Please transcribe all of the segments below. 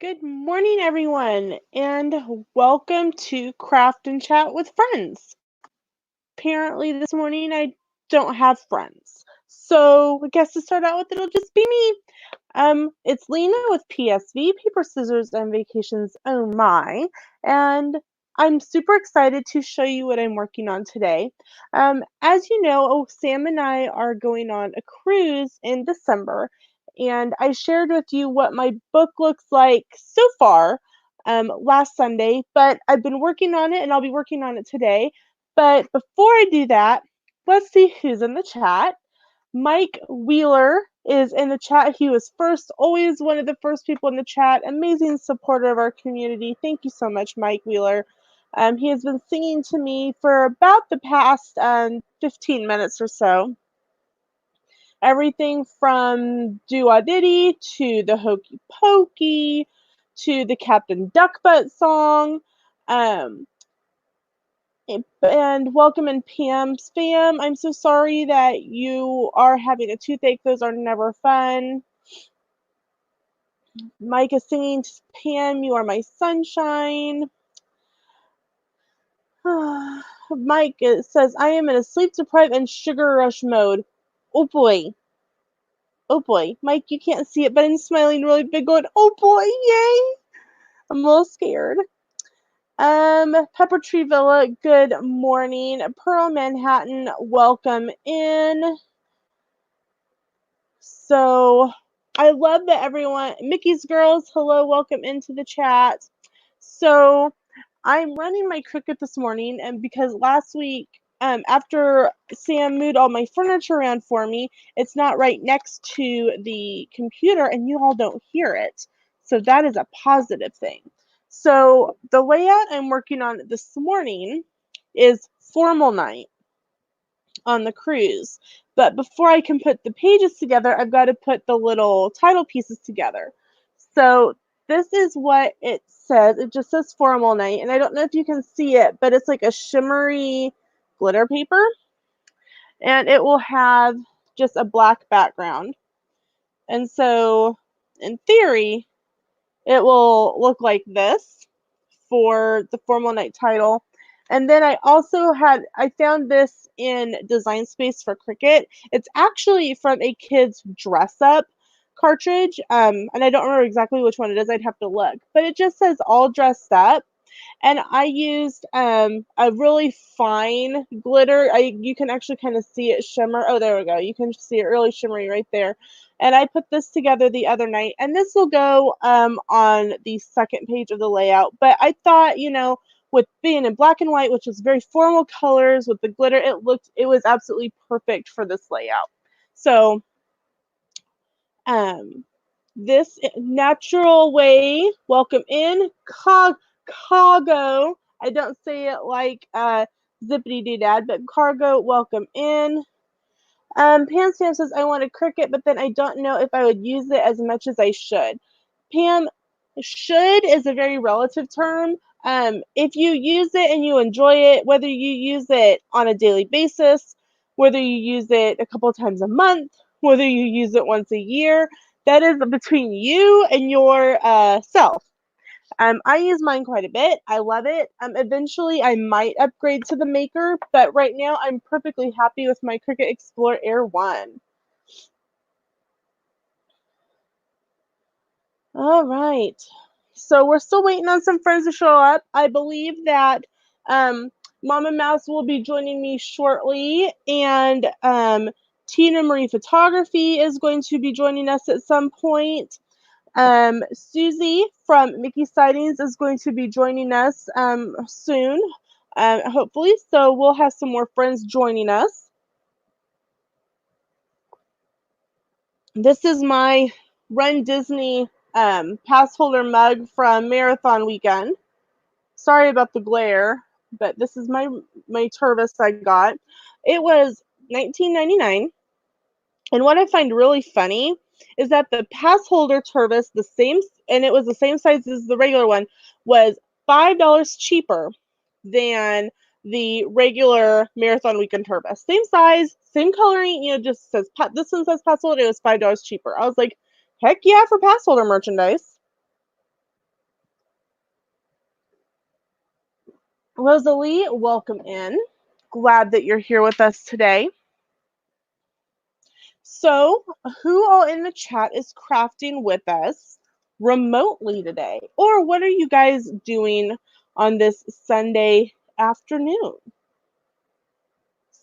Good morning, everyone, and welcome to Craft and Chat with Friends. Apparently, this morning I don't have friends. So, I guess to start out with, it'll just be me. It's Lena with PSV, Paper, Scissors, and Vacations. Oh my. And I'm super excited to show you what I'm working on today. As you know, Sam and I are going on a cruise in December, and I shared with you what my book looks like so far last Sunday, but I've been working on it and I'll be working on it today. But before I do that, let's see who's in the chat. Mike Wheeler is in the chat. He was first, always one of the first people in the chat. Amazing supporter of our community. Thank you so much, Mike Wheeler. He has been singing to me for about the past 15 minutes or so. Everything from Do Wah Diddy to the Hokey Pokey to the Captain Duckbutt song. And welcome in Pam Spam. I'm so sorry that you are having a toothache. Those are never fun. Mike is singing to Pam, you are my sunshine. Mike says, I am in a sleep deprived and sugar rush mode. Oh boy. Oh boy. Mike, you can't see it, but I'm smiling really big going, oh boy, yay. I'm a little scared. Pepper Tree Villa, good morning. Pearl Manhattan, welcome in. So I love that everyone, Mickey's Girls, hello, welcome into the chat. So I'm running my Cricut this morning, and because last week, after Sam moved all my furniture around for me, it's not right next to the computer, and you all don't hear it. So that is a positive thing. So the layout I'm working on this morning is formal night on the cruise. But before I can put the pages together, I've got to put the little title pieces together. So this is what it says. It just says formal night, and I don't know if you can see it, but it's like a shimmery glitter paper, and it will have just a black background. And so in theory, it will look like this for the formal night title. And then I found this in Design Space for Cricut. It's actually from a kid's dress up cartridge. And I don't remember exactly which one it is. I'd have to look. But it just says all dressed up. And I used a really fine glitter. You can actually kind of see it shimmer. Oh, there we go. You can see it really shimmery right there. And I put this together the other night, and this will go on the second page of the layout. But I thought, with being in black and white, which is very formal colors with the glitter, it was absolutely perfect for this layout. So this natural way, welcome in, cargo. I don't say it like zippity doo dad, but cargo, welcome in. Pam Stam says, I want a Cricut, but then I don't know if I would use it as much as I should. Pam, should is a very relative term. If you use it and you enjoy it, whether you use it on a daily basis, whether you use it a couple of times a month, whether you use it once a year, that is between you and your self. I use mine quite a bit. I love it. Eventually, I might upgrade to the Maker, but right now, I'm perfectly happy with my Cricut Explore Air 1. All right. So we're still waiting on some friends to show up. I believe that Mama Mouse will be joining me shortly, and Tina Marie Photography is going to be joining us at some point. Susie from Mickey Sightings is going to be joining us soon, hopefully. So we'll have some more friends joining us. This is my Run Disney pass holder mug from Marathon Weekend. Sorry about the glare, but this is my Tervis I got. It was $19.99. And what I find really funny is that the pass holder Tervis, and it was the same size as the regular one, was $5 cheaper than the regular Marathon Weekend Tervis. Same size, same coloring, just says, this one says pass holder, it was $5 cheaper. I was like, heck yeah for pass holder merchandise. Rosalie, welcome in. Glad that you're here with us today. So, who all in the chat is crafting with us remotely today? Or what are you guys doing on this Sunday afternoon?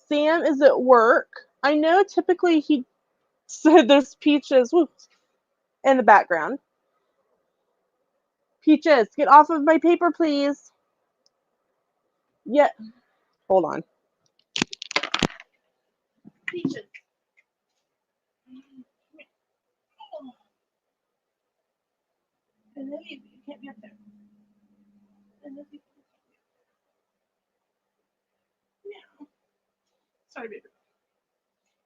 Sam is at work. I know typically he said there's Peaches in the background. Peaches, get off of my paper, please. Yeah, hold on. Peaches. I love you. You can't be up there. I love you. Yeah. Sorry, baby.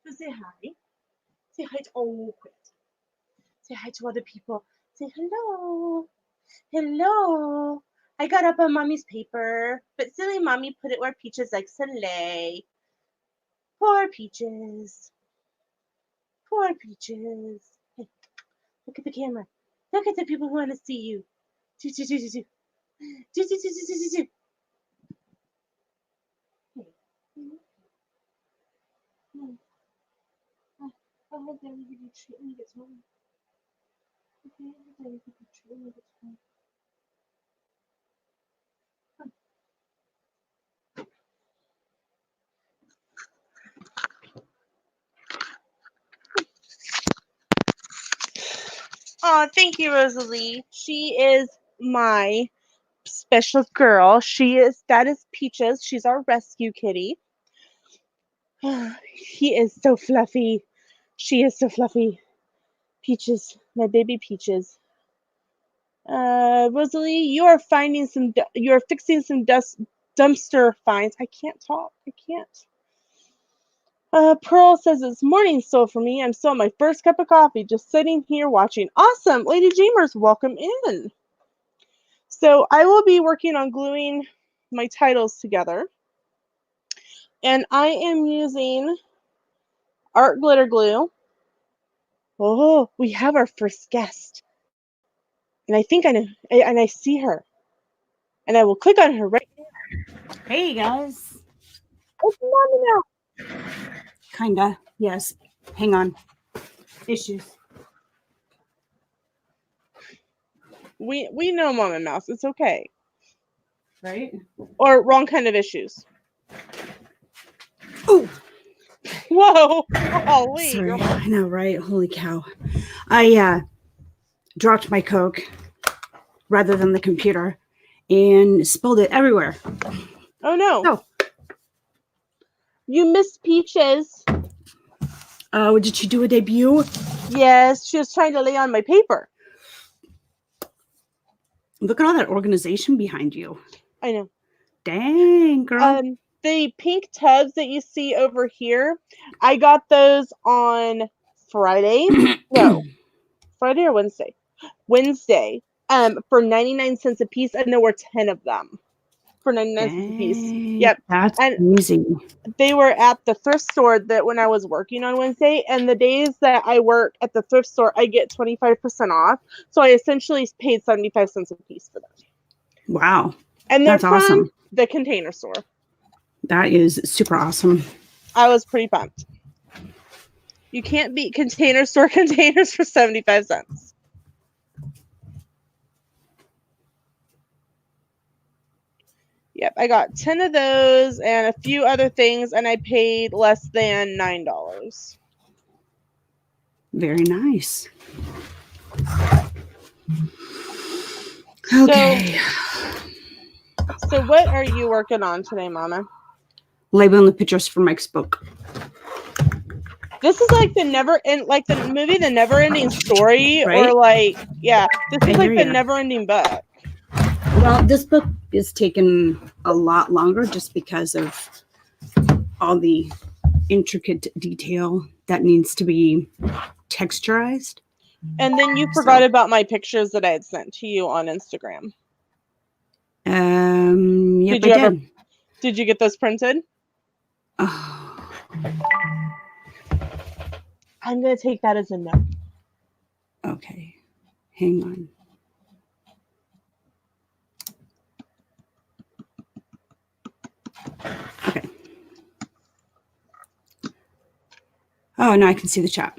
So say hi. Say hi to quit. Say hi to other people. Say hello. Hello. I got up on mommy's paper, but silly mommy put it where Peaches likes to lay. Poor Peaches. Poor Peaches. Hey, look at the camera. Look at the people who want to see you. Do, do, do, do, do. Do, do, do, do, do, do, do. Hey. I'll have Daddy give you a treat when he gets home. Okay, I'll have Daddy give you a treat when he gets home. Oh, thank you, Rosalie. She is my special girl. That is Peaches. She's our rescue kitty. He is so fluffy. She is so fluffy. Peaches, my baby Peaches. Rosalie, you are fixing some dumpster finds. I can't talk. I can't. Pearl says it's morning still for me. I'm still on my first cup of coffee, just sitting here watching. Awesome, Lady Dreamers, welcome in. So I will be working on gluing my titles together, and I am using art glitter glue. Oh, we have our first guest, and I think I know, and I see her, and I will click on her right now. Hey guys. It's Mommy now. Kinda. Yes. Hang on. Issues. We know Mama Mouse. It's okay. Right? Or wrong kind of issues. Oh. Whoa. Holy. Sorry. I know, right? Holy cow. I dropped my Coke rather than the computer and spilled it everywhere. Oh no. Oh. You missed Peaches. Oh, did she do a debut? Yes, she was trying to lay on my paper. Look at all that organization behind you. I know. Dang, girl. The pink tubs that you see over here, I got those on Friday. No, Friday or Wednesday? Wednesday. For 99 cents a piece, and there were 10 of them for 99 cents a piece. Yep. That's and amazing. They were at the thrift store that when I was working on Wednesday, and the days that I work at the thrift store, I get 25% off. So I essentially paid 75 cents a piece for them. Wow. And they're That's awesome. from the Container Store. That is super awesome. I was pretty pumped. You can't beat Container Store containers for 75 cents. Yep, I got 10 of those and a few other things, and I paid less than $9. Very nice. Okay. So what are you working on today, Mama? Labeling the pictures for Mike's book. This is like the movie The Never Ending Story, right? Or this is like the never ending book. Well, this book is taking a lot longer just because of all the intricate detail that needs to be texturized. And then you forgot about my pictures that I had sent to you on Instagram. Yep, I did. Did you get those printed? Oh. I'm going to take that as a no. Okay. Hang on. Oh, now I can see the chat.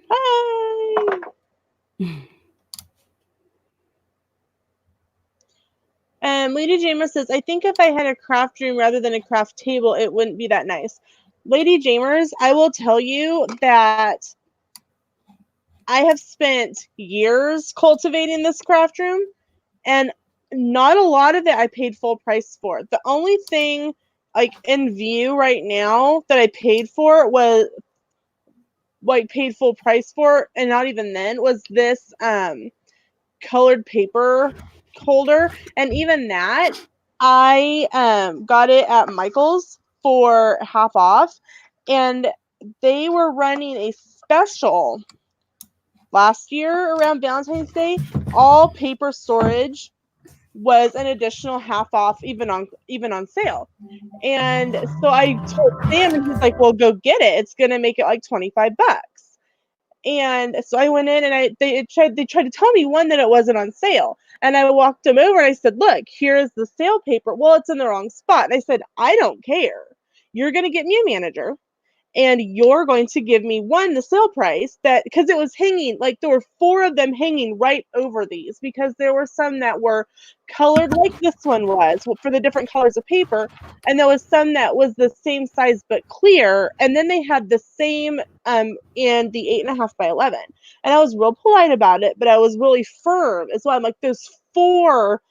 Hi. Lady Jamer says, I think if I had a craft room rather than a craft table, it wouldn't be that nice. Lady Jamers, I will tell you that I have spent years cultivating this craft room, and not a lot of it I paid full price for. The only thing like in view right now that I paid for was like paid full price for, and not even then, was this colored paper holder. And even that, I got it at Michael's for half off, and they were running a special last year around Valentine's Day. All paper storage was an additional half off, even on sale. And so I told Sam, and he's like, well, go get it, it's gonna make it like $25. And so I went in, and they tried to tell me, one, that it wasn't on sale. And I walked them over and I said, look, here's the sale paper. Well, it's in the wrong spot. And I said, I don't care. You're going to get me a manager, and you're going to give me, one, the sale price, that because it was hanging, like there were 4 of them hanging right over these, because there were some that were colored like this one was for the different colors of paper, and there was some that was the same size but clear, and then they had the same in the 8.5 by 11. And I was real polite about it, but I was really firm as well. I'm like, there's 4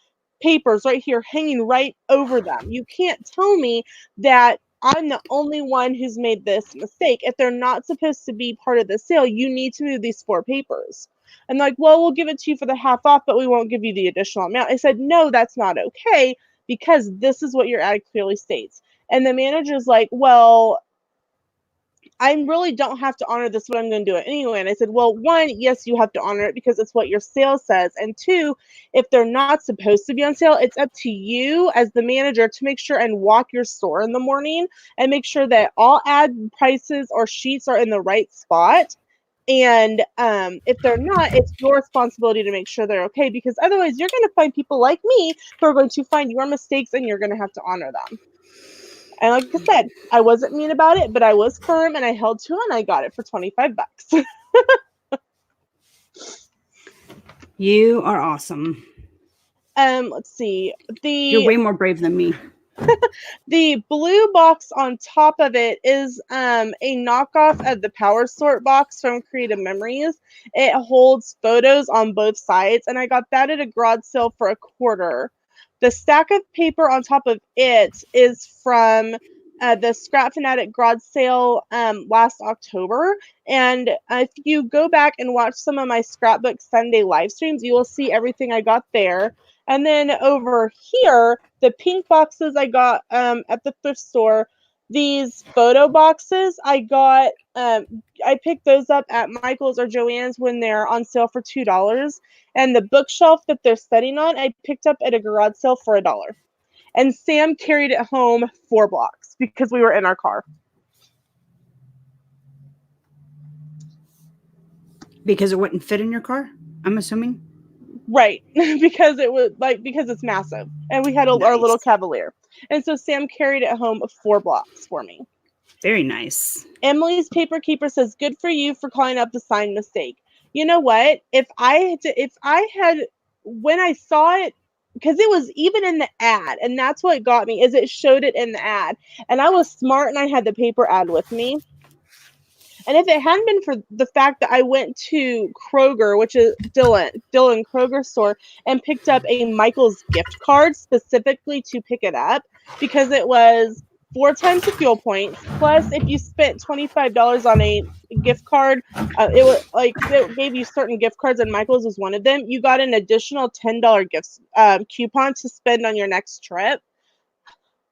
papers right here hanging right over them. You can't tell me that I'm the only one who's made this mistake. If they're not supposed to be part of the sale, you need to move these 4 papers. And like, well, we'll give it to you for the half off, but we won't give you the additional amount. I said, no, that's not okay, because this is what your ad clearly states. And the manager's like, well, I really don't have to honor this, but I'm going to do it anyway. And I said, well, 1, yes, you have to honor it because it's what your sale says. And 2, if they're not supposed to be on sale, it's up to you as the manager to make sure and walk your store in the morning and make sure that all ad prices or sheets are in the right spot. And if they're not, it's your responsibility to make sure they're okay, because otherwise you're going to find people like me who are going to find your mistakes, and you're going to have to honor them. And like I said, I wasn't mean about it, but I was firm, and I held to it, and I got it for $25. You are awesome. Let's see. You're way more brave than me. The blue box on top of it is a knockoff of the Power Sort box from Creative Memories. It holds photos on both sides, and I got that at a garage sale for $0.25. The stack of paper on top of it is from the Scrap Fanatic garage sale last October. And if you go back and watch some of my Scrapbook Sunday live streams, you will see everything I got there. And then over here, the pink boxes I got at the thrift store. These photo boxes I got, I picked those up at Michael's or Joann's when they're on sale for $2. And the bookshelf that they're sitting on, I picked up at a garage sale for $1. And Sam carried it home 4 blocks because we were in our car. Because it wouldn't fit in your car, I'm assuming? Right, because it's massive, and we had our little Cavalier, and so Sam carried it home 4 blocks for me. Very nice. Emily's Paper Keeper says, "Good for you for calling out the sign mistake." You know what? If I had, when I saw it, because it was even in the ad, and that's what got me, is it showed it in the ad, and I was smart and I had the paper ad with me. And if it hadn't been for the fact that I went to Kroger, which is Dylan Kroger store, and picked up a Michael's gift card specifically to pick it up, because it was 4 times the fuel points, plus if you spent $25 on a gift card, it gave you certain gift cards, and Michael's was one of them. You got an additional $10 gift coupon to spend on your next trip.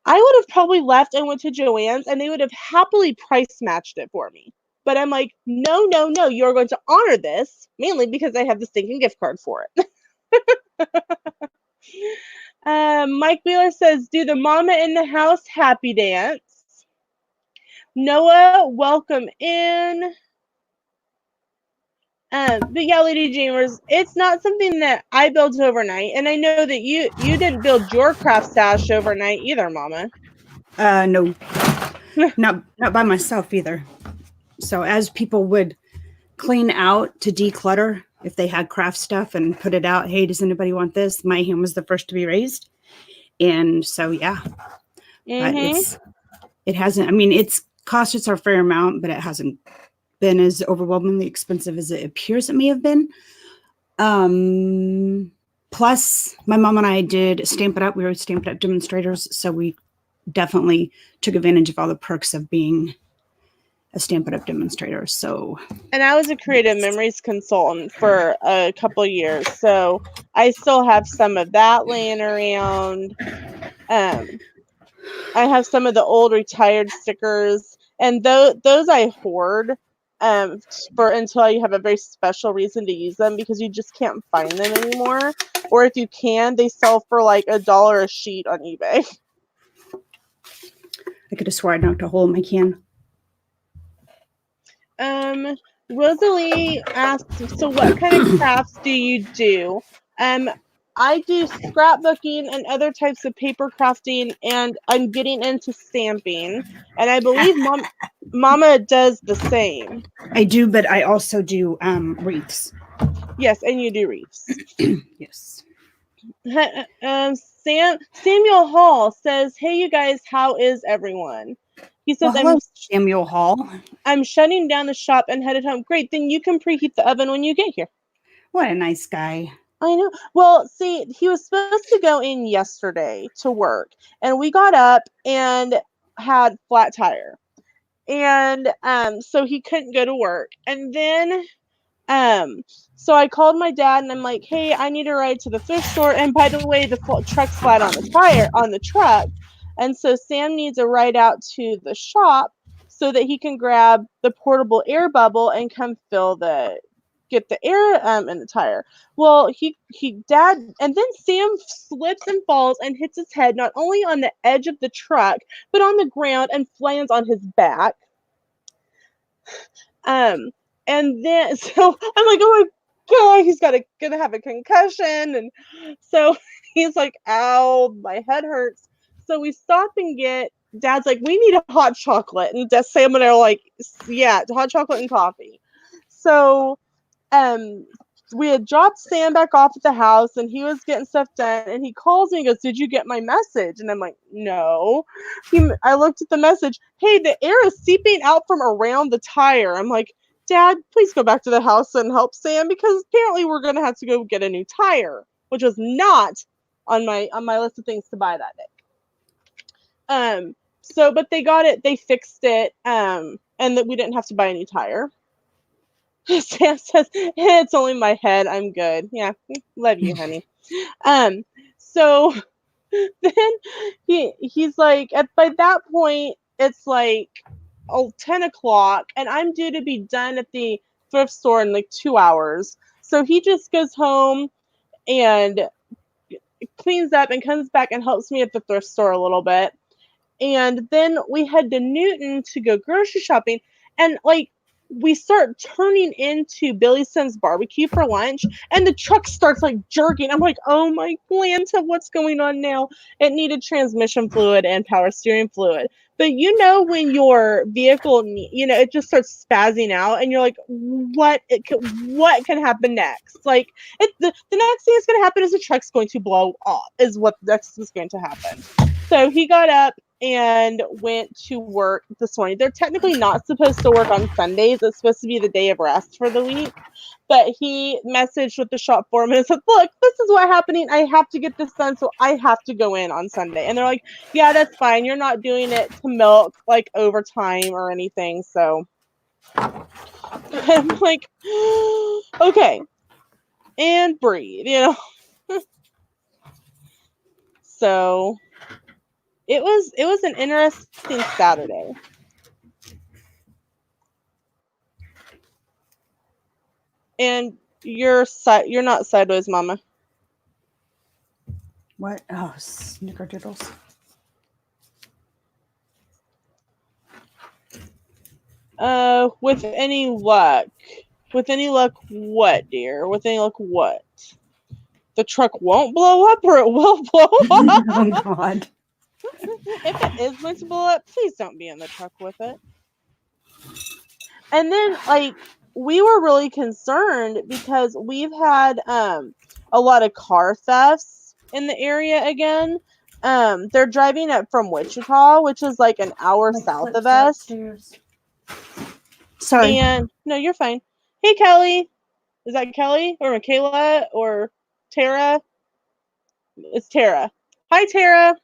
I would have probably left and went to Joann's, and they would have happily price matched it for me. But I'm like, no, you're going to honor this, mainly because I have the stinking gift card for it. Mike Wheeler says, do the mama in the house happy dance. Noah, welcome in. But yeah, Lady Jamers, it's not something that I built overnight, and I know that you didn't build your craft stash overnight either, Mama. No. not by myself either. So as people would clean out to declutter, if they had craft stuff and put it out, hey, does anybody want this? My hand was the first to be raised. And so, yeah, but it hasn't, I mean, it's cost us our fair amount, but it hasn't been as overwhelmingly expensive as it appears it may have been. Plus, my mom and I did Stamp It Up. We were Stamp It Up demonstrators, so we definitely took advantage of all the perks of being a Stamp It Up demonstrator. So, and I was a creative memories consultant for a couple of years, so I still have some of that laying around. I have some of the old retired stickers, and those I hoard for until you have a very special reason to use them, because you just can't find them anymore. Or if you can, they sell for like $1 a sheet on eBay. I could have swore I knocked a hole in my can. Rosalie asks, so what kind of crafts do you do? I do scrapbooking and other types of paper crafting, and I'm getting into stamping. And I believe Mama does the same. I do, but I also do wreaths. Yes, and you do wreaths. Yes. Samuel Hall says, "Hey, you guys, how is everyone?" He says, well, hello, Samuel Hall. I'm shutting down the shop and headed home. Great, then you can preheat the oven when you get here. What a nice guy. I know. Well, see, he was supposed to go in yesterday to work, and we got up and had flat tire. And so he couldn't go to work. And then so I called my dad and I'm like, "Hey, I need a ride to the thrift store. And by the way, the truck's flat on the truck. And so Sam needs a ride out to the shop so that he can grab the portable air bubble and come get the air in the tire." Well, dad, and then Sam slips and falls and hits his head not only on the edge of the truck, but on the ground and lands on his back. And then, so I'm like, "Oh my God, he's gonna have a concussion." And so he's like, "Ow, my head hurts." So we stop and Dad's like, "We need a hot chocolate." And Sam and I are like, "Yeah, hot chocolate and coffee." So, we had dropped Sam back off at the house and he was getting stuff done, and he calls me and goes, "Did you get my message?" And I'm like, "No." I looked at the message. "Hey, the air is seeping out from around the tire." I'm like, "Dad, please go back to the house and help Sam, because apparently we're going to have to go get a new tire," which was not on my list of things to buy that day. So, but they got it, they fixed it, and that we didn't have to buy a new tire. Sam says, "It's only my head. I'm good." Yeah, love you, honey. So then he's like, by that point, it's like 10 o'clock, and I'm due to be done at the thrift store in like 2 hours. So he just goes home and cleans up and comes back and helps me at the thrift store a little bit. And then we head to Newton to go grocery shopping, and like, we start turning into Billy Sun's barbecue for lunch, and the truck starts like jerking. I'm like, "Oh my Lanta, what's going on now?" It needed transmission fluid and power steering fluid. But when your vehicle, it just starts spazzing out, and you're like, what can happen next? Like, the next thing that's going to happen is the truck's going to blow off, is what next is going to happen. So he got up and went to work this morning. They're technically not supposed to work on Sundays. It's supposed to be the day of rest for the week. But he messaged with the shop foreman and said, "Look, this is what's happening. I have to get this done, so I have to go in on Sunday." And they're like, "Yeah, that's fine. You're not doing it to milk like overtime or anything." So I'm like, okay, and breathe, So it was an interesting Saturday. And you're not sideways, Mama. What? Oh, snickerdoodles. With any luck. With any luck, what, dear? With any luck, what? The truck won't blow up, or it will blow up? Oh, God. If it is going to blow up, please don't be in the truck with it. And then, like, we were really concerned because we've had a lot of car thefts in the area again. They're driving up from Wichita, which is like an hour south of us. Sorry. And no, you're fine. Hey, Kelly. Is that Kelly or Michaela or Tara? It's Tara. Hi, Tara.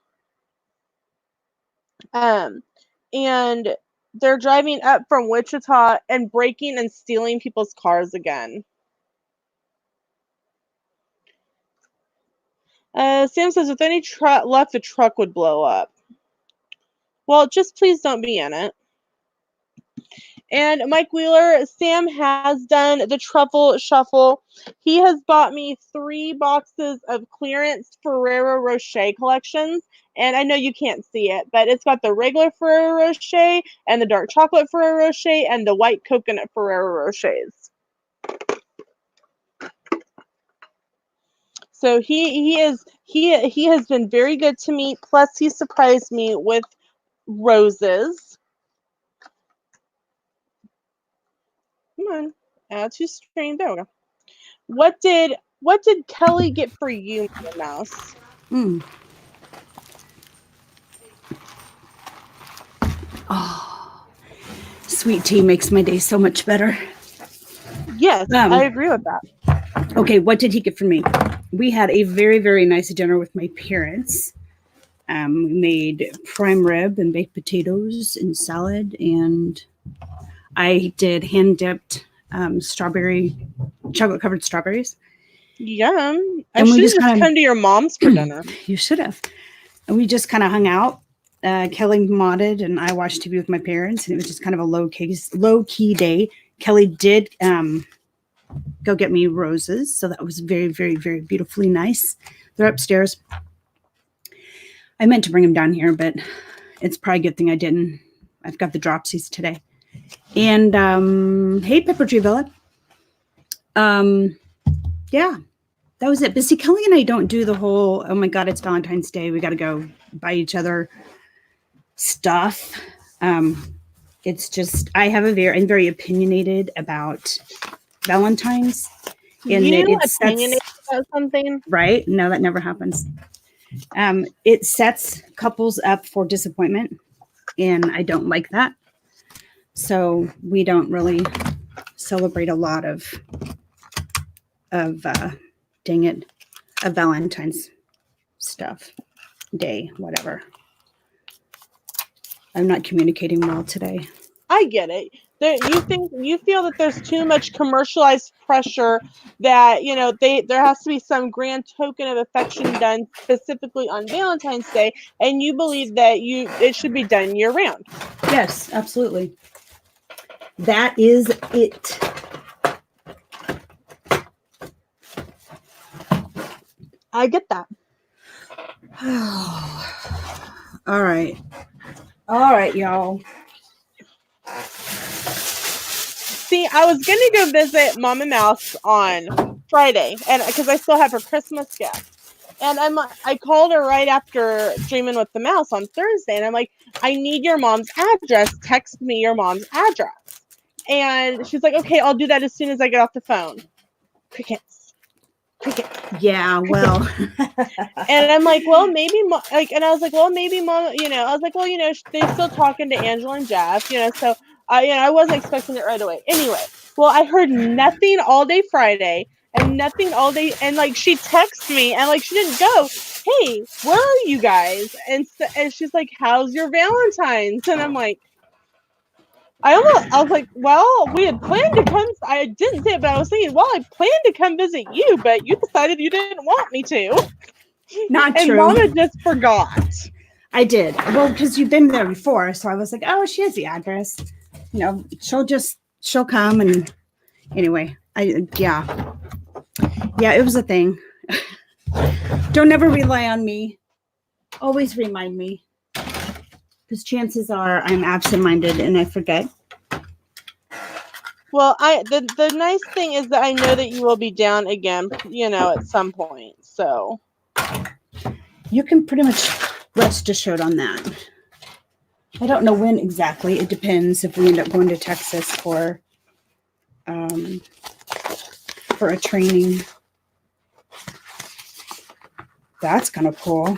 And they're driving up from Wichita and breaking and stealing people's cars again. Sam says, with any luck, the truck would blow up. Well, just please don't be in it. And Mike Wheeler, Sam has done the truffle shuffle. He has bought me 3 boxes of clearance Ferrero Rocher collections. And I know you can't see it, but it's got the regular Ferrero Rocher and the dark chocolate Ferrero Rocher and the white coconut Ferrero Rochers. So he has been very good to me. Plus, he surprised me with roses. Come on, add to stream. There we go. What did Kelly get for you, Mouse? Oh, sweet tea makes my day so much better. Yes, I agree with that. Okay, what did he get for me? We had a very, very nice dinner with my parents. We made prime rib and baked potatoes and salad, and I did hand-dipped chocolate-covered strawberries. Yum. I should have just come to your mom's for dinner. You should have. And we just kind of hung out. Kelly modded, and I watched TV with my parents, and it was just kind of a low-key day. Kelly did go get me roses, so that was very, very, very beautifully nice. They're upstairs. I meant to bring them down here, but it's probably a good thing I didn't. I've got the dropsies today. And hey, Pepper Tree Villa. Yeah, that was it. But see, Kelly and I don't do the whole, oh my God, it's Valentine's Day, we got to go buy each other stuff. It's just, I'm very opinionated about Valentine's. And you opinionated about something? Right? No, that never happens. It sets couples up for disappointment, and I don't like that. So we don't really celebrate a lot of Valentine's stuff, day, whatever. I'm not communicating well today. I get it. You feel that there's too much commercialized pressure that, there has to be some grand token of affection done specifically on Valentine's Day, and you believe that it should be done year round. Yes, absolutely. That is it. I get that. All right. All right, y'all. See, I was going to go visit Mama Mouse on Friday, and because I still have her Christmas gift. And I called her right after Dreaming with the Mouse on Thursday, and I'm like, I need your mom's address. Text me your mom's address. And she's like, okay, I'll do that as soon as I get off the phone. Crickets. Yeah, well. And I'm like, well, maybe, and I was like, well, maybe Mom, I was like, well, they're still talking to Angela and Jeff, so, I wasn't expecting it right away. Anyway, well, I heard nothing all day Friday and nothing all day. And she texted me and she didn't go, hey, where are you guys? And she's like, how's your Valentine's? And I'm like, I was like, well, we had planned to come. I didn't say it, but I was thinking, well, I planned to come visit you, but you decided you didn't want me to. Not and true. Mama just forgot. I did. Well, because you've been there before. So I was like, oh, she has the address. She'll come. And anyway, yeah, it was a thing. Don't ever rely on me. Always remind me. Because chances are I'm absent-minded and I forget. Well, the nice thing is that I know that you will be down again, at some point. So you can pretty much rest assured on that. I don't know when exactly. It depends if we end up going to Texas for a training. That's kind of cool.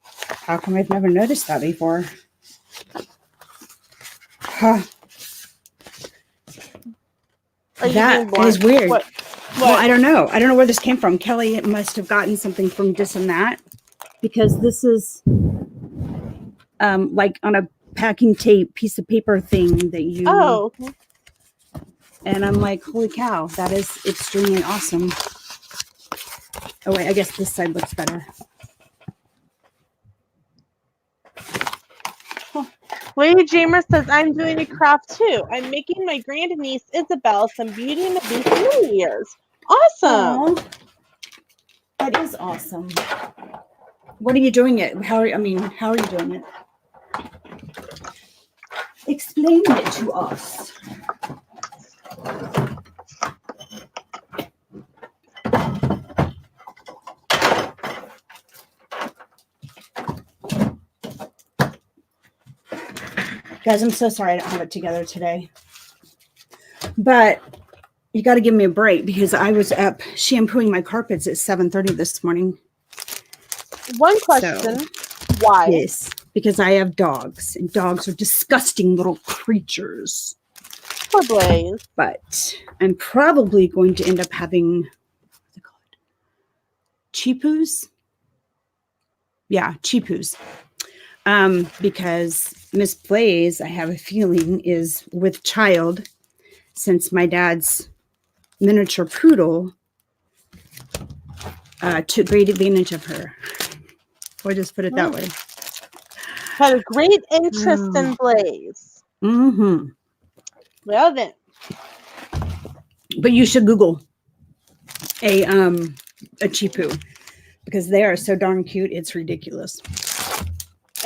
How come I've never noticed that before? Huh. That is weird. What? Well, I don't know. I don't know where this came from. Kelly must have gotten something from this and that, because this is like on a packing tape piece of paper thing that you. Oh. And I'm like, holy cow, that is extremely awesome. Oh wait, I guess this side looks better. Lady Jamer says, I'm doing a craft too. I'm making my grandniece Isabel some Beauty and the Beast mini ears. Awesome. Aww. That is awesome. What are you doing it? How are you doing it? Explain it to us. Guys, I'm so sorry I don't have it together today. But you got to give me a break, because I was up shampooing my carpets at 7:30 this morning. One question. So, why? Yes, because I have dogs, and dogs are disgusting little creatures. Poor Blaze. But I'm probably going to end up having, what's it called? Cheapoos? Yeah, cheapoos. Because Miss Blaze, I have a feeling, is with child, since my dad's miniature poodle took great advantage of her. Or just put it that way. Had a great interest in Blaze. Mm-hmm. Well then. But you should Google a cheapoo, because they are so darn cute. It's ridiculous.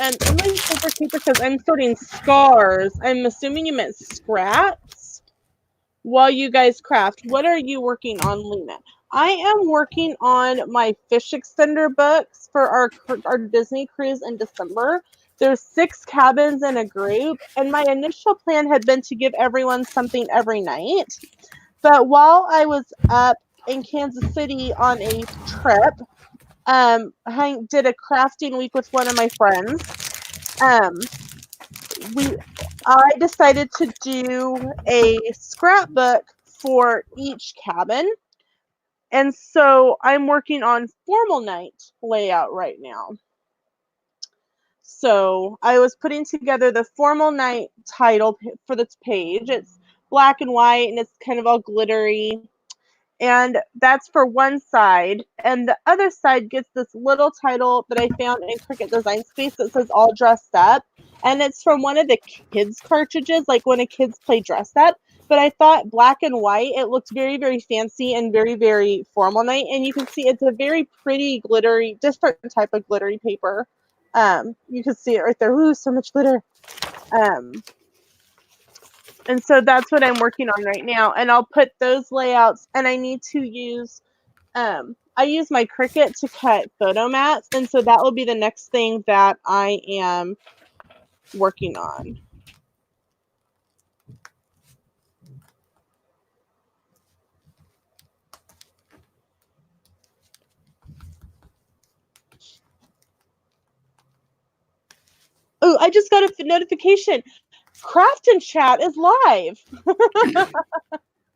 And I'm really super cute because I'm sorting scars. I'm assuming you meant scraps while you guys craft. What are you working on, Lena? I am working on my fish extender books for our Disney cruise in December. There's 6 cabins in a group, and my initial plan had been to give everyone something every night. But while I was up in Kansas City on a trip, I did a crafting week with one of my friends. I decided to do a scrapbook for each cabin. And so I'm working on formal night layout right now. So I was putting together the formal night title for this page. It's black and white, and it's kind of all glittery. And that's for one side. And the other side gets this little title that I found in Cricut Design Space that says All Dressed Up. And it's from one of the kids' cartridges, like when a kids play dress up. But I thought black and white, it looked very, very fancy and very, very formal night. And you can see it's a very pretty glittery, different type of glittery paper. You can see it right there. Ooh, so much glitter. And so that's what I'm working on right now. And I'll put those layouts, and I need to use, I use my Cricut to cut photo mats. And so that will be the next thing that I am working on. Oh, I just got a notification. Craft and Chat is live.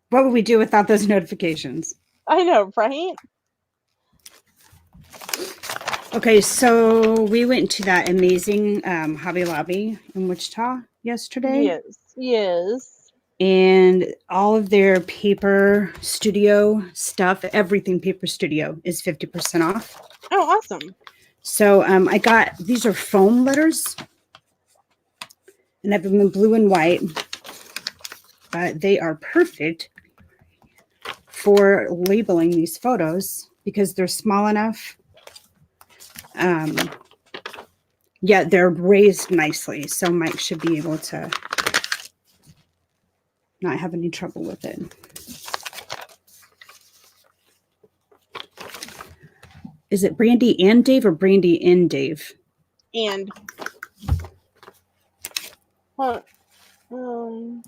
What would we do without those notifications? I know, right? Okay, so we went to that amazing Hobby Lobby in Wichita yesterday. Yes. And all of their paper studio stuff, everything paper studio, is 50% off. Oh, awesome. So I got, these are foam letters. And I have them in blue and white. But they are perfect for labeling these photos because they're small enough. Yeah, they're raised nicely. So Mike should be able to not have any trouble with it. Is it Brandy and Dave or Brandy and Dave? And. Hold on.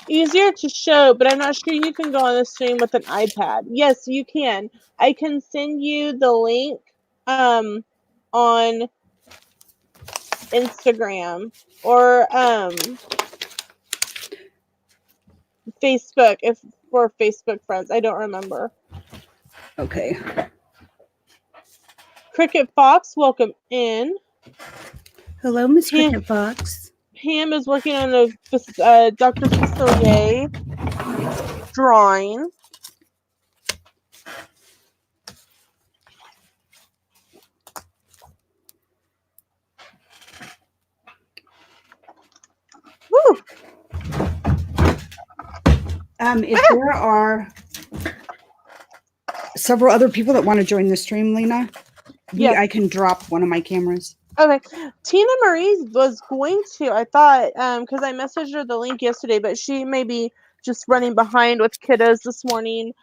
Easier to show, but I'm not sure you can go on the stream with an iPad. Yes, you can. I can send you the link on Instagram or Facebook if we're Facebook friends. I don't remember. Okay. Cricket Fox, welcome in. Hello, Miss Cricket Fox. Pam is working on a Dr. Facilier drawing. Woo! If there are several other people that want to join the stream, Lena, Yes. I can drop one of my cameras. Okay. Tina Marie was going to, I thought, because I messaged her the link yesterday, but she may be just running behind with kiddos this morning.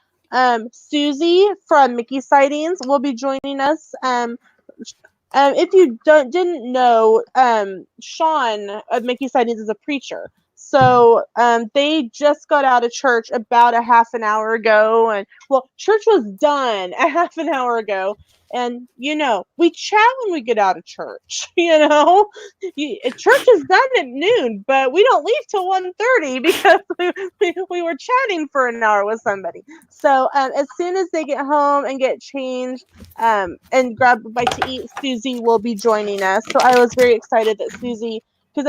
Susie from Mickey Sightings will be joining us. If you didn't know, Sean of Mickey Sightings is a preacher. So they just got out of church about a half an hour ago. And well, church was done a half an hour ago. And, we chat when we get out of church, Church is done at noon, but we don't leave till 1:30 because we were chatting for an hour with somebody. So as soon as they get home and get changed and grab a bite to eat, Susie will be joining us. So I was very excited that Susie, because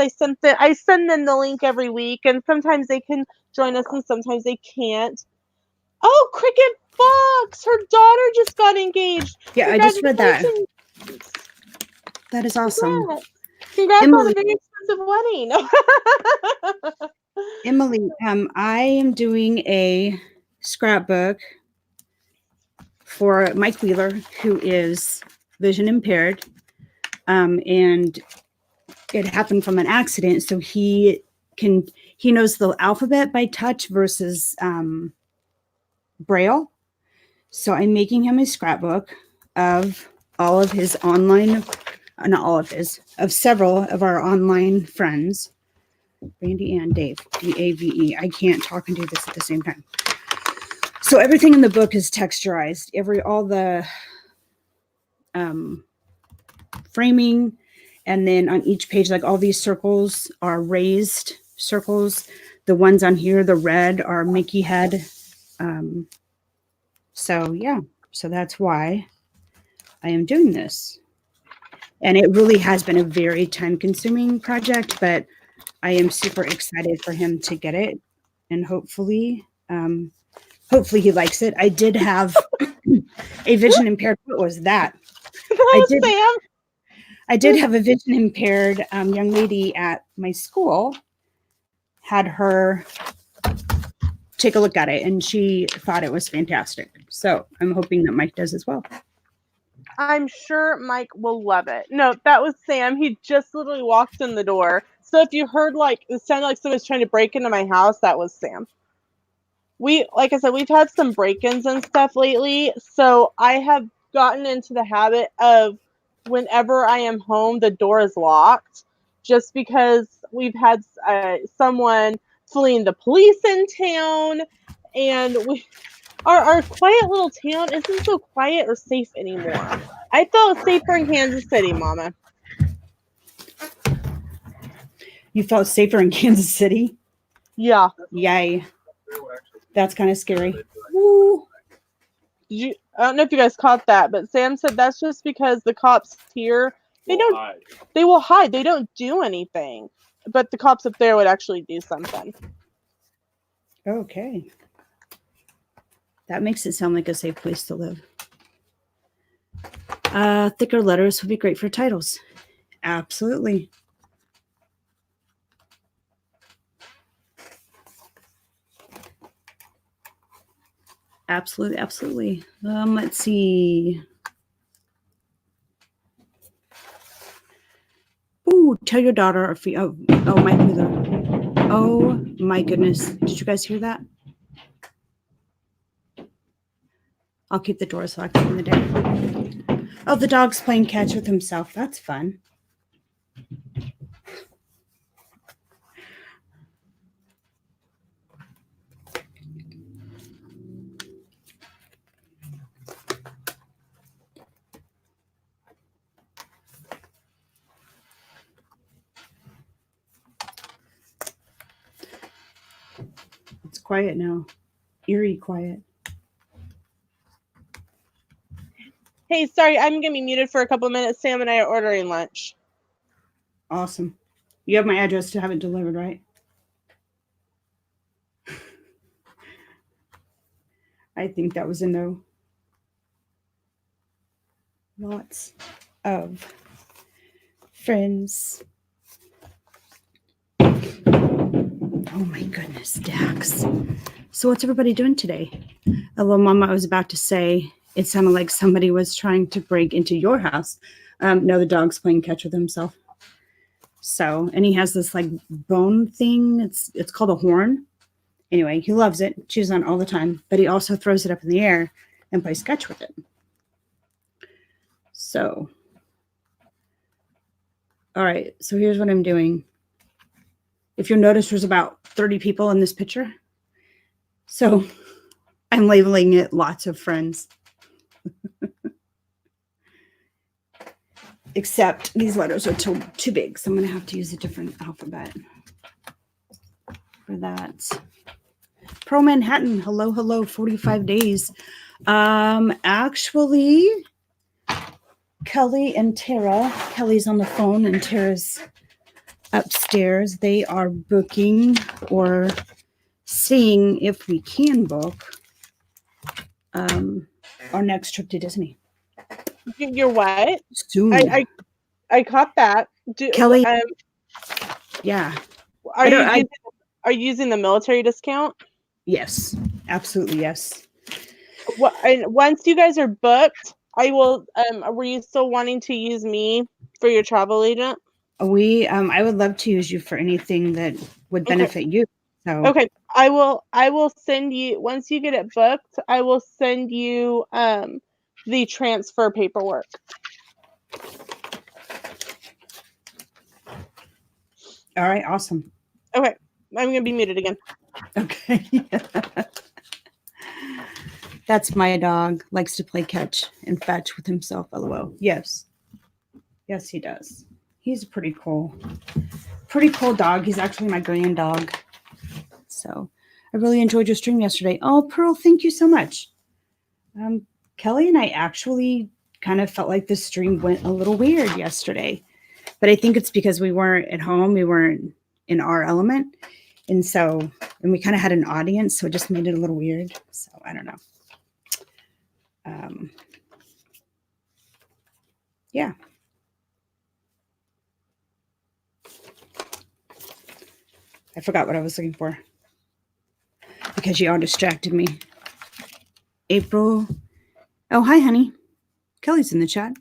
I send them the link every week, and sometimes they can join us and sometimes they can't. Oh, Cricket Fox! Her daughter just got engaged. Yeah, I just read that. That is awesome. Congrats on a very expensive wedding. Emily, I am doing a scrapbook for Mike Wheeler, who is vision impaired, and it happened from an accident. So he knows the alphabet by touch versus Braille. So I'm making him a scrapbook of all of his online, not all of his, of several of our online friends, Randy and Dave, D-A-V-E. I can't talk and do this at the same time. So everything in the book is texturized. All the framing, and then on each page, like all these circles are raised circles. The ones on here, the red, are Mickey head. So that's why I am doing this. And it really has been a very time-consuming project, but I am super excited for him to get it, and hopefully he likes it. I did have a vision impaired. What was that? I did have a vision impaired young lady at my school. Had her take a look at it, and she thought it was fantastic. So I'm hoping that Mike does as well. I'm sure Mike will love it. No, that was Sam. He just literally walked in the door. So if you heard it sounded like someone was trying to break into my house, that was Sam. Like I said, we've had some break-ins and stuff lately. So I have gotten into the habit of whenever I am home, the door is locked, just because we've had someone fleeing the police in town, and our quiet little town isn't so quiet or safe anymore. I felt safer in Kansas City, Mama. You felt safer in Kansas City? Yeah. Yay. That's kind of scary. Woo. I don't know if you guys caught that, but Sam said that's just because the cops here, they will hide. They don't do anything. But the cops up there would actually do something. Okay. That makes it sound like a safe place to live. Thicker letters would be great for titles. Absolutely. Absolutely. Let's see. Ooh, tell your daughter. Mike Wheeler. Oh my goodness. Did you guys hear that? I'll keep the doors locked in the day. Oh, the dog's playing catch with himself. That's fun. quiet now. Eerie quiet. Hey, sorry, I'm going to be muted for a couple minutes. Sam and I are ordering lunch. Awesome. You have my address to have it delivered, right? I think that was a no. Lots of friends. Oh my goodness, Dax. So what's everybody doing today? Hello, Mama. I was about to say it sounded like somebody was trying to break into your house. No, the dog's playing catch with himself. So, and he has this like bone thing. It's called a horn. Anyway, he loves it, chews on it all the time, but he also throws it up in the air and plays catch with it. So, all right. So here's what I'm doing. If you'll notice, there's about 30 people in this picture. So I'm labeling it lots of friends. Except these letters are too big, so I'm going to have to use a different alphabet for that. Pro Manhattan, hello, 45 days. Actually, Kelly and Tara, Kelly's on the phone and Tara's upstairs. They are booking or seeing if we can book our next trip to Disney. You're what? Soon. I caught that. Kelly, yeah. Are you using the military discount? Yes, absolutely, yes. Once you guys are booked, I will. Were you still wanting to use me for your travel agent? I would love to use you for anything that would benefit you. So okay, I will send you once you get it booked. I will send you the transfer paperwork. All right, awesome. Okay, I'm gonna be muted again. Okay. That's my dog. Likes to play catch and fetch with himself. LOL. Yes, he does. He's a pretty cool dog. He's actually my grand dog. So I really enjoyed your stream yesterday. Oh, Pearl, thank you so much. Kelly and I actually kind of felt like the stream went a little weird yesterday, but I think it's because we weren't at home. We weren't in our element. And we kind of had an audience, so it just made it a little weird. So I don't know. Yeah. I forgot what I was looking for because you all distracted me. April. Oh, hi, honey. Kelly's in the chat.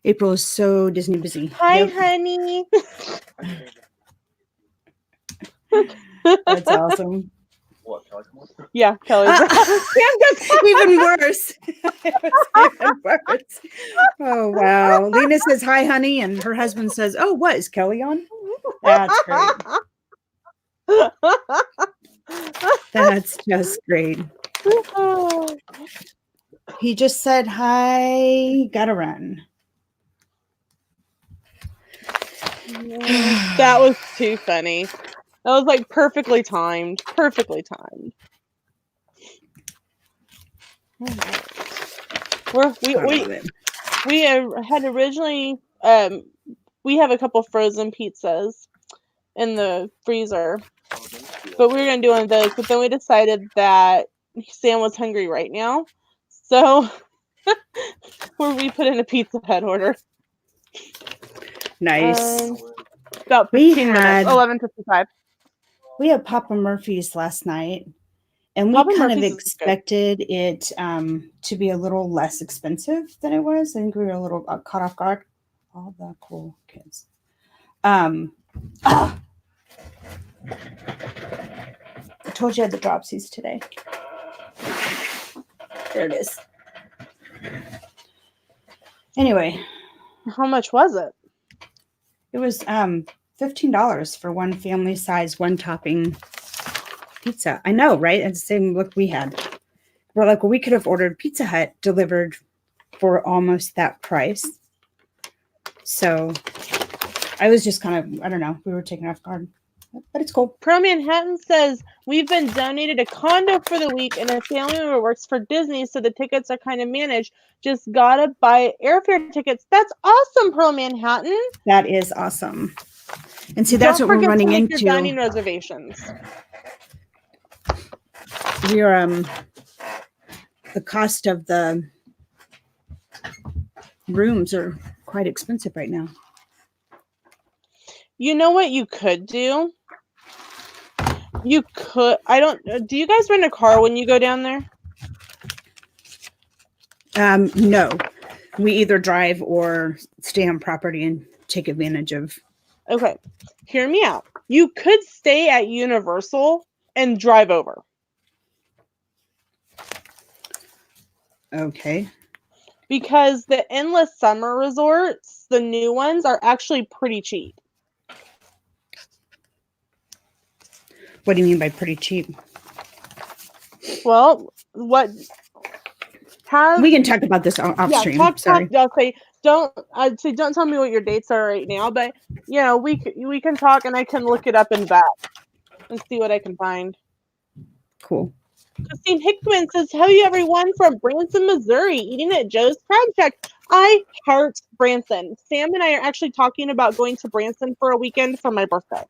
April is so Disney busy. Hi, honey. That's awesome. What, yeah, Kelly's. Even worse. Even worse. Oh, wow. Lena says, hi, honey. And her husband says, oh, what? Is Kelly on? That's great. That's just great. He just said, hi, gotta run. That was too funny. That was like perfectly timed. Perfectly timed. We had originally we have a couple frozen pizzas in the freezer, but we were gonna do one of those. But then we decided that Sam was hungry right now, so we put in a Pizza Hut order. Nice. About 15 minutes, 11:55. We had Papa Murphy's last night, and we kind of expected it to be a little less expensive than it was. I think we were a little caught off guard. All the cool kids. I told you I had the dropsies today. There it is. Anyway. How much was it? It was $15 for one family size, one topping pizza. I know, right? It's the same look we had. We're like, well, we could have ordered Pizza Hut delivered for almost that price. So I was just kind of, I don't know, we were taken off guard. but it's cool. Pro Manhattan says, we've been donated a condo for the week and a family member works for Disney, so the tickets are kind of managed. Just gotta buy airfare tickets. That's awesome, Pro Manhattan. That is awesome. And see, that's Don't what we're forget running to make into. your dining reservations. We're the cost of the rooms are quite expensive right now. You know what you could do? You could, do you guys rent a car when you go down there? No, we either drive or stay on property and take advantage of. Okay, hear me out. You could stay at Universal and drive over. Okay. Because the endless summer resorts, the new ones, are actually pretty cheap. What do you mean by pretty cheap? Well, we can talk about this off stream. Sorry. I'll say I'd say don't tell me what your dates are right now, but you know we can talk and I can look it up and back and see what I can find. Cool. Christine Hickman says, "Hello, everyone from Branson, Missouri, eating at Joe's Crab Shack. I heart Branson. Sam and I are actually talking about going to Branson for a weekend for my birthday."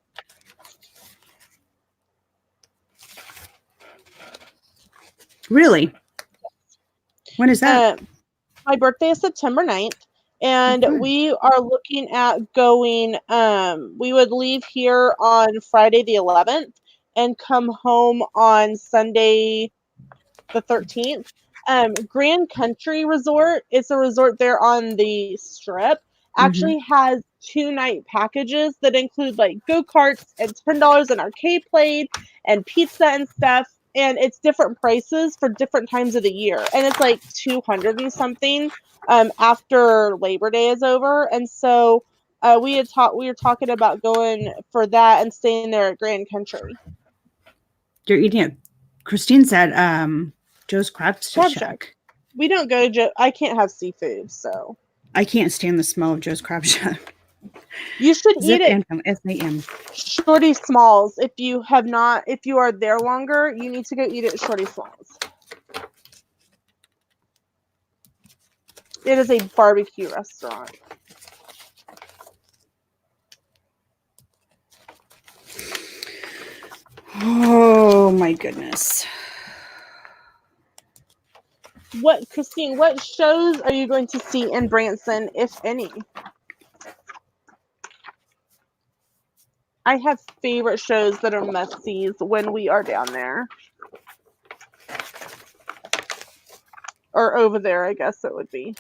Really? When is that? My birthday is September 9th, and we are looking at going, we would leave here on Friday the 11th and come home on Sunday the 13th. Grand Country Resort, it's a resort there on the Strip, actually has 2-night packages that include like go-karts and $10 an arcade plate and pizza and stuff. And it's different prices for different times of the year. And it's like 200 and something after Labor Day is over. And so we were talking about going for that and staying there at Grand Country. You're eating it. Christine said Joe's Crab Shack. We don't go to Joe. I can't have seafood, so. I can't stand the smell of Joe's Crab Shack. You should eat it. S-A-M. Shorty Smalls. If you are there longer, you need to go eat it at Shorty Smalls. It is a barbecue restaurant. Oh my goodness. Christine, what shows are you going to see in Branson, if any? I have favorite shows that are must-sees when we are down there. Or over there, I guess it would be.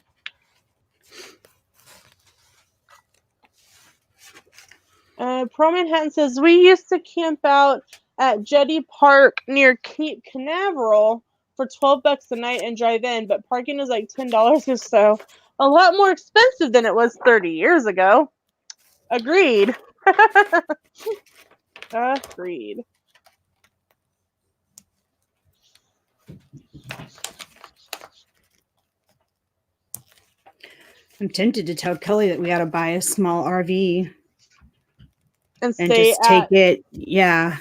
Pro Manhattan says, we used to camp out at Jetty Park near Cape Canaveral for $12 a night and drive in, but parking is like $10 or so. A lot more expensive than it was 30 years ago. Agreed. Agreed. I'm tempted to tell Kelly that we ought to buy a small RV and just take it. Yeah,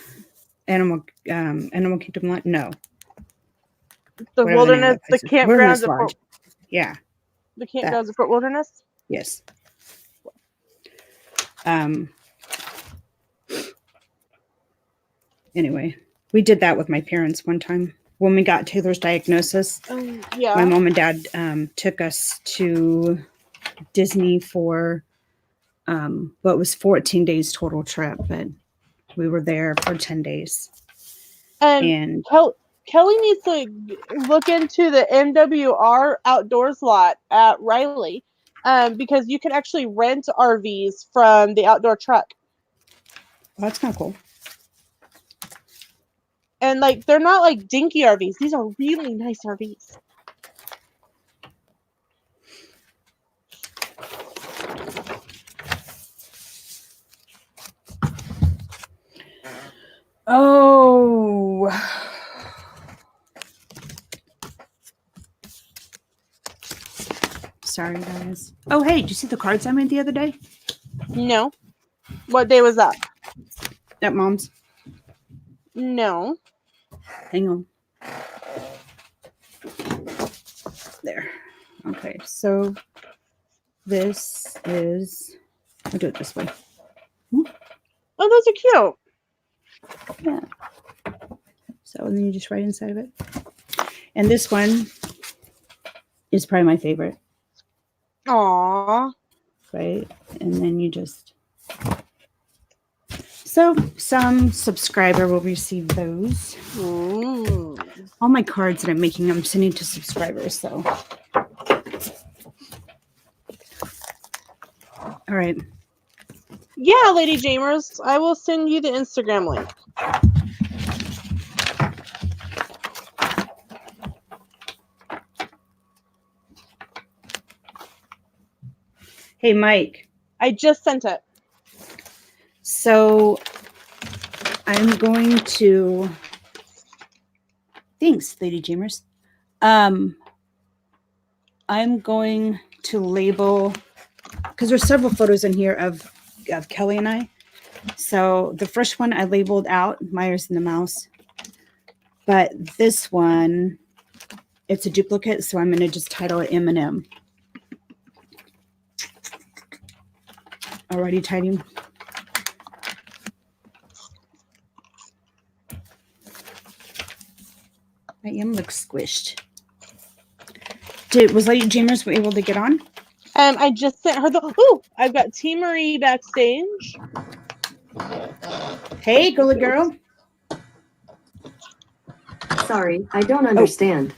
Animal Kingdom. No, the Wilderness, the campgrounds at Fort. Yeah, the campgrounds at Fort Wilderness. Yes. Anyway, we did that with my parents one time when we got Taylor's diagnosis. Yeah. My mom and dad took us to Disney for what was 14 days total trip, but we were there for 10 days. And Kelly needs to look into the MWR outdoors lot at Riley, because you can actually rent RVs from the outdoor truck. Well, that's kind of cool. And like they're not like dinky RVs. These are really nice RVs. Oh. Sorry, guys. Oh, hey, did you see the cards I made the other day? No. What day was that? at Mom's? No. Hang on. There. Okay, so this is, I'll do it this way. Oh, those are cute. Yeah. So then you just write inside of it. And this one is probably my favorite. Aww. Right? And then you just, so some subscriber will receive those. Ooh. All my cards that I'm making, I'm sending to subscribers. So, all right. Yeah, Lady Jamers, I will send you the Instagram link. Hey, Mike. I just sent it. So I'm going to, thanks, Lady Jamers. I'm going to label, because there's several photos in here of Kelly and I. So the first one I labeled out, Meyers and the Mouse. But this one, it's a duplicate, so I'm going to just title it M&M. Already tidying. My M looks squished. Was Lady Jamers able to get on? I just sent her the. Ooh, I've got T. Marie backstage. Hey, girly girl. Sorry, I don't understand.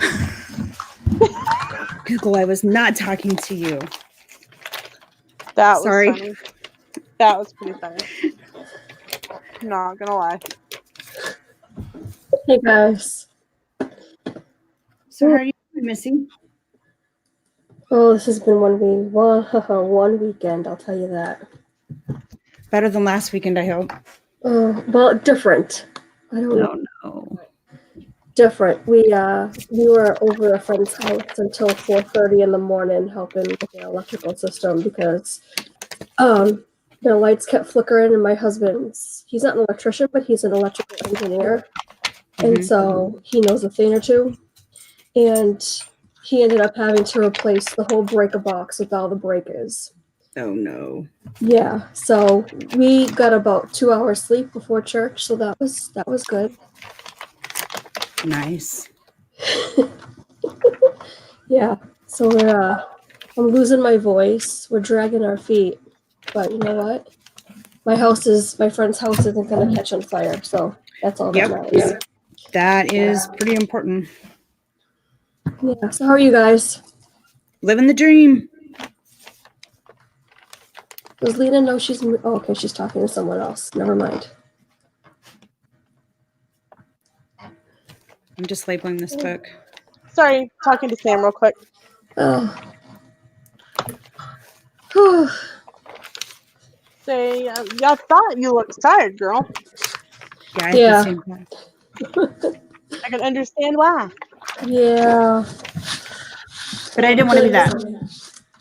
Google, I was not talking to you. That Sorry. was funny. That was pretty funny. Not gonna lie. Hey guys. So how are you doing, Missy? Oh, this has been one weekend, I'll tell you that. Better than last weekend, I hope. Well, different. I don't know. No. Different. We were over a friend's house until 4:30 in the morning helping with the electrical system because the lights kept flickering and my husband's, he's not an electrician, but he's an electrical engineer. And so he knows a thing or two. And he ended up having to replace the whole breaker box with all the breakers. Oh no. Yeah, so we got about 2 hours sleep before church, so that was good. Nice. Yeah, so we're I'm losing my voice. We're dragging our feet, but you know what? My friend's house isn't gonna catch on fire, so that's all that matters. That is pretty important. Yeah. So how are you guys? Living the dream. Does Lena know she's? Oh, okay, she's talking to someone else. Never mind. I'm just labeling this book. Sorry, talking to Sam real quick. Oh. Say, I thought you looked tired, girl. Yeah. At the same time. I can understand why. Yeah. But I didn't want to be that.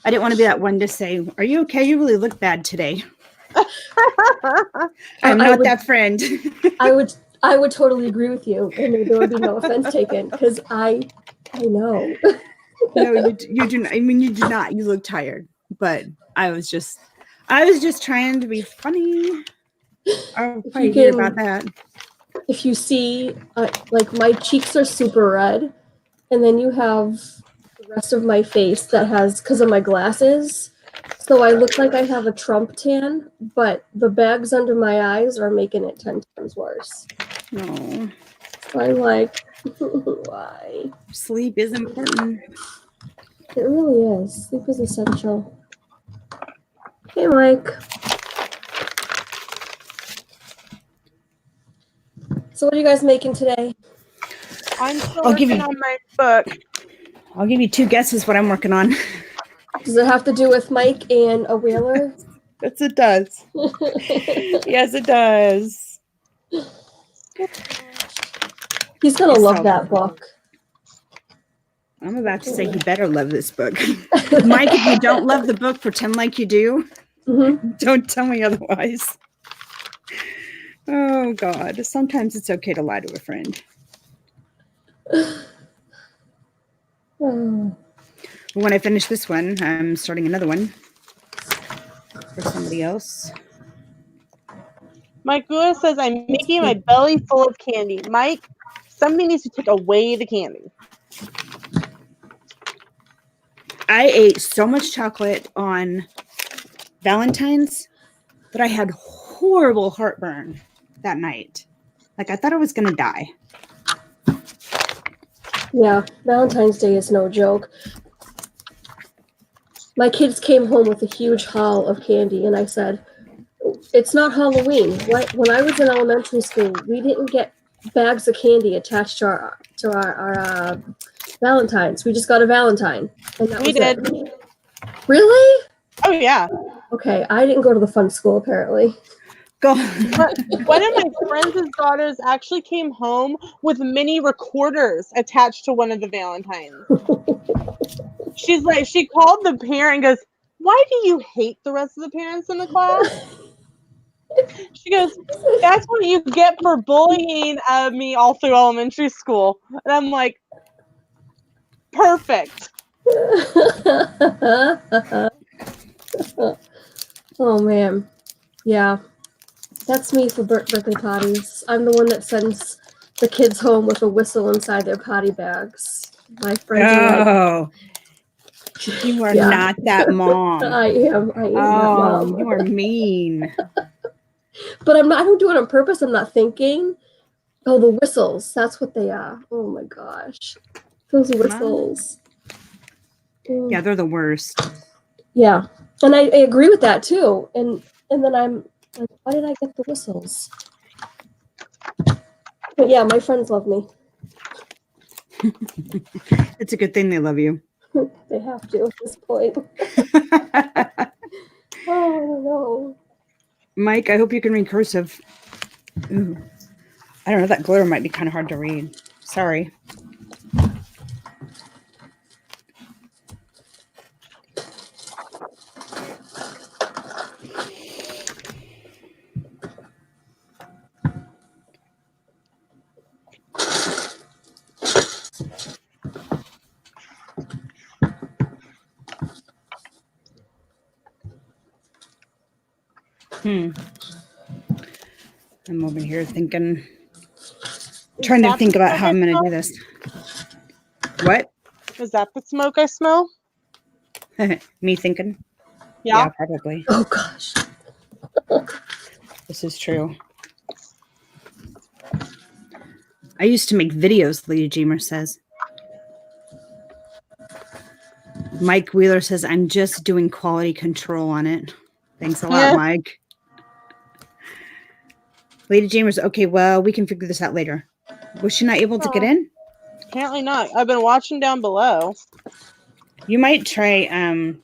I didn't want to be that one to say, "Are you okay? You really look bad today." I'm not that friend. I would totally agree with you, and there would be no offense taken because I know. No, you do not. I mean, you do not. You look tired, but I was just trying to be funny. I'll probably hear about that. If you see, like my cheeks are super red, and then you have the rest of my face that has, because of my glasses, so I look like I have a Trump tan, but the bags under my eyes are making it 10 times worse. No. So I'm like, why? Sleep is important. It really is. Sleep is essential. Hey, Mike. So what are you guys making today? I'm still working on my book. I'll give you 2 guesses what I'm working on. Does it have to do with Mike and a whaler? Yes, it does. Yes, it does. He's going to love that book. I'm about to say he better love this book. Mike, if you don't love the book, pretend like you do. Mm-hmm. Don't tell me otherwise. Oh God. Sometimes it's okay to lie to a friend. Oh, When I finish this one, I'm starting another one for somebody else. Mike Lewis says, I'm making my belly full of candy. Mike, somebody needs to take away the candy. I ate so much chocolate on Valentine's that I had horrible heartburn that night. Like I thought I was gonna die. yeah, Valentine's Day is no joke. My kids came home with a huge haul of candy, and I said, it's not Halloween. When I was in elementary school, we didn't get bags of candy attached to our Valentines. We just got a Valentine, and that We was did. it. Really? Oh, yeah. Okay, I didn't go to the fun school apparently. Go. One of my friends' daughters actually came home with mini recorders attached to one of the Valentines. She's like, she called the parent and goes, why do you hate the rest of the parents in the class? She goes, that's what you get for bullying me all through elementary school. And I'm like, perfect. Oh man, yeah, that's me for birthday parties. I'm the one that sends the kids home with a whistle inside their potty bags. My friends are like, Oh, you are Yeah. not that mom. I am that Oh, mom. you are mean. But I don't do it on purpose. I'm not thinking. Oh, the whistles. That's what they are. Oh my gosh. Those whistles. Yeah, they're the worst. Yeah. And I agree with that too. And then I'm like, why did I get the whistles? But yeah, my friends love me. It's a good thing they love you. They have to at this point. Oh no. Mike, I hope you can read cursive. Ooh. I don't know, that glitter might be kind of hard to read. Sorry. I'm over here thinking, trying to think about how I'm going to do this. What? Is that the smoke I smell? Me thinking? Yeah. Probably. Oh gosh. This is true. I used to make videos, Lady Jemer says. Mike Wheeler says, I'm just doing quality control on it. Thanks a lot, Mike. Lady Jemer's, okay, well, we can figure this out later. Was she not able to get in? Apparently not. I've been watching down below. You might try to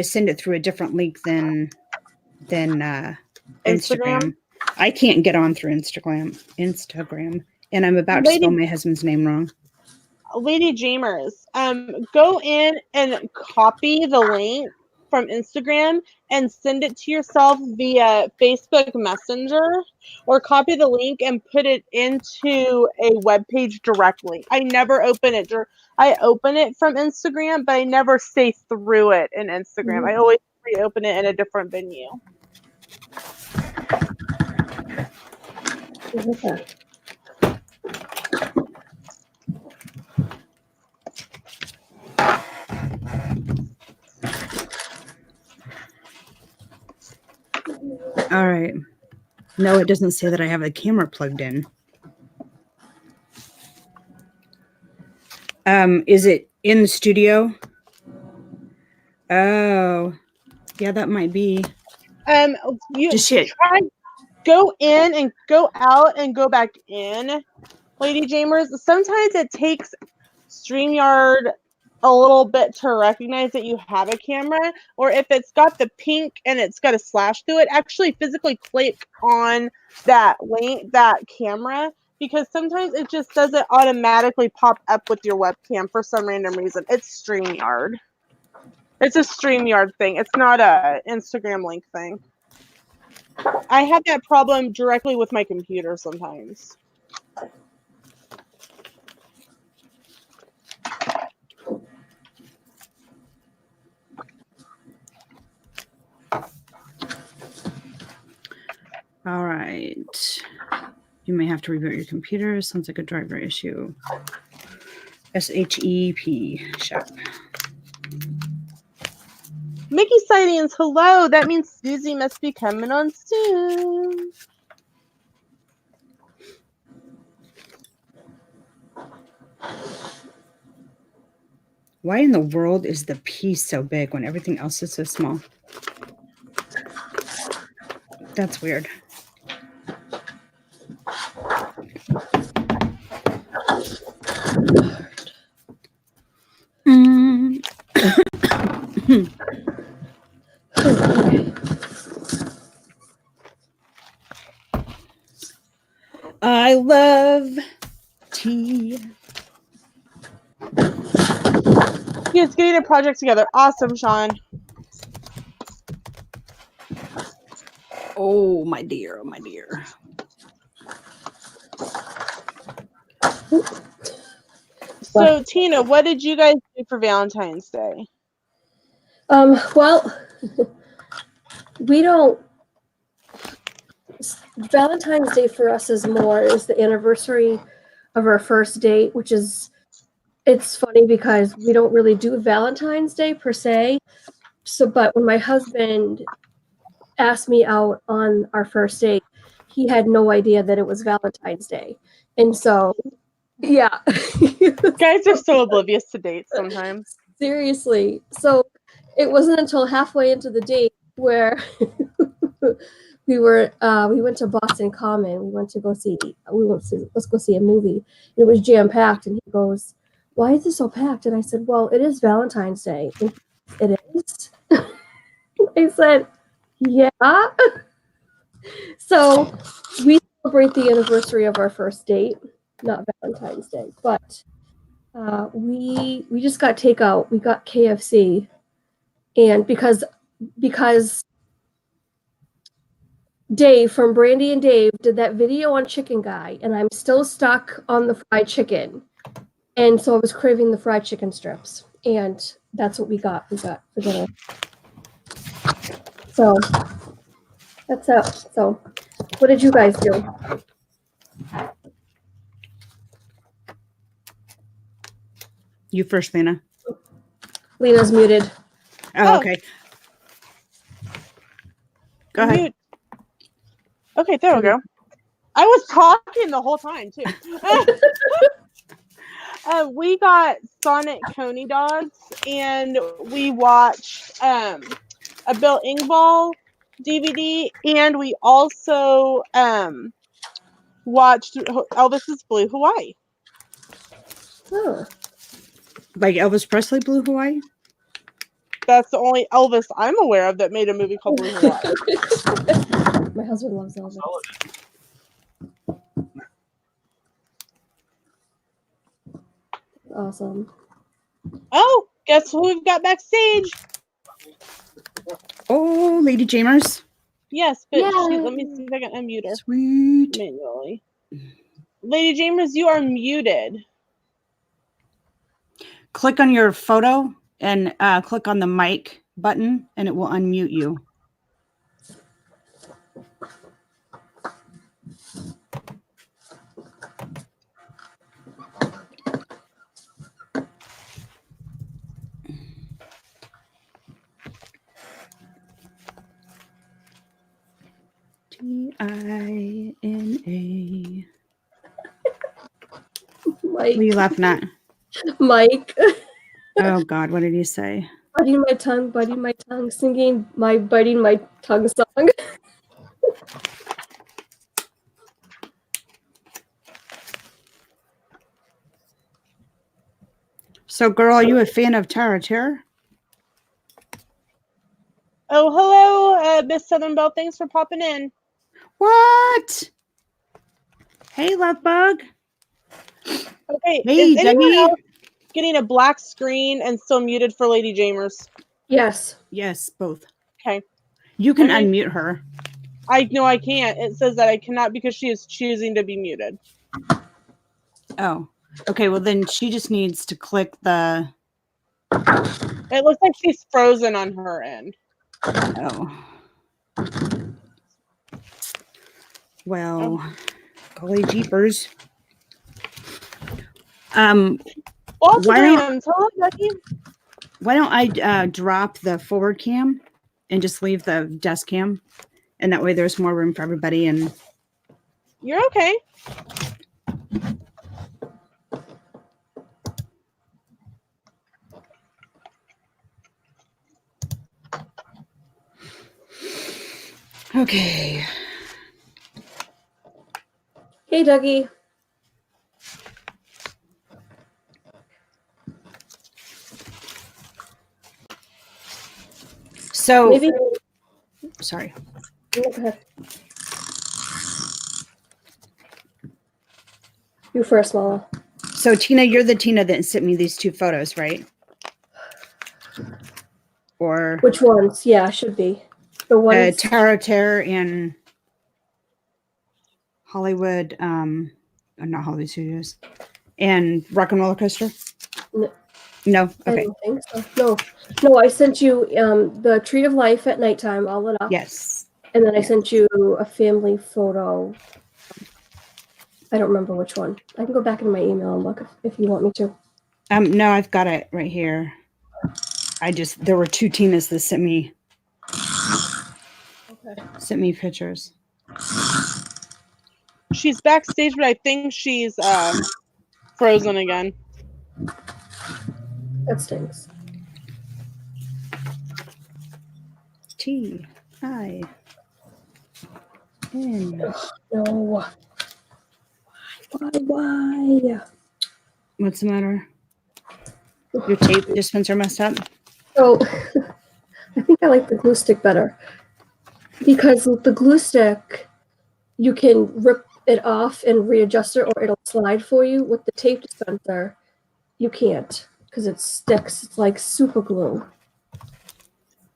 send it through a different link than Instagram. I can't get on through Instagram. And I'm about to spell my husband's name wrong. Lady Jamers, go in and copy the link from Instagram and send it to yourself via Facebook Messenger, or copy the link and put it into a web page directly. I never open it. I open it from Instagram, but I never stay through it in Instagram. Mm-hmm. I always reopen it in a different venue. Okay. All right. No, it doesn't say that I have the camera plugged in. Is it in the studio? Oh, yeah, that might be. Go in and go out and go back in, Lady Jamers. Sometimes it takes StreamYard a little bit to recognize that you have a camera, or if it's got the pink and it's got a slash through it, actually physically click on that link, that camera, because sometimes it just doesn't automatically pop up with your webcam for some random reason. It's StreamYard. It's a StreamYard thing. It's not a Instagram link thing. I have that problem directly with my computer sometimes. All right. You may have to reboot your computer. Sounds like a driver issue. SHEP shop. Mickey sightings, hello. That means Susie must be coming on soon. Why in the world is the P so big when everything else is so small? That's weird. I love tea. Yes, getting a project together. Awesome, Sean. Oh, my dear. Oh, my dear. So, Tina, what did you guys do for Valentine's Day? Well, we don't. Valentine's Day for us is the anniversary of our first date, which is, it's funny because we don't really do Valentine's Day per se. So, but when my husband asked me out on our first date, he had no idea that it was Valentine's Day. And so, yeah. Guys are so oblivious to dates sometimes. Seriously. So it wasn't until halfway into the date where we went to Boston Common. Let's go see a movie. It was jam packed, and he goes, "Why is it so packed?" And I said, "Well, it is Valentine's Day." And it is. I said, "Yeah." So we celebrate the anniversary of our first date, not Valentine's Day, but we just got takeout. We got KFC, and because Dave from Brandy and Dave did that video on Chicken Guy, and I'm still stuck on the fried chicken, and so I was craving the fried chicken strips, and that's what we got for dinner. So that's it. So what did you guys do? You first, Lena. Lena's muted. Oh, okay. Go ahead. Mute. Okay, there we go. I was talking the whole time, too. We got Sonic Coney dogs, and we watched a Bill Engvall DVD, and we also watched Elvis's Blue Hawaii. Oh. Like Elvis Presley, Blue Hawaii? That's the only Elvis I'm aware of that made a movie called Blue Hawaii. My husband loves Elvis. Awesome. Oh, guess who we've got backstage? Oh, Lady Jamers. Yes, but Yay. let me see if I can unmute her Sweet. manually. Lady Jamers, you are muted. Click on your photo and click on the mic button, and it will unmute you. T-I-N-A. What are you laughing at? Mike. Oh, God, what did he say? Biting my tongue, singing my biting my tongue song. So, girl, are you a fan of Tara Terror? Oh, hello, Miss Southern Belle. Thanks for popping in. What? Hey, love bug. Okay, Hey, is anyone Dougie. else getting a black screen and still muted for Lady Jamers? Yes. Yes, both. Okay. You can Okay. unmute her. I know I can't. It says that I cannot because she is choosing to be muted. Oh, okay. Well, then she just needs to click the. It looks like she's frozen on her end. Oh. Well, golly jeepers. Lots of Why don't- random. Hello, Becky. Why don't I drop the forward cam and just leave the desk cam, and that way there's more room for everybody. And You're okay. okay. Hey, Dougie. So Maybe. sorry. Go ahead. You first, Mala. So Tina, you're the Tina that sent me these two photos, right? Or Which ones? Yeah, should be. The ones. Tarot Terror and Hollywood, not Hollywood Studios, and Rock and Roller Coaster. No, I okay. don't think so. No, I sent you the Treat of Life at nighttime, all lit up. Yes. And then I sent you a family photo. I don't remember which one. I can go back in my email and look if you want me to. No, I've got it right here. There were two Tinas that sent me pictures. She's backstage, but I think she's frozen again. That stinks. T-I-N. No. Why? What's the matter? Your tape dispenser messed up? So, I think I like the glue stick better. Because with the glue stick, you can rip it off and readjust it, or it'll slide for you. With the tape dispenser, you can't because it sticks. It's like super glue.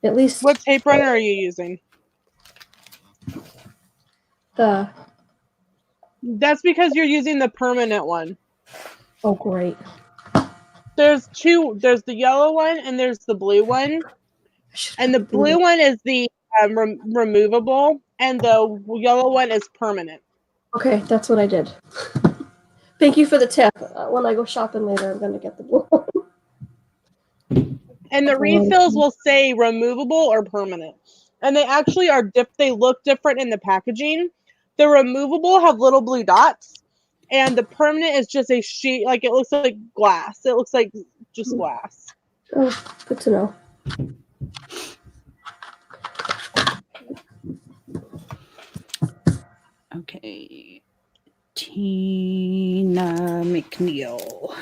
At least What tape runner are you using? That's because you're using the permanent one. Oh, great. There's two. There's the yellow one and there's the blue one. And the blue one is the removable, and the yellow one is permanent. Okay, that's what I did. Thank you for the tip. When I go shopping later, I'm going to get the blue one. And the refills will say removable or permanent. And they actually are they look different in the packaging. The removable have little blue dots, and the permanent is just a sheet, like it looks like glass. It looks like just glass. Oh, good to know. Okay. Tina McNeil.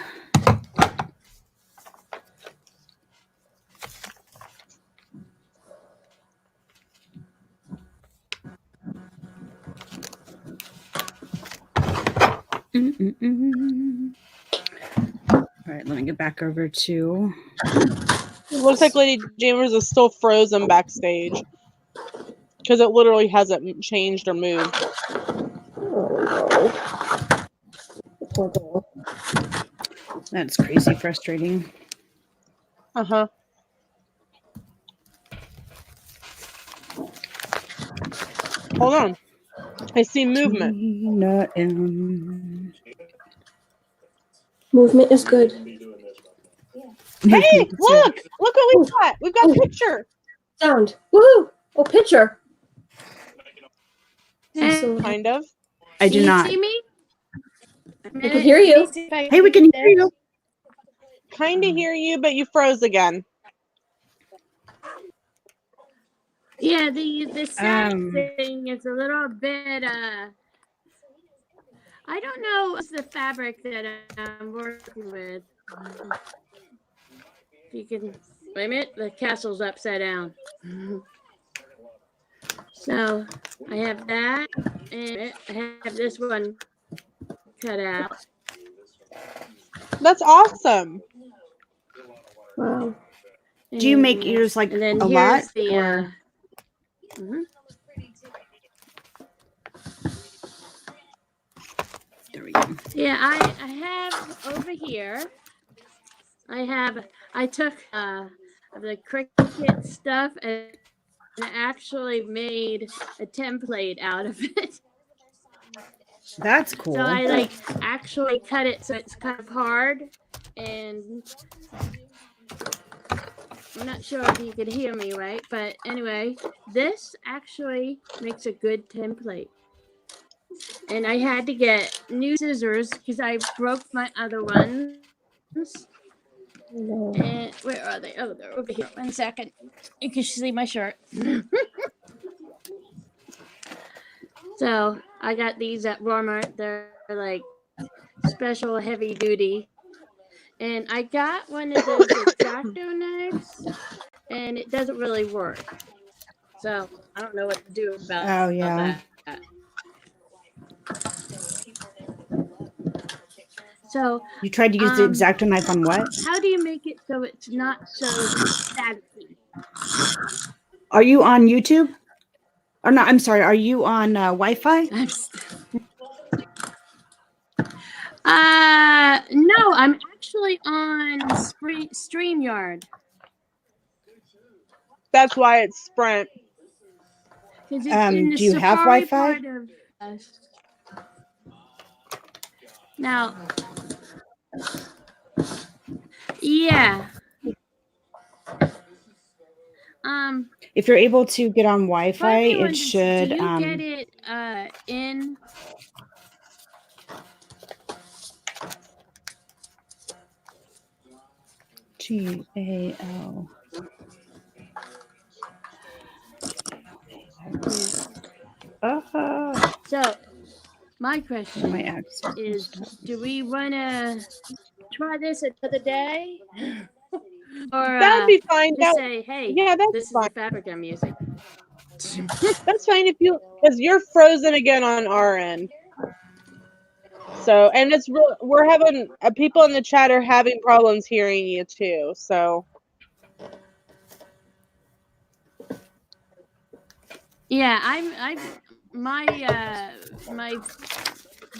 All right, let me get back over to. It looks like Lady Jammers is still frozen backstage because it literally hasn't changed or moved. Oh, no. Poor girl. That's crazy frustrating. Uh-huh. Hold on. I see movement. Tina M. Movement is good. Hey, look! Look what we've got! We've got a picture! Sound. Woohoo! Oh, picture. Kind of. I do not. See me? I can hear you. Hey, we can hear you. Kind of hear you, but you froze again. Yeah, the sound thing is a little bit I don't know what's the fabric that I'm working with. If you can wait a minute, the castle's upside down. So I have that, and I have this one cut out. That's awesome. Wow. Do you make yours like and then a here's lot? the Or? we go. Yeah, I have over here. I took the cricket stuff and actually made a template out of it. That's cool. So I like actually cut it so it's kind of hard, and I'm not sure if you could hear me right, but anyway, this actually makes a good template. And I had to get new scissors because I broke my other ones. No. And where are they? Oh, they're over here. 1 second. You can see my shirt. So I got these at Walmart. They're like special heavy duty. And I got one of those X-Acto knives, and it doesn't really work. So I don't know what to do about yeah. that. So You tried to use the X-Acto knife on what? how do you make it so it's not so staticky? Are you on YouTube? Or not? I'm sorry. Are you on Wi-Fi? No, I'm actually on StreamYard. That's why it's Sprint. 'Cause it's in the do you have Safari Wi-Fi? part of now, yeah. If you're able to get on Wi-Fi, it Do should. you get it in? GAL. So my question My accent is, do we want to try this another day? Or That'd be fine. just say, hey, Yeah, that's this is fine. the fabric I'm using. That's fine if you, because you're frozen again on our end. So, and it's we're having people in the chat are having problems hearing you too. So, Yeah, my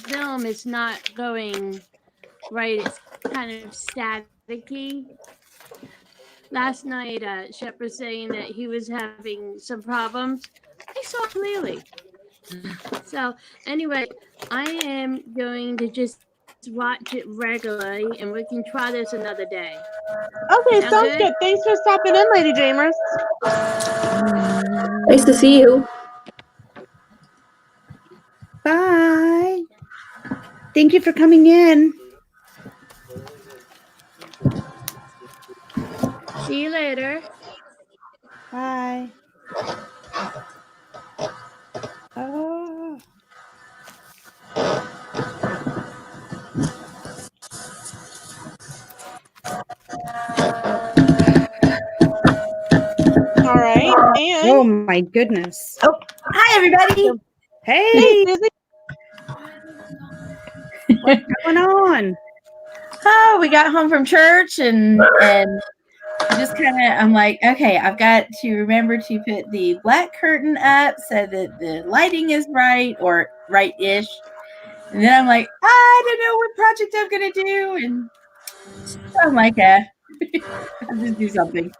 film is not going right. It's kind of staticky. Last night, Shep was saying that he was having some problems. I saw clearly. So anyway, I am going to just watch it regularly, and we can try this another day. okay, Sound sounds good? good. Thanks for stopping in, Lady Jamers. Nice to see you. Bye. Thank you for coming in. See you later. Bye. Oh. All right, and Oh my goodness. Oh, hi everybody. Hey, Susie. what's going on? Oh, we got home from church and just kind of, I'm like, okay, I've got to remember to put the black curtain up so that the lighting is right or right-ish. And then I'm like, I don't know what project I'm going to do. And so I'm like, I'll just do something.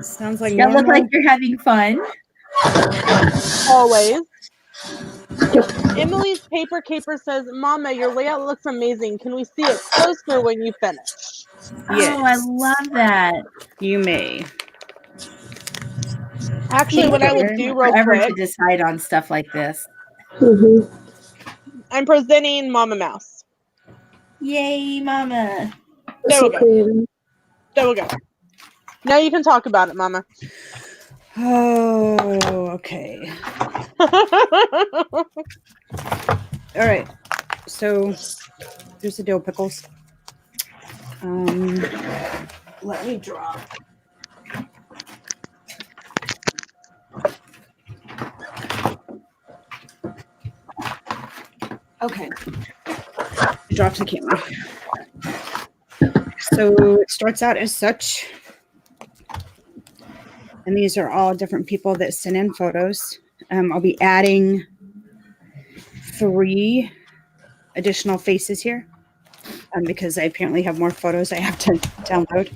Sounds like Y'all look normal. like you're having fun. Always. Emily's Paper Caper says, Mama, your layout looks amazing. Can we see it closer when you finish? Yes. Oh, I love that. You may. Actually, what I would do real Forever quick, to decide on stuff like this. Mm-hmm. I'm presenting Mama Mouse. Yay, Mama. There So we go. creative. There we go. Now you can talk about it, Mama. Oh, okay. All right. So here's the dill pickles. Let me draw. Okay. Drop the camera. So it starts out as such. And these are all different people that sent in photos. I'll be adding 3 additional faces here because I apparently have more photos I have to download.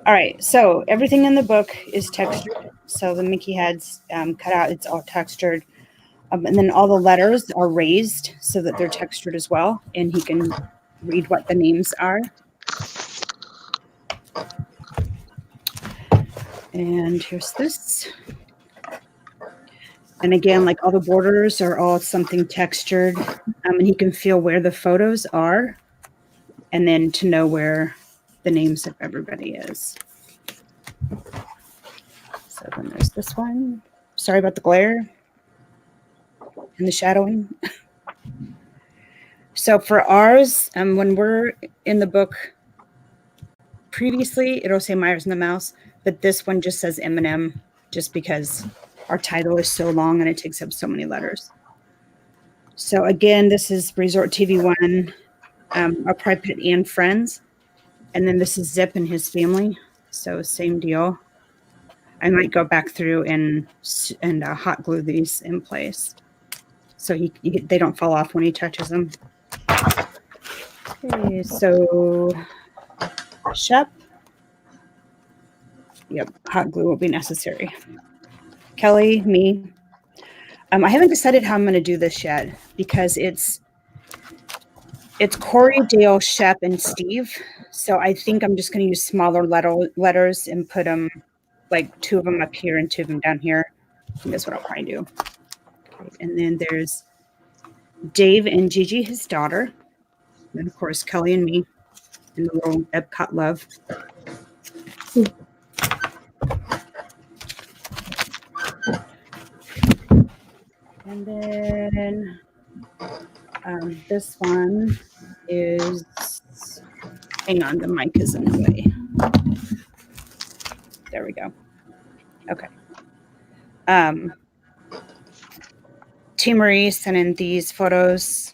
All right, so everything in the book is textured. So the Mickey heads cut out, it's all textured. And then all the letters are raised so that they're textured as well. And he can read what the names are. And here's this. And again, like all the borders are all something textured. And he can feel where the photos are. And then to know where the names of everybody is. So then there's this one. Sorry about the glare and the shadowing. So for ours, when we're in the book, previously it'll say Myers and the Mouse, but this one just says M&M just because our title is so long and it takes up so many letters. So again, this is Resort TV 1, our Private and Friends. And then this is Zip and his family. So same deal. I might go back through and hot glue these in place so they don't fall off when he touches them. Okay, so Shep. Yep, hot glue will be necessary. Kelly, me. I haven't decided how I'm going to do this yet because it's Corey, Dale, Shep, and Steve. So I think I'm just going to use smaller letters and put them, like 2 of them up here and 2 of them down here. I think that's what I'll probably do. Okay, and then there's Dave and Gigi, his daughter. And of course, Kelly and me and the little Epcot love. And then this one is, hang on, the mic is in the way. There we go. Okay. T. Marie sent in these photos.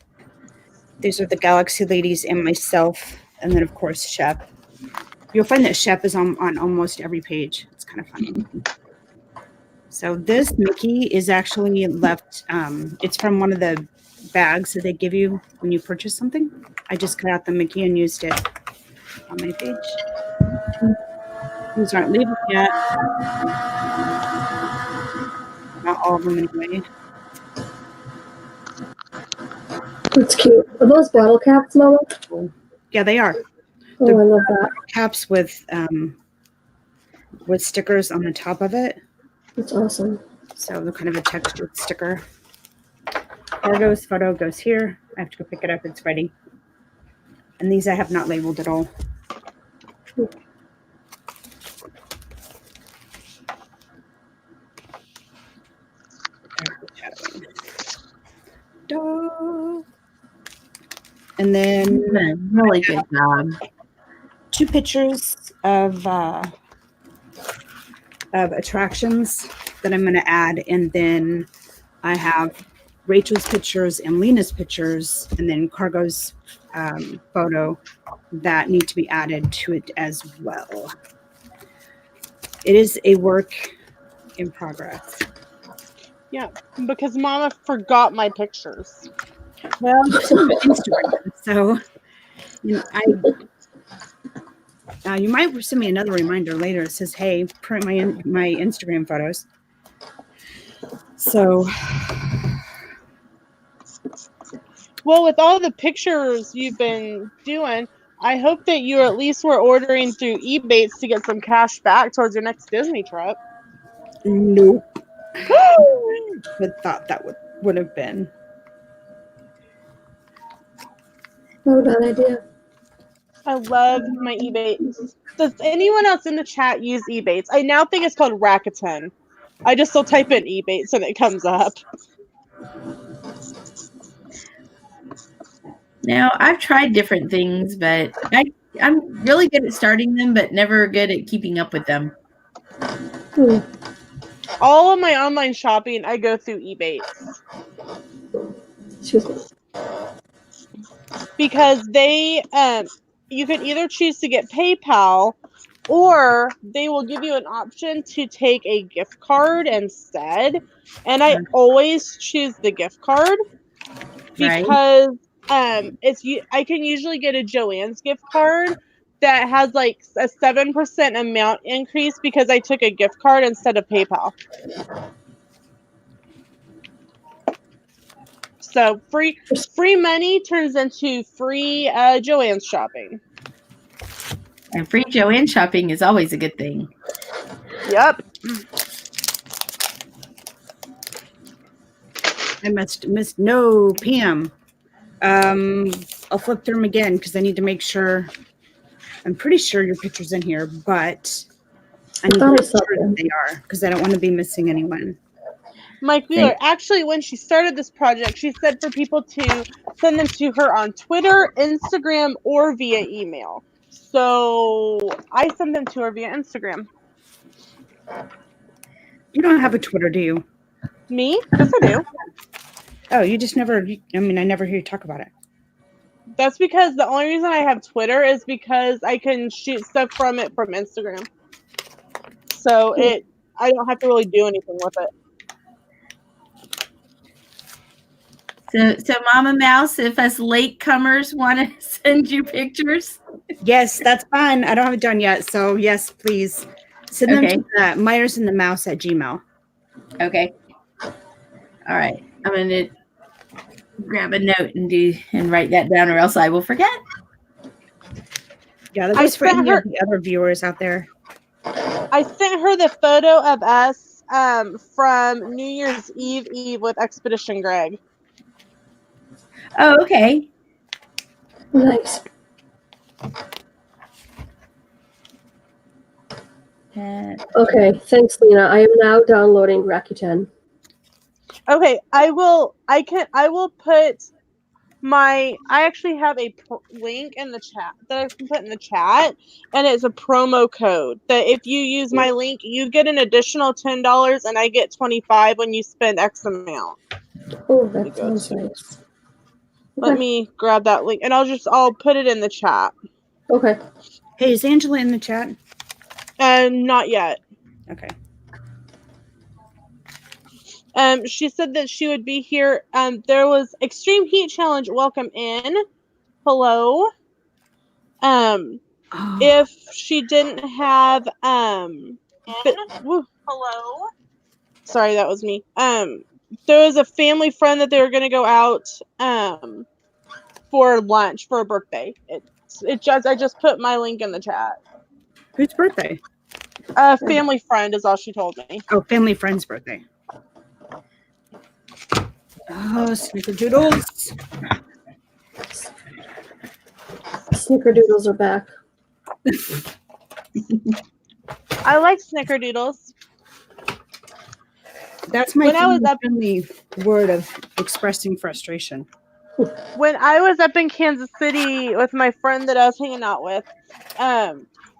These are the Galaxy ladies and myself. And then, of course, Shep. You'll find that Shep is on almost every page. It's kind of funny. So this Mickey is actually left. It's from one of the bags that they give you when you purchase something. I just cut out the Mickey and used it on my page. These aren't labeled yet. Not all of them anyway. It's cute. Are those bottle caps, Mama? Yeah, they are. Oh, I love that. Caps with stickers on the top of it. That's awesome. So they're kind of a textured sticker. Argo's photo goes here. I have to go pick it up. It's ready. And these I have not labeled at all. And then Really good job. 2 pictures of attractions that I'm going to add, and then I have Rachel's pictures and Lena's pictures, and then Cargo's photo that need to be added to it as well. It is a work in progress. Yeah, because Mama forgot my pictures. Well, Instagram. So you might send me another reminder later. It says, "Hey, print my Instagram photos." So, well, with all the pictures you've been doing, I hope that you at least were ordering through Ebates to get some cash back towards your next Disney trip. nope. But thought that would have been. Not a bad idea. I love my Ebates. Does anyone else in the chat use Ebates? I now think it's called Rakuten. I just still type in Ebates and it comes up. Now, I've tried different things, but I'm really good at starting them, but never good at keeping up with them. All of my online shopping, I go through Ebates. Because they, you can either choose to get PayPal, or they will give you an option to take a gift card instead. And I always choose the gift card Right. because I can usually get a Joann's gift card that has like a 7% amount increase because I took a gift card instead of PayPal. So free money turns into free Joann's shopping. And free Joanne shopping is always a good thing. Yep. I missed no Pam. I'll flip through them again because I need to make sure. I'm pretty sure your picture's in here, but I need to thought I make saw sure them. that they are because I don't want to be missing anyone. Mike Wheeler, actually, when she started this project, she said for people to send them to her on Twitter, Instagram, or via email. So I send them to her via Instagram. You don't have a Twitter, do you? Me? Yes, I do. Oh, you just never. I mean, I never hear you talk about it. That's because the only reason I have Twitter is because I can shoot stuff from it from Instagram. So I don't have to really do anything with it. So Mama Mouse, if us latecomers want to send you pictures, Yes, that's fine. I don't have it done yet, so yes, please send them Okay. to Meyers and the Mouse at Gmail. okay. All right, I'm gonna grab a note and write that down, or else I will forget. Yeah, that I goes for sent any her- of the other viewers out there. I sent her the photo of us from New Year's Eve with Expedition Greg. Oh, okay. Nice. Okay, thanks, Lena. I am now downloading Rakuten. Okay, I will put I actually have a link in the chat that I can put in the chat, and it's a promo code that if you use my link, you get an additional $10 and I get 25 when you spend X amount. Oh, that sounds nice. Let me grab that link and I'll put it in the chat. Okay. Hey, is Angela in the chat? Not yet. Okay. She said that she would be here. There was Extreme Heat Challenge. Welcome in. Hello. If she didn't have hello. Sorry, that was me. There was a family friend that they were gonna go out for lunch for a birthday. I just put my link in the chat. Whose birthday? Family friend is all she told me. Oh, family friend's birthday. Oh, snickerdoodles. Snickerdoodles are back. I like snickerdoodles. That's my When I was up- friendly word of expressing frustration. When I was up in Kansas City with my friend that I was hanging out with,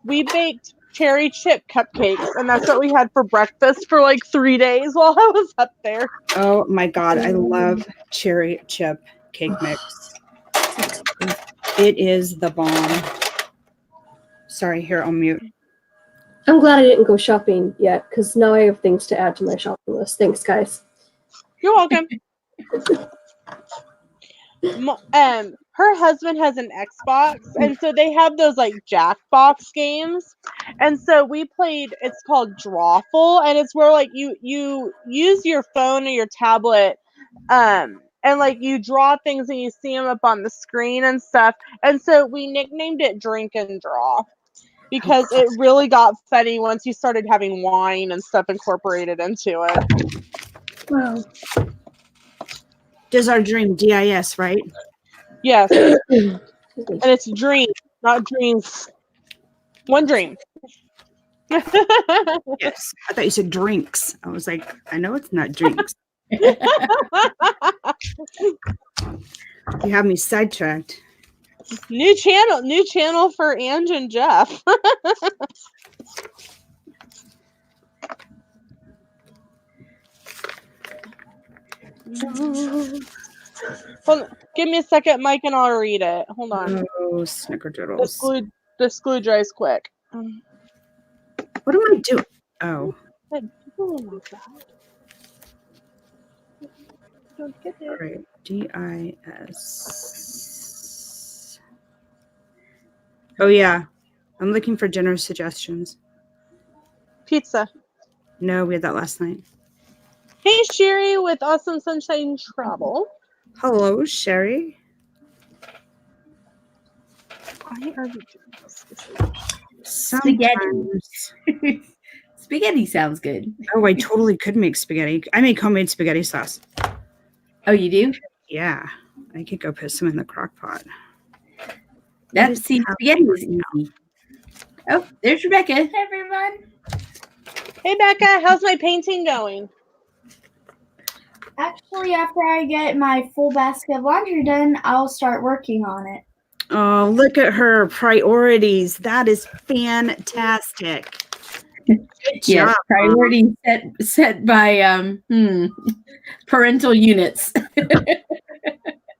we baked cherry chip cupcakes, and that's what we had for breakfast for like 3 days while I was up there. Oh my God, I love cherry chip cake mix. It is the bomb. Sorry, here, I'll mute. I'm glad I didn't go shopping yet, because now I have things to add to my shopping list. Thanks, guys. You're welcome. Her husband has an Xbox, and so they have those like Jackbox games, and so we played. It's called Drawful, and it's where like you use your phone or your tablet, and like you draw things and you see them up on the screen and stuff. And so we nicknamed it Drink and Draw because it really got funny once you started having wine and stuff incorporated into it. Wow. Does our dream DIS, right? Yes. And it's dream, not dreams. One dream. Yes. I thought you said drinks. I was like, I know it's not drinks. You have me sidetracked. New channel for Ange and Jeff. Hold on. Give me a second, Mike, and I'll read it. Hold on. Oh, snickerdoodles. The glue dries quick. What am I doing? Oh, Oh my God. Don't get all it. right. DIS. Oh, yeah. I'm looking for dinner suggestions. Pizza. No, we had that last night. Hey, Sherry with Awesome Sunshine Travel. Hello, Sherry. Why are we doing this? Sometimes. Spaghetti sounds good. Oh, I totally could make spaghetti. I make homemade spaghetti sauce. Oh, you do? Yeah. I could go put some in the crock pot. That spaghetti is easy. Oh, there's Rebecca. Hey everyone. Hey, Becca, how's my painting going? Actually, after I get my full basket of laundry done, I'll start working on it. Oh, look at her priorities. That is fantastic. Good Yes, job, priority set by parental units.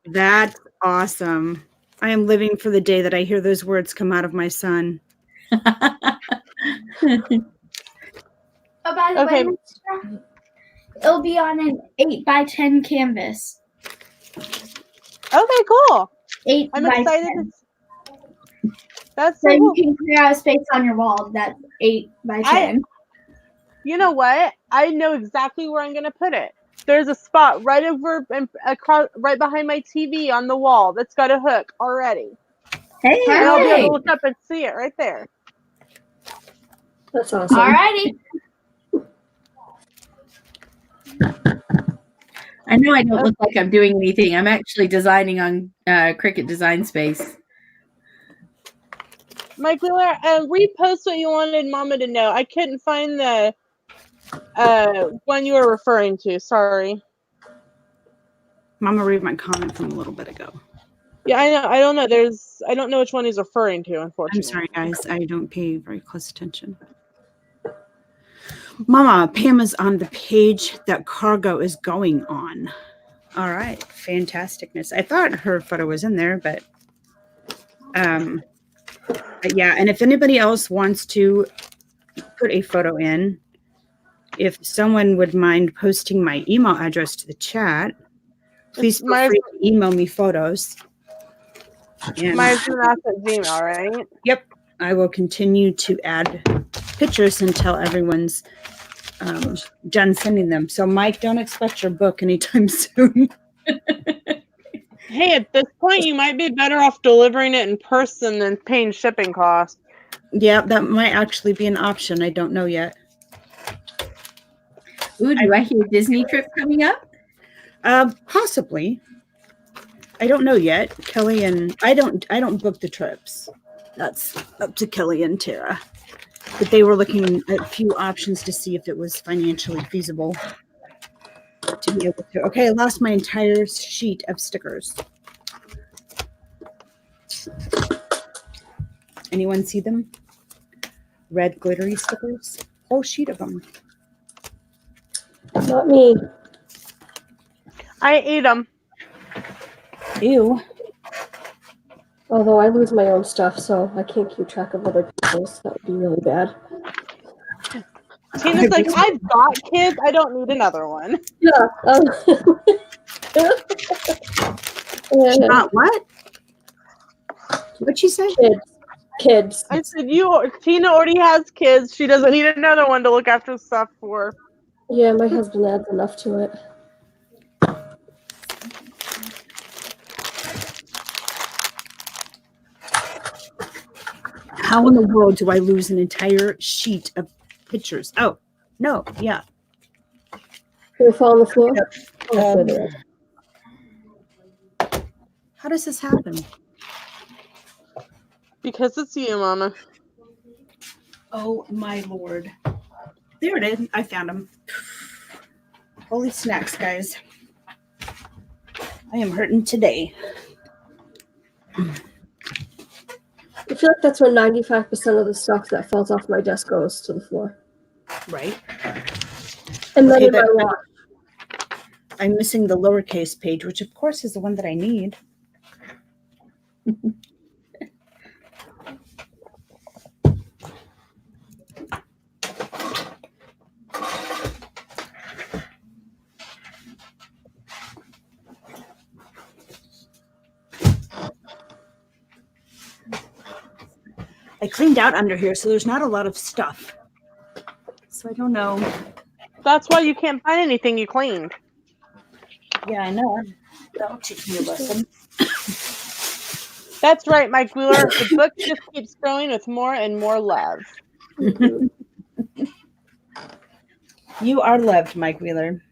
That's awesome. I am living for the day that I hear those words come out of my son. Oh, by the Okay. way, Miss, it'll be on an 8x10 canvas. Okay, cool. 8 I'm by excited. 10. That's So so you cool. can clear out space on your wall. That's 8x10. You know what? I know exactly where I'm going to put it. There's a spot right over and across, right behind my TV on the wall that's got a hook already. Hey, And I'll be able hey. to look up and see it right there. That's awesome. Alrighty. I know I don't look like I'm doing anything. I'm actually designing on Cricut Design Space. Mike Wheeler, repost what you wanted Mama to know. I couldn't find the one you were referring to. Sorry. Mama, read my comment from a little bit ago. Yeah, I know. I don't know which one he's referring to, unfortunately. I'm sorry, guys. I don't pay very close attention. Mama, Pam is on the page that cargo is going on. All right. Fantasticness. I thought her photo was in there, but yeah. And if anybody else wants to put a photo in, if someone would mind posting my email address to the chat, please feel free to email me photos. And Myers and at Gmail, right? Yep. I will continue to add pictures until everyone's done sending them. So, Mike, don't expect your book anytime soon. Hey, at this point, you might be better off delivering it in person than paying shipping costs. Yeah, that might actually be an option. I don't know yet. Ooh, do I hear a Disney trip coming up? Possibly. I don't know yet. Kelly and I don't book the trips. That's up to Kelly and Tara. But they were looking at a few options to see if it was financially feasible to be able to. Okay, I lost my entire sheet of stickers. Anyone see them? Red glittery stickers? Whole sheet of them. Not me. I ate them. Ew. Although I lose my own stuff, so I can't keep track of other people's. That would be really bad. Tina's like, I've got kids. I don't need another one. Yeah. Not what? What'd she say? Kids. I said, Tina already has kids. She doesn't need another one to look after stuff for. Yeah, my husband adds enough to it. How in the world do I lose an entire sheet of pictures? Oh, no, yeah. Can we fall on the floor? Oh, there it is. How does this happen? Because it's you, Mama. Oh, my Lord. There it is. I found them. Holy snacks, guys. I am hurting today. I feel like that's where 95% of the stuff that falls off my desk goes to the floor. Right? And then Okay, in my but watch. I'm missing the lowercase page, which of course is the one that I need. I cleaned out under here, so there's not a lot of stuff. So I don't know. That's why you can't find anything you cleaned. Yeah, I know. That'll teach me a lesson. That's right, Mike Wheeler. The book just keeps growing with more and more love. You are loved, Mike Wheeler.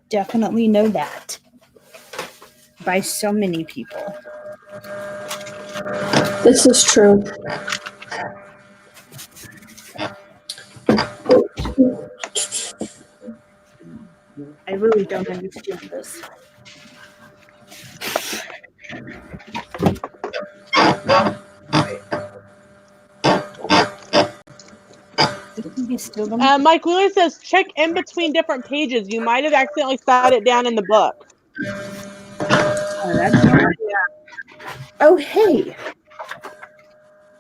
Definitely know that. By so many people. This is true. I really don't understand this. Mike Wheeler says check in between different pages. You might have accidentally sat it down in the book. Oh, hey.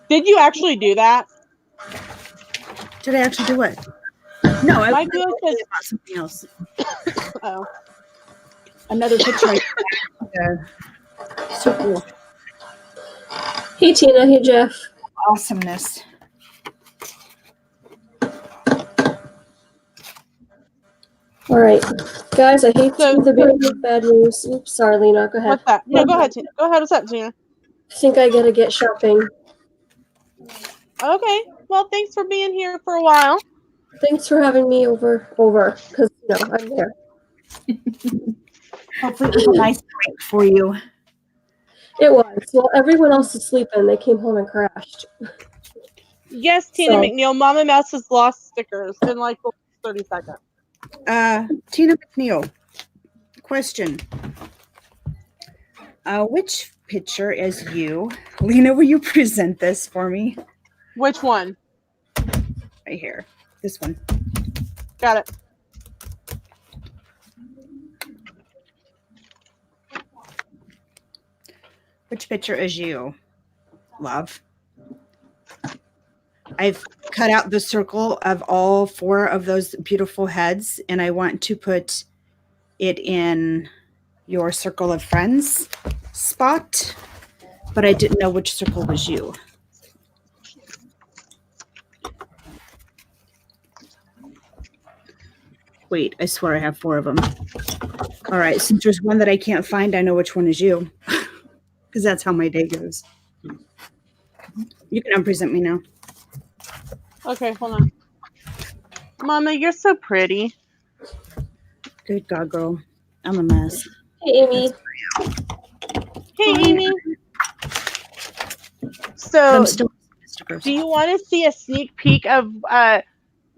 Did you actually do that? Did I actually do what? No, I Mike was Wheeler says about something else. oh. Another picture. So cool. Hey, Tina. Hey, Jeff. Awesomeness. All right, guys, I hate to be the bearer of bad news. Oops, sorry, Lena. Go ahead. What's that? No, go ahead, Tina. Go ahead. What's up, Tina? I think I gotta get shopping. Okay. Well, thanks for being here for a while. Thanks for having me over, because, I'm there. Hopefully it was a nice break for you. It was. Well, everyone else is sleeping. They came home and crashed. Yes, Tina McNeil. Mama Mouse has lost stickers in like 30 seconds. Tina McNeil, question. Which picture is you? Lena, will you present this for me? Which one? Right here. This one. Got it. Which picture is you, love? I've cut out the circle of all 4 of those beautiful heads, and I want to put it in your circle of friends spot, but I didn't know which circle was you. Wait, I swear I have 4 of them. All right, since there's one that I can't find, I know which one is you, because that's how my day goes. You can unpresent me now. Okay, hold on. Mama, you're so pretty. Good God, girl. I'm a mess. Hey, Amy. Hey, Amy. So, do you want to see a sneak peek of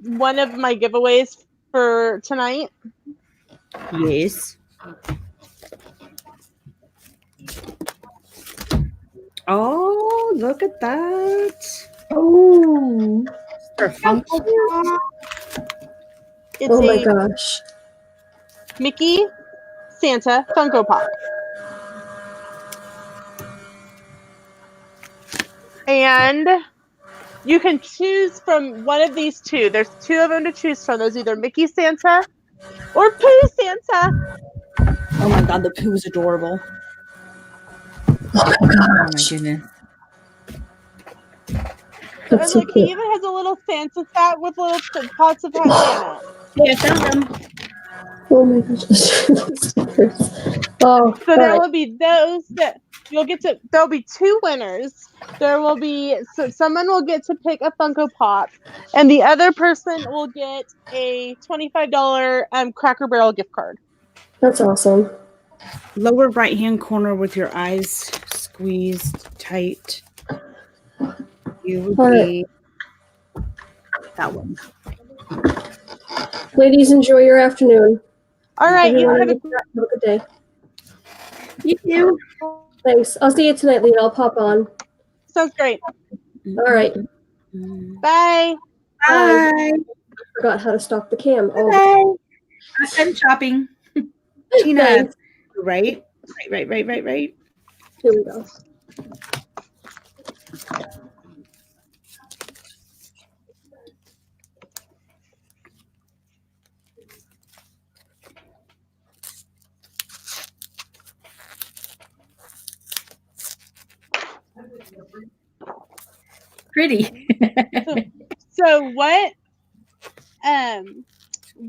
one of my giveaways for tonight? Yes. Oh, look at that. Oh. It's Oh my gosh. Mickey Santa Funko Pop. And you can choose from one of these 2. There's 2 of them to choose from. There's either Mickey Santa or Pooh Santa. Oh my God, the poo is adorable. Oh my goodness. That's so Look, he even has a little Santa sack with little pots of honey in it. Hey, I found them. Oh my gosh. Oh, so there will be those that there'll be 2 winners. There will be, so someone will get to pick a Funko Pop, and the other person will get a $25 Cracker Barrel gift card. That's awesome. Lower right-hand corner with your eyes squeezed tight. You would be that one. Ladies, enjoy your afternoon. All right, you Everyone have a good day. You too. Thanks. I'll see you tonight, Lena. I'll pop on. Sounds great. All right. Bye. Bye. I forgot how to stop the cam. Oh, I'm shopping. Tina, Thanks. right? Right. Here we go. pretty. So what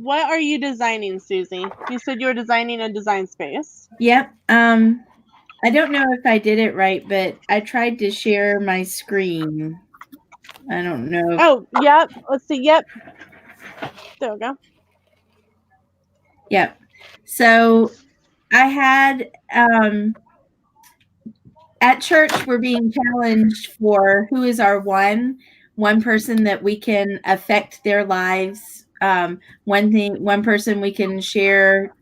are you designing, Susie? You said you were designing a design space. Yep. I don't know if I did it right, but I tried to share my screen. I don't know. Oh, yep. Let's see. Yep. There we go. Yep. So I had at church we're being challenged for who is our one person that we can affect their lives. One person we can share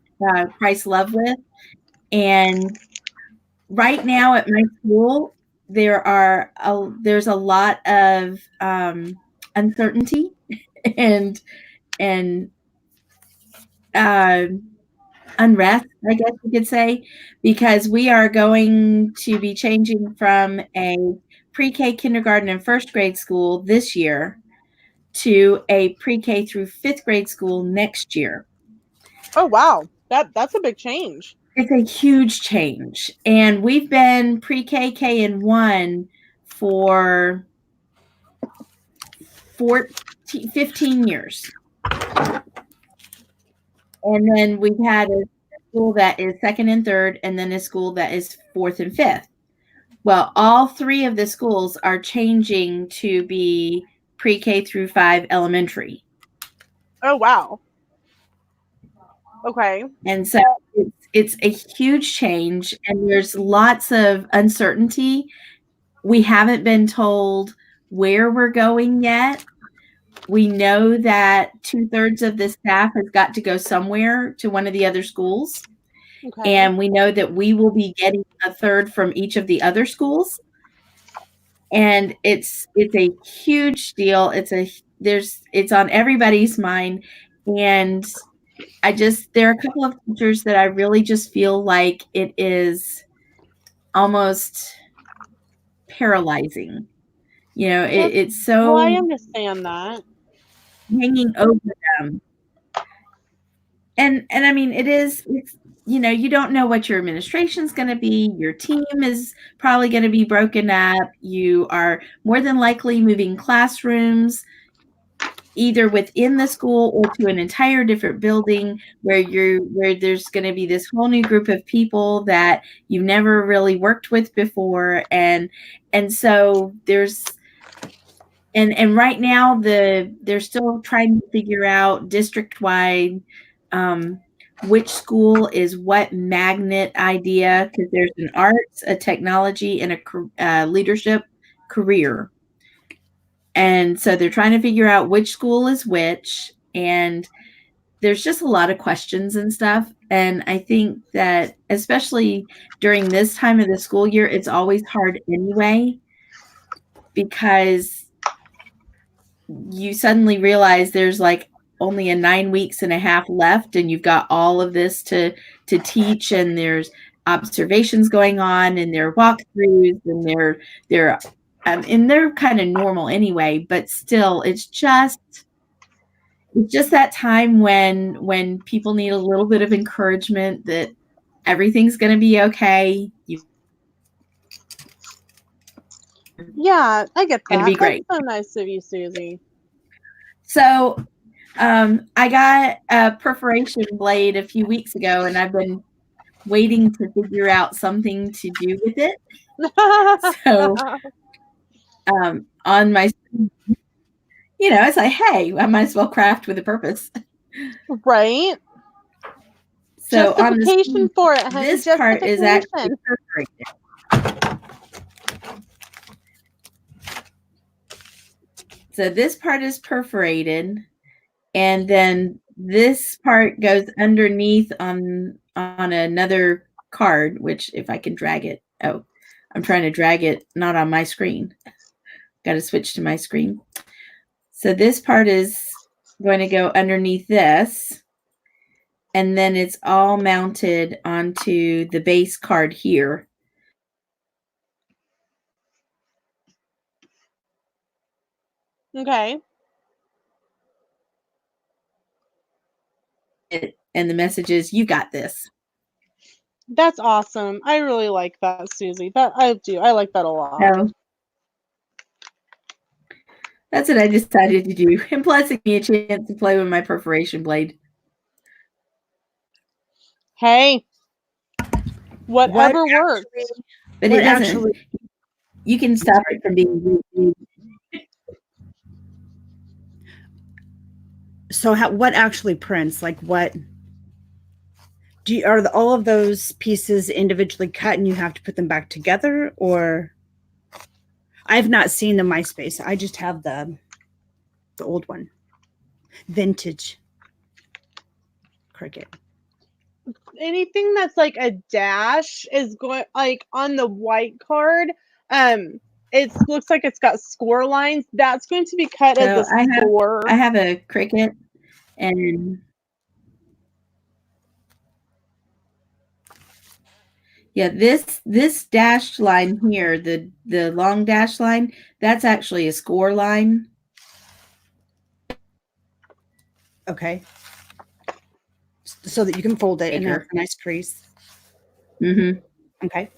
Christ's love with. And right now at my school, there's a lot of uncertainty and unrest, I guess you could say, because we are going to be changing from a pre-K, kindergarten, and first grade school this year to a pre-K through fifth grade school next year. Oh, wow. That's a big change. It's a huge change. And we've been pre-K, K, and 1 for 15 years. And then we've had a school that is second and third, and then a school that is fourth and fifth. Well, all three of the schools are changing to be pre-K through 5 elementary. Oh, wow. Okay. And so it's a huge change, and there's lots of uncertainty. We haven't been told where we're going yet. We know that 2/3 of the staff has got to go somewhere to one of the other schools. Okay. And we know that we will be getting a third from each of the other schools. And it's a huge deal. It's on everybody's mind. And there are a couple of teachers that I really just feel like it is almost paralyzing. You know, it's so Well, I understand that. hanging over them. And I mean, it's you don't know what your administration's going to be. Your team is probably going to be broken up. You are more than likely moving classrooms either within the school or to an entire different building where there's going to be this whole new group of people that you've never really worked with before. And so and right now they're still trying to figure out district-wide which school is what magnet idea, because there's an arts, a technology, and a leadership career. And so they're trying to figure out which school is which, and there's just a lot of questions and stuff. And I think that especially during this time of the school year, it's always hard anyway, because you suddenly realize there's like only 9 weeks and a half left, and you've got all of this to teach, and there's observations going on, and there are walkthroughs, and they're kind of normal anyway, but still it's just that time when people need a little bit of encouragement that everything's going to be okay. Yeah, I get that. It'd be great. That's so nice of you, Susie. So I got a perforation blade a few weeks ago, and I've been waiting to figure out something to do with it. So on my, it's like, hey, I might as well craft with a purpose. Right. So justification for it, honey. This part is actually perforated. So this part is perforated, and then this part goes underneath on another card, which if I can drag it. Oh, I'm trying to drag it, not on my screen. Got to switch to my screen. So this part is going to go underneath this, and then it's all mounted onto the base card here. Okay. And the message is, you got this. That's awesome. I really like that, Susie. That I do. I like that a lot. So, That's what I decided to do. And plus, it gave me a chance to play with my perforation blade. Hey, whatever What works. But What it doesn't. actually- You can stop it from being. So what actually prints? Like what? Are all of those pieces individually cut and you have to put them back together, or? I've not seen the MySpace. I just have the old one, vintage Cricut. Anything that's like a dash is going like on the white card. It looks like it's got score lines. That's going to be cut as So a score. I have a Cricut, and yeah, this dashed line here, the long dash line, that's actually a score line. Okay. So that you can fold it and have a nice crease. Mm-hmm. Okay.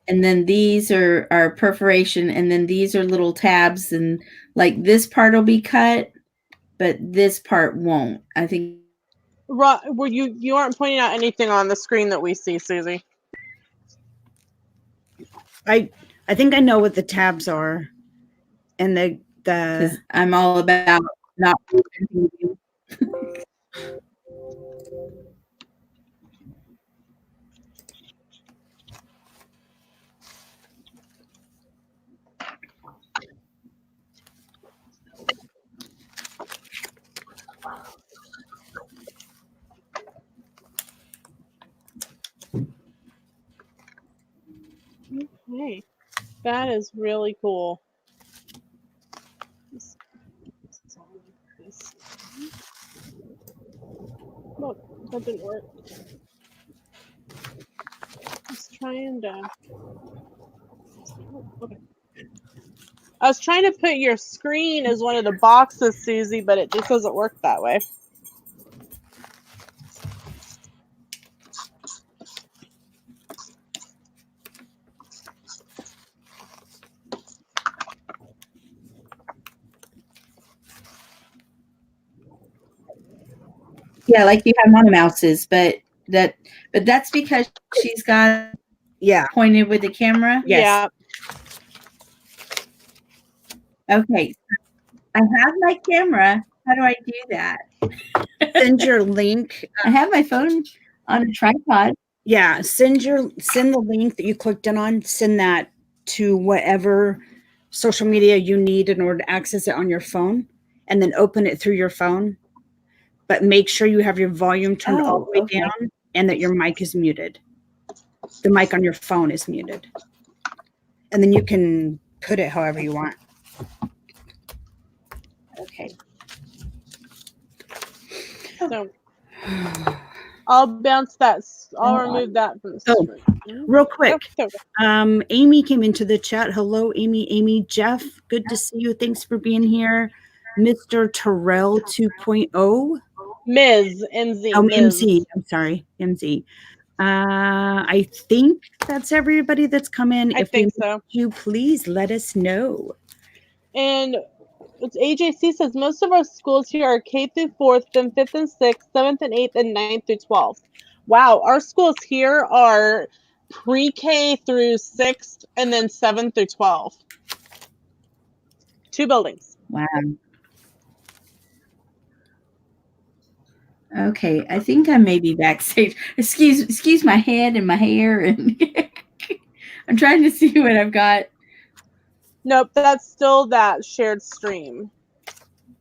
And then these are perforation, and then these are little tabs, and like this part will be cut, but this part won't. I think. Were you aren't pointing out anything on the screen that we see, Susie? I think I know what the tabs are, and the. Because I'm all about not. Okay, that is really cool. Look, that didn't work. Just trying to. Okay. I was trying to put your screen as one of the boxes, Susie, but it just doesn't work that way. Yeah, like you have Mama Mouses, but that's because she's got pointed with the camera. Yes. Yeah. Okay. I have my camera. How do I do that? Send your link. I have my phone on a tripod. Yeah, send the link that you clicked in on. Send that to whatever social media you need in order to access it on your phone, and then open it through your phone. But make sure you have your volume turned all the way down and that your mic is muted. The mic on your phone is muted. And then you can put it however you want. Okay. So I'll bounce that. I'll remove that from the screen. Real quick. Amy came into the chat. Hello, Amy. Jeff, good to see you. Thanks for being here. Mr. Terrell 2.0. Ms. MZ. Oh, MZ. I'm sorry, MZ. I think that's everybody that's come in. I think so. You please let us know. And it's AJC says most of our schools here are K through 4th, then 5th and 6th, 7th and 8th, and 9th through 12th. Wow, our schools here are pre-K through 6th and then 7th through 12th. 2 buildings. Wow. Okay, I think I may be backstage. Excuse my head and my hair, and I'm trying to see what I've got. Nope, that's still that shared stream.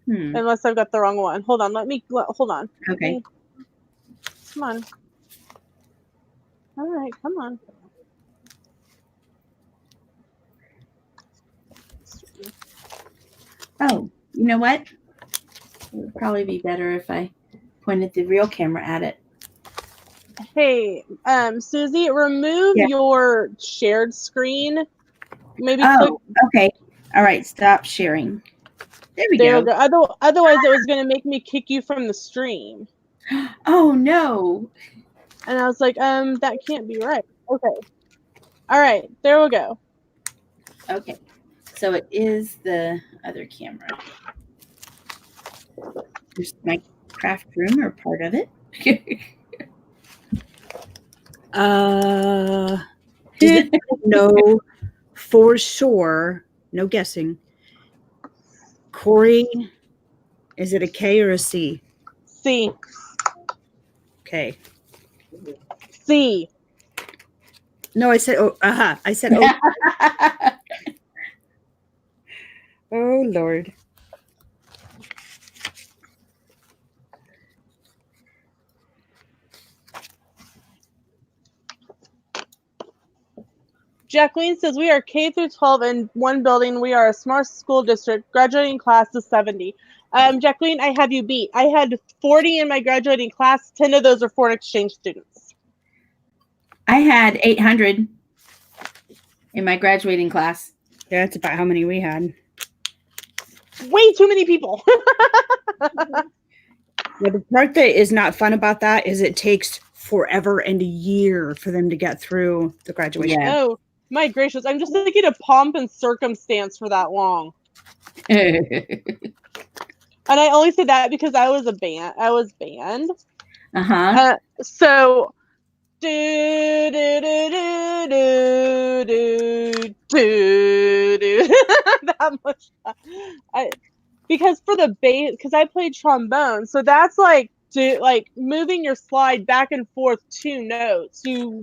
Unless I've got the wrong one. Hold on, hold on. Okay. Come on. All right, come on. Oh, you know what? It would probably be better if I pointed the real camera at it. Hey, Susie, remove your shared screen. Maybe click. Okay. All right, stop sharing. There we go. Otherwise, it was going to make me kick you from the stream. Oh, no. And I was like, that can't be right. Okay. All right, there we go. Okay. So it is the other camera. There's my craft room or part of it. Does it know for sure? No guessing. Corey, is it a K or a C? C. Okay. C. No, I said oh. I said oh. Oh Lord. Jacqueline says we are K through 12 in one building. We are a smart school district. Graduating class is 70. Jacqueline, I have you beat. I had 40 in my graduating class. 10 of those are foreign exchange students. I had 800 in my graduating class. Yeah, that's about how many we had. Way too many people. Yeah, the part that is not fun about that is it takes forever and a year for them to get through the graduation. Yeah. Oh, my gracious. I'm just thinking of pomp and circumstance for that long. And I only say that because I was banned. Uh-huh. So do do do do do do do that much. Because for the bass, because I played trombone, so that's like moving your slide back and forth 2 notes. You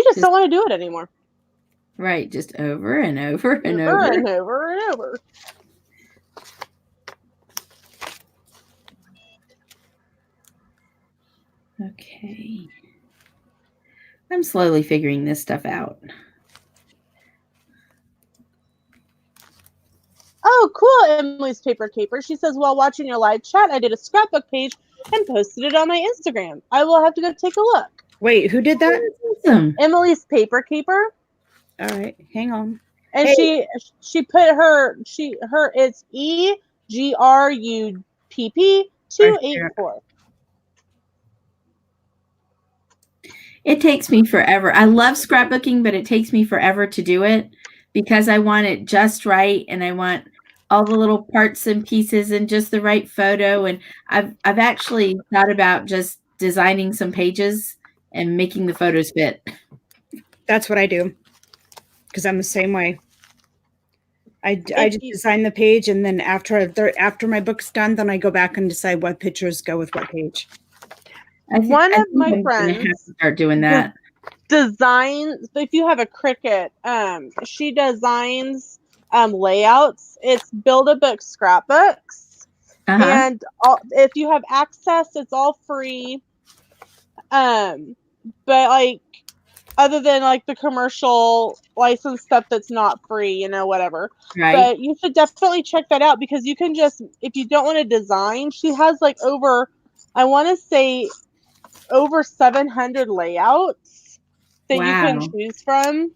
just don't want to do it anymore. Right, just over and over and Over over. and over and over. Okay. I'm slowly figuring this stuff out. Oh, cool, Emily's Paper Caper. She says, while watching your live chat, I did a scrapbook page and posted it on my Instagram. I will have to go take a look. Wait, who did that? Awesome. Emily's Paper Caper. All right, hang on. And Hey. she put her it's EGRUPP284. It takes me forever. I love scrapbooking, but it takes me forever to do it because I want it just right and I want all the little parts and pieces and just the right photo. And I've actually thought about just designing some pages and making the photos fit. That's what I do because I'm the same way. I just design the page, and then after my book's done, then I go back and decide what pictures go with what page. One of my I'm gonna have friends to start doing that. designs, if you have a Cricut, she designs layouts. It's Build-A-Book scrapbooks. And if you have access, it's all free. But like, other than like the commercial license stuff that's not free, whatever. Right. But you should definitely check that out because you can just, if you don't want to design, she has like I want to say over 700 layouts that you can choose from.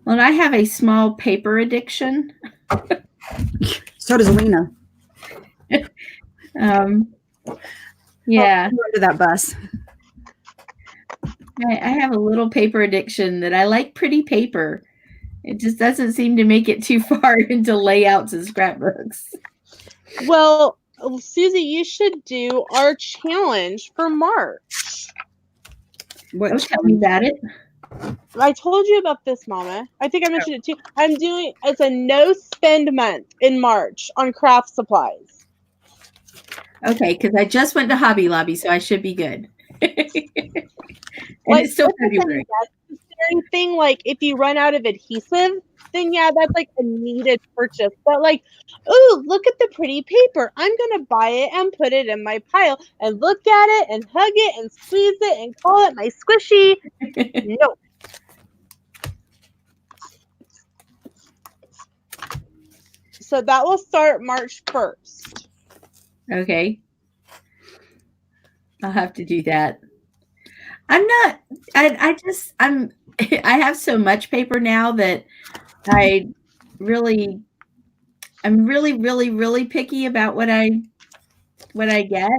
Well, I have a small paper addiction. So does Lena. Yeah. Under that bus. I have a little paper addiction that I like pretty paper. It just doesn't seem to make it too far into layouts and scrapbooks. Well, Susie, you should do our challenge for March. What? Tell me about it. I told you about this, Mama. I think I mentioned it too. It's a no spend month in March on craft supplies. Okay, because I just went to Hobby Lobby, so I should be good. And Like, it's still February. Thing, like if you run out of adhesive, then yeah, that's like a needed purchase. But like, ooh, look at the pretty paper. I'm gonna buy it and put it in my pile and look at it and hug it and squeeze it and call it my squishy. No. So that will start March 1st. Okay. I'll have to do that. I have so much paper now that I'm really, really, really picky about what I get.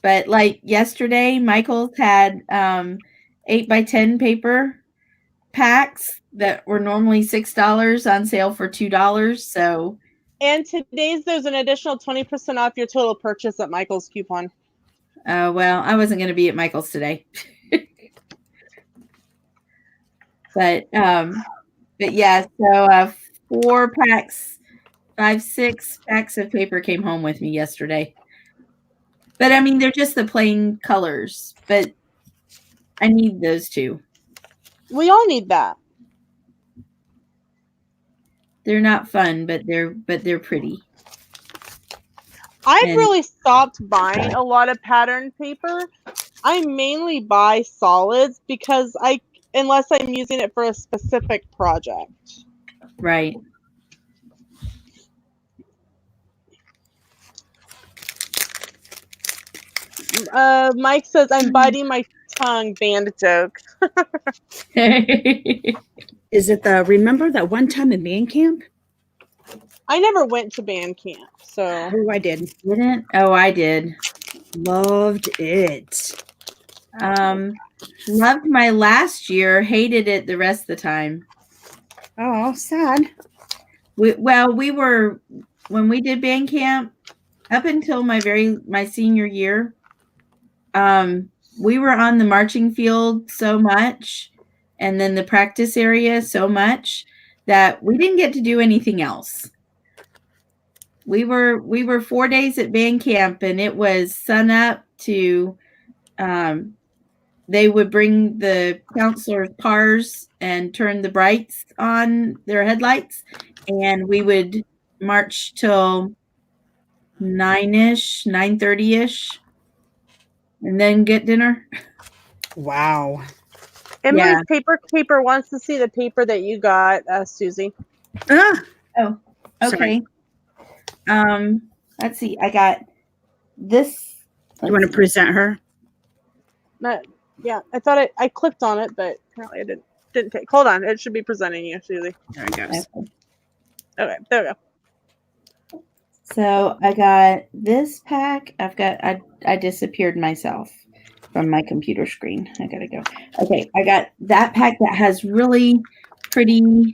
But like yesterday, Michael's had 8x10 paper packs that were normally $6 on sale for $2. So And today's there's an additional 20% off your total purchase at Michael's coupon. well, I wasn't going to be at Michael's today. But yeah, so 6 packs of paper came home with me yesterday. But I mean, they're just the plain colors, but I need those too. We all need that. They're not fun, but they're pretty. I've really stopped buying a lot of pattern paper. I mainly buy solids because unless I'm using it for a specific project. Right. Mike says I'm biting my tongue. Band joke. Is it the remember that one time in band camp? I never went to band camp, so. Oh, I did. Didn't? Oh, I did. Loved it. Loved my last year. Hated it the rest of the time. Oh, sad. We were when we did band camp up until my senior year. We were on the marching field so much, and then the practice area so much that we didn't get to do anything else. We were 4 days at band camp, and it was sun up to. They would bring the counselors' cars and turn the brights on their headlights, and we would march till 9-ish, 9:30-ish, and then get dinner. Wow. Emily's paper caper wants to see the paper that you got, Susie. Ah. Oh, okay. Sorry. Let's see. I got this. You want to present her? Yeah, I thought I clicked on it, but apparently I didn't take. Hold on, it should be presenting you, Susie. There it goes. Okay, there we go. So I got this pack. I disappeared myself from my computer screen. I gotta go. Okay, I got that pack that has really pretty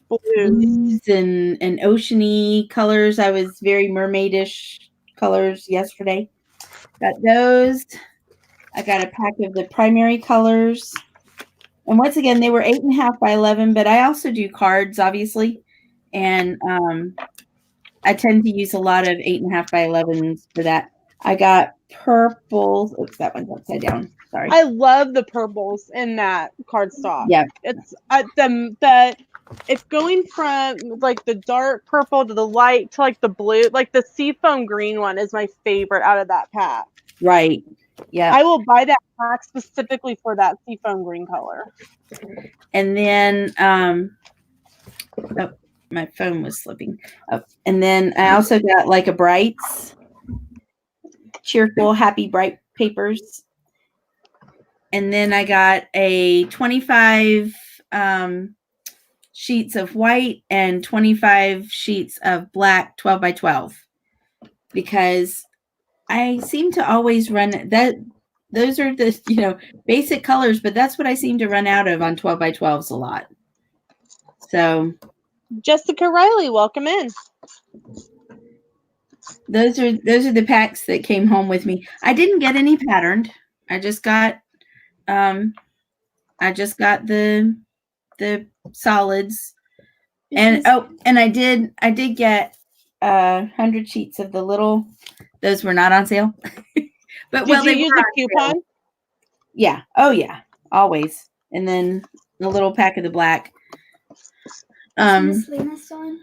blues and oceany colors. I was very mermaidish colors yesterday. Got those. I got a pack of the primary colors. And once again, they were 8.5 by 11, but I also do cards, obviously. And I tend to use a lot of 8.5 by 11s for that. I got purples. Oops, that one's upside down. Sorry. I love the purples in that cardstock. Yeah. It's it's going from like the dark purple to the light to like the blue. Like the seafoam green one is my favorite out of that pack. Right. Yeah. I will buy that pack specifically for that seafoam green color. And then my phone was slipping up. And then I also got like a brights, cheerful, happy bright papers. And then I got a 25 sheets of white and 25 sheets of black 12 by 12 because I seem to always run that. Those are the, basic colors, but that's what I seem to run out of on 12 by 12s a lot. So Jessica Riley, welcome in. Those are the packs that came home with me. I didn't get any patterned. I just got the solids. And I did get 100 sheets of the little. Those were not on sale. But did you use a coupon? Sale. Yeah. Oh yeah. Always. And then a little pack of the black. Miss Lena still on?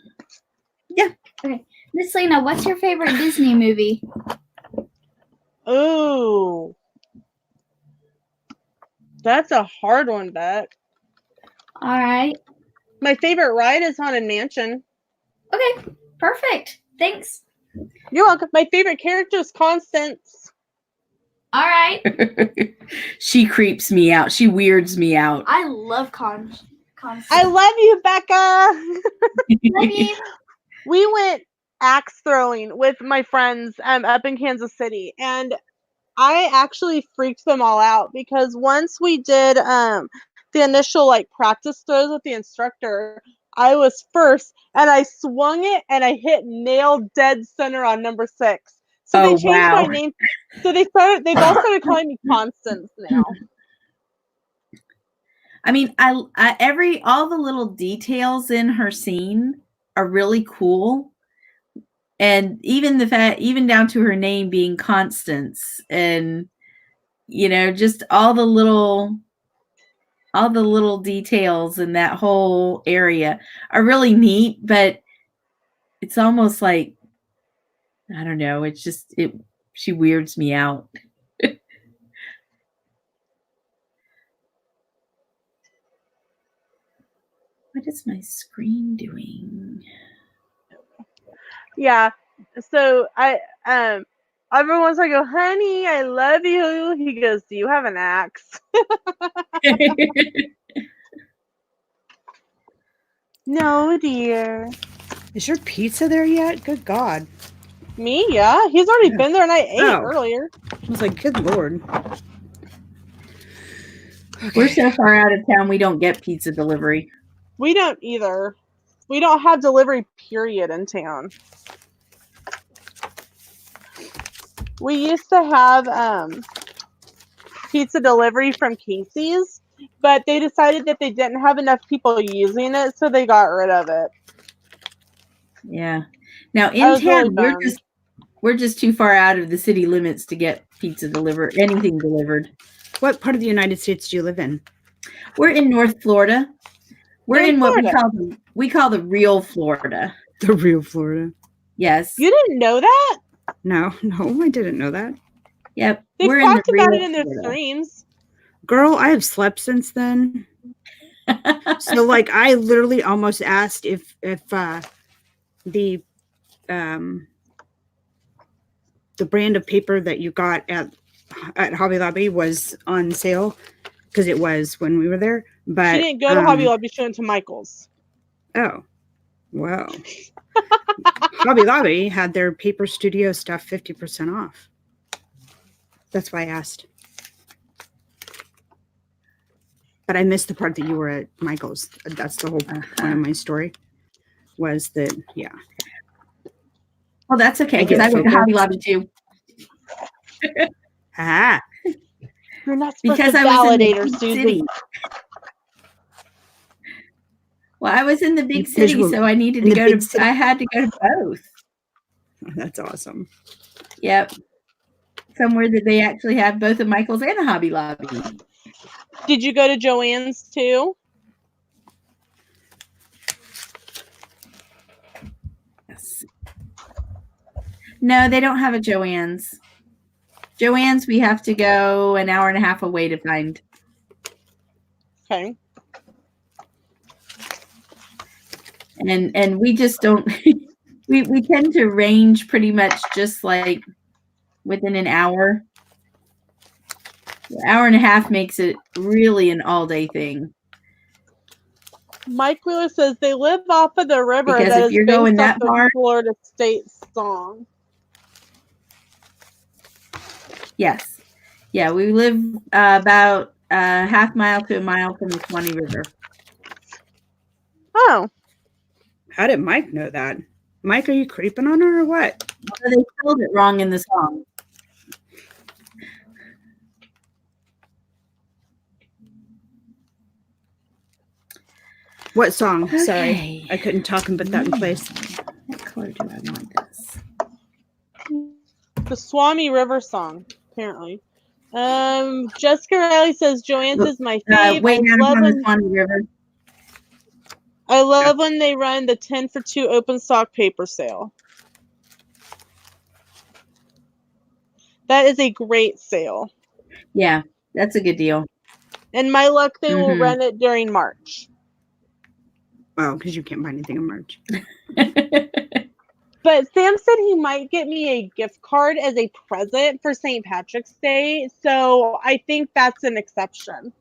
Yeah. Okay. Miss Lena, what's your favorite Disney movie? Ooh. That's a hard one, Beck. All right. My favorite ride is Haunted Mansion. Okay. Perfect. Thanks. You're welcome. My favorite character is Constance. All right. She creeps me out. She weirds me out. I love Constance. I love you, Becca. Love you. We went axe throwing with my friends up in Kansas City, and I actually freaked them all out because once we did the initial like practice throws with the instructor, I was first and I swung it and I hit nail dead center on number 6. So they Oh, changed my wow. name. So they've all started calling me Constance now. I mean, all the little details in her scene are really cool. And even even down to her name being Constance, and just all the little details in that whole area are really neat, but it's almost like, I don't know, she weirds me out. What is my screen doing? Yeah. So every once I go, honey, I love you. He goes, do you have an axe? No, dear. Is your pizza there yet? Good God. Me? Yeah. He's already Yeah. been there and I ate Oh. earlier. I was like, good Lord. We're so far out of town, we don't get pizza delivery. We don't either. We don't have delivery, period, in town. We used to have pizza delivery from Casey's, but they decided that they didn't have enough people using it, so they got rid of it. Yeah. Now I in was really town, bummed. we're just too far out of the city limits to get pizza delivered, anything delivered. What part of the United States do you live in? We're in North Florida. We're You're in in what Florida. we call the real Florida. The real Florida. Yes. You didn't know that? No, I didn't know that. Yep. They've We're in the talked about real it in their Florida. streams. Girl, I have slept since then. So like I literally almost asked if the brand of paper that you got at Hobby Lobby was on sale, because it was when we were there. But She didn't go to Hobby Lobby, she went to Michael's. Oh, wow. Hobby Lobby had their Paper Studio stuff 50% off. That's why I asked. But I missed the part that you were at Michael's. That's the whole point of my story. Was that, yeah. Well, that's okay, I because get I went to football. Hobby Lobby too. Ah. You're not supposed Because to I was in validate the her, big Susan. city. Well, I was in the big Because city, you were so I needed in to the go big to. city. I had to go to both. That's awesome. Yep. Somewhere that they actually have both a Michael's and a Hobby Lobby. Did you go to Joann's too? Yes. No, they don't have a Joann's. Joann's, we have to go an hour and a half away to find. Okay. And we just don't. we tend to range pretty much just like within an hour. An hour and a half makes it really an all-day thing. Mike Wheeler says they live off of the river Because that if is you're based going off that the far, Florida State song. yes. Yeah, we live about half mile to a mile from the Swanee River. Oh. How did Mike know that? Mike, are you creeping on her or what? Well, they spelled it wrong in the song. What song? Okay. Sorry, I couldn't talk and put that in place. What color do I want this? The Swami River song, apparently. Jessica Riley says Joann's is my fave. Way down upon the Swanee River. I love when they run the 10 for 2 open stock paper sale. That is a great sale. Yeah, that's a good deal. And my luck, they will run it during March. Oh, because you can't buy anything in March. But Sam said he might get me a gift card as a present for St. Patrick's Day. So I think that's an exception.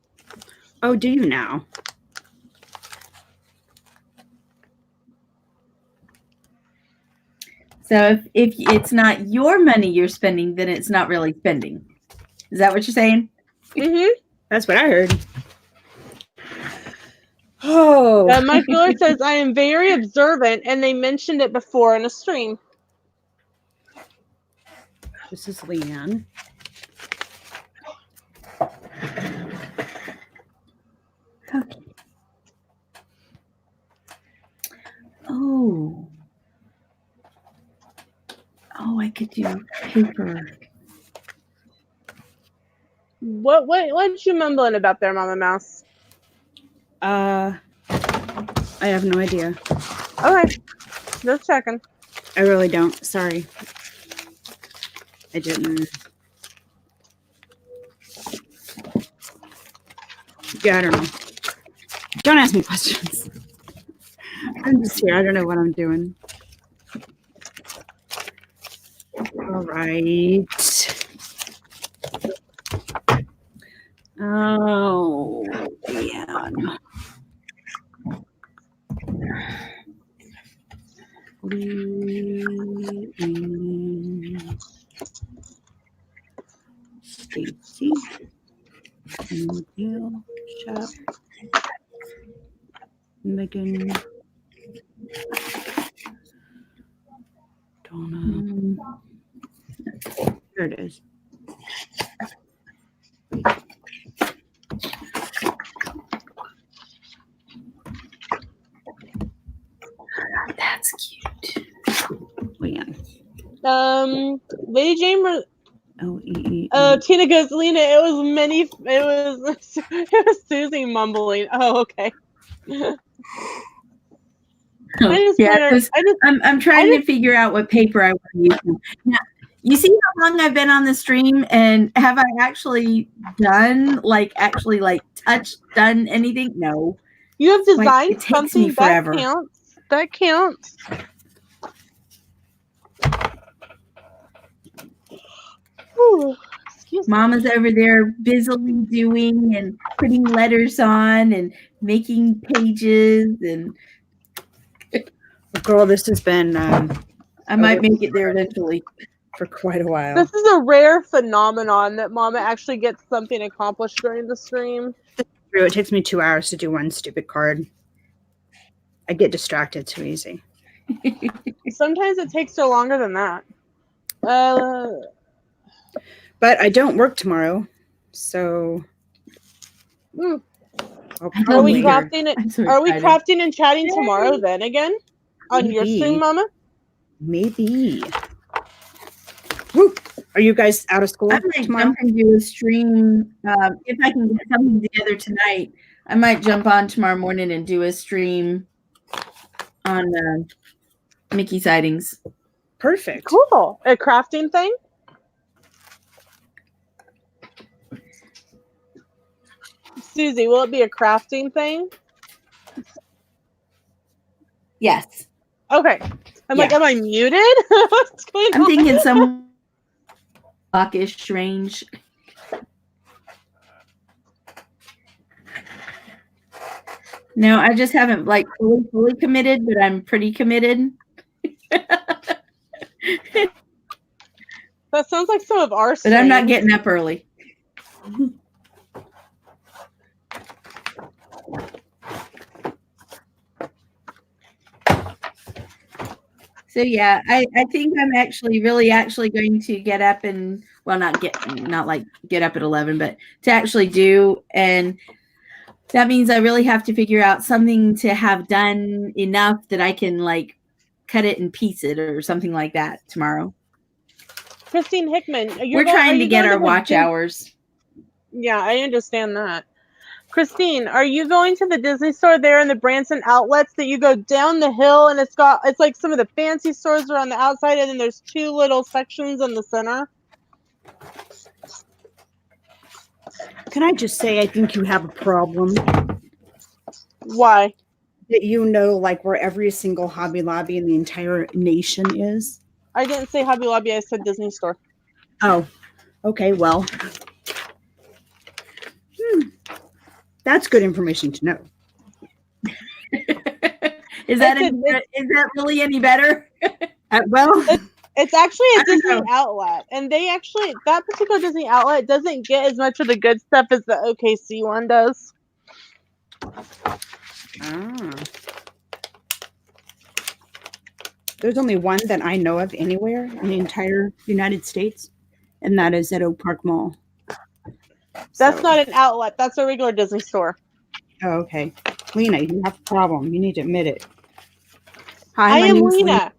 Oh, do you now? So if it's not your money you're spending, then it's not really spending. Is that what you're saying? Mm-hmm. That's what I heard. Oh. My viewer says I am very observant, and they mentioned it before in a stream. This is Leanne. Okay. Oh. Oh, I could do paper. What you mumbling about there, Mama Mouse? I have no idea. Okay, just checking. I really don't. Sorry. I didn't. Yeah, I don't know. Don't ask me questions. I'm just here. I don't know what I'm doing. All right. Oh, man. Stacy. Deal shop. Megan. Donna. There it is. That's cute. Leanne. Lady Jane. L-E-E. Tina goes, Lena. It was Susie mumbling. Oh, okay. I'm trying to figure out what paper I want to use. Now, you see how long I've been on the stream, and have I actually done done anything? No. You have designed it takes something me forever. That counts. Ooh, excuse me. Mama's over there busily doing and putting letters on and making pages, and Girl, this has been I might make it there eventually. for quite a while. This is a rare phenomenon that Mama actually gets something accomplished during the stream. It takes me 2 hours to do one stupid card. I get distracted too easy. Sometimes it takes her longer than that. But I don't work tomorrow, so Are probably we crafting it? I'm so Are we excited. crafting and chatting tomorrow then again on your Maybe. stream, Mama? maybe. Woo! Are you guys out of school I might tomorrow? jump and do a stream. If I can get something together tonight, I might jump on tomorrow morning and do a stream on Mickey sightings. Perfect. Cool. A crafting thing? Susie, will it be a crafting thing? Yes. Okay. I'm like, Yeah. am I muted? What's going I'm on? thinking some hawkish range. No, I just haven't fully committed, but I'm pretty committed. That sounds like some of our But I'm not streams. getting up early. So yeah, I think I'm really going to get up and not get up at 11, but to actually do, and that means I really have to figure out something to have done enough that I can cut it and piece it or something like that tomorrow. Christine Hickman, We're trying to get our watch hours. Yeah, I understand that. Christine, are you going to the Disney store there in the Branson outlets that you go down the hill and it's like some of the fancy stores are on the outside and then there's two little sections in the center? Can I just say I think you have a problem Why? that you know where every single Hobby Lobby in the entire nation is? I didn't say Hobby Lobby, I said Disney store. Oh, okay, well. That's good information to know. Is that really any better? Well, It's actually a I don't Disney know. outlet, and that particular Disney outlet doesn't get as much of the good stuff as the OKC one does. There's only one that I know of anywhere in the entire United States, and that is at Oak Park Mall. That's So- not an outlet. That's a regular Disney store. Oh, okay. Lena, you have a problem. You need to admit it. Hi, I my am name's Lena.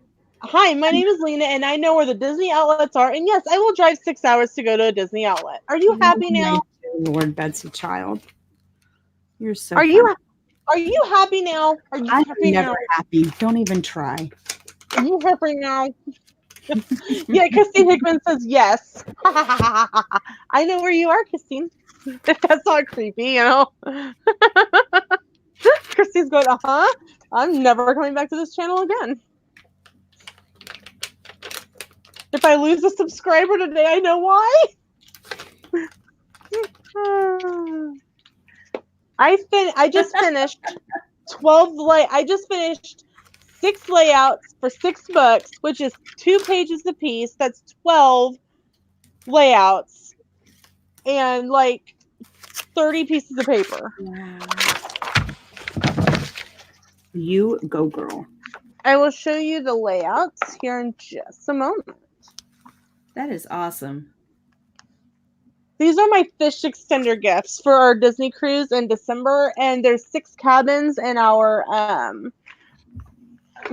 Hi, my name is Lena, and I know where the Disney outlets are. And yes, I will drive 6 hours to go to a Disney outlet. Are you happy now? Lord Betsy child. You're so Are you happy now? Are you I'm happy never now? happy. Don't even try. Are you happy now? Yeah, Christine Hickman says yes. I know where you are, Christine. That's not creepy, you know. Christine's going, I'm never coming back to this channel again. If I lose a subscriber today, I know why. I just finished 6 layouts for 6 books, which is 2 pages a piece. That's 12 layouts and like 30 pieces of paper. You go, girl. I will show you the layouts here in just a moment. That is awesome. These are my fish extender gifts for our Disney cruise in December, and there's 6 cabins in our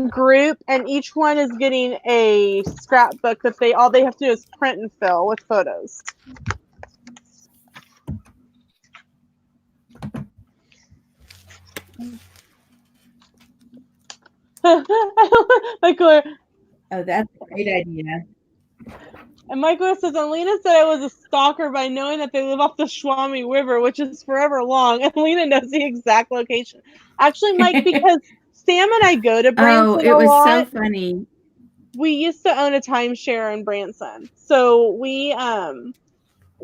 group, and each one is getting a scrapbook that all they have to do is print and fill with photos. Michael, Oh, that's a great idea. and Michael says, and Lena said I was a stalker by knowing that they live off the Swami River, which is forever long, and Lena knows the exact location. Actually, Mike, because Sam and I go to Branson Oh, it was a lot. so funny. We used to own a timeshare in Branson, so we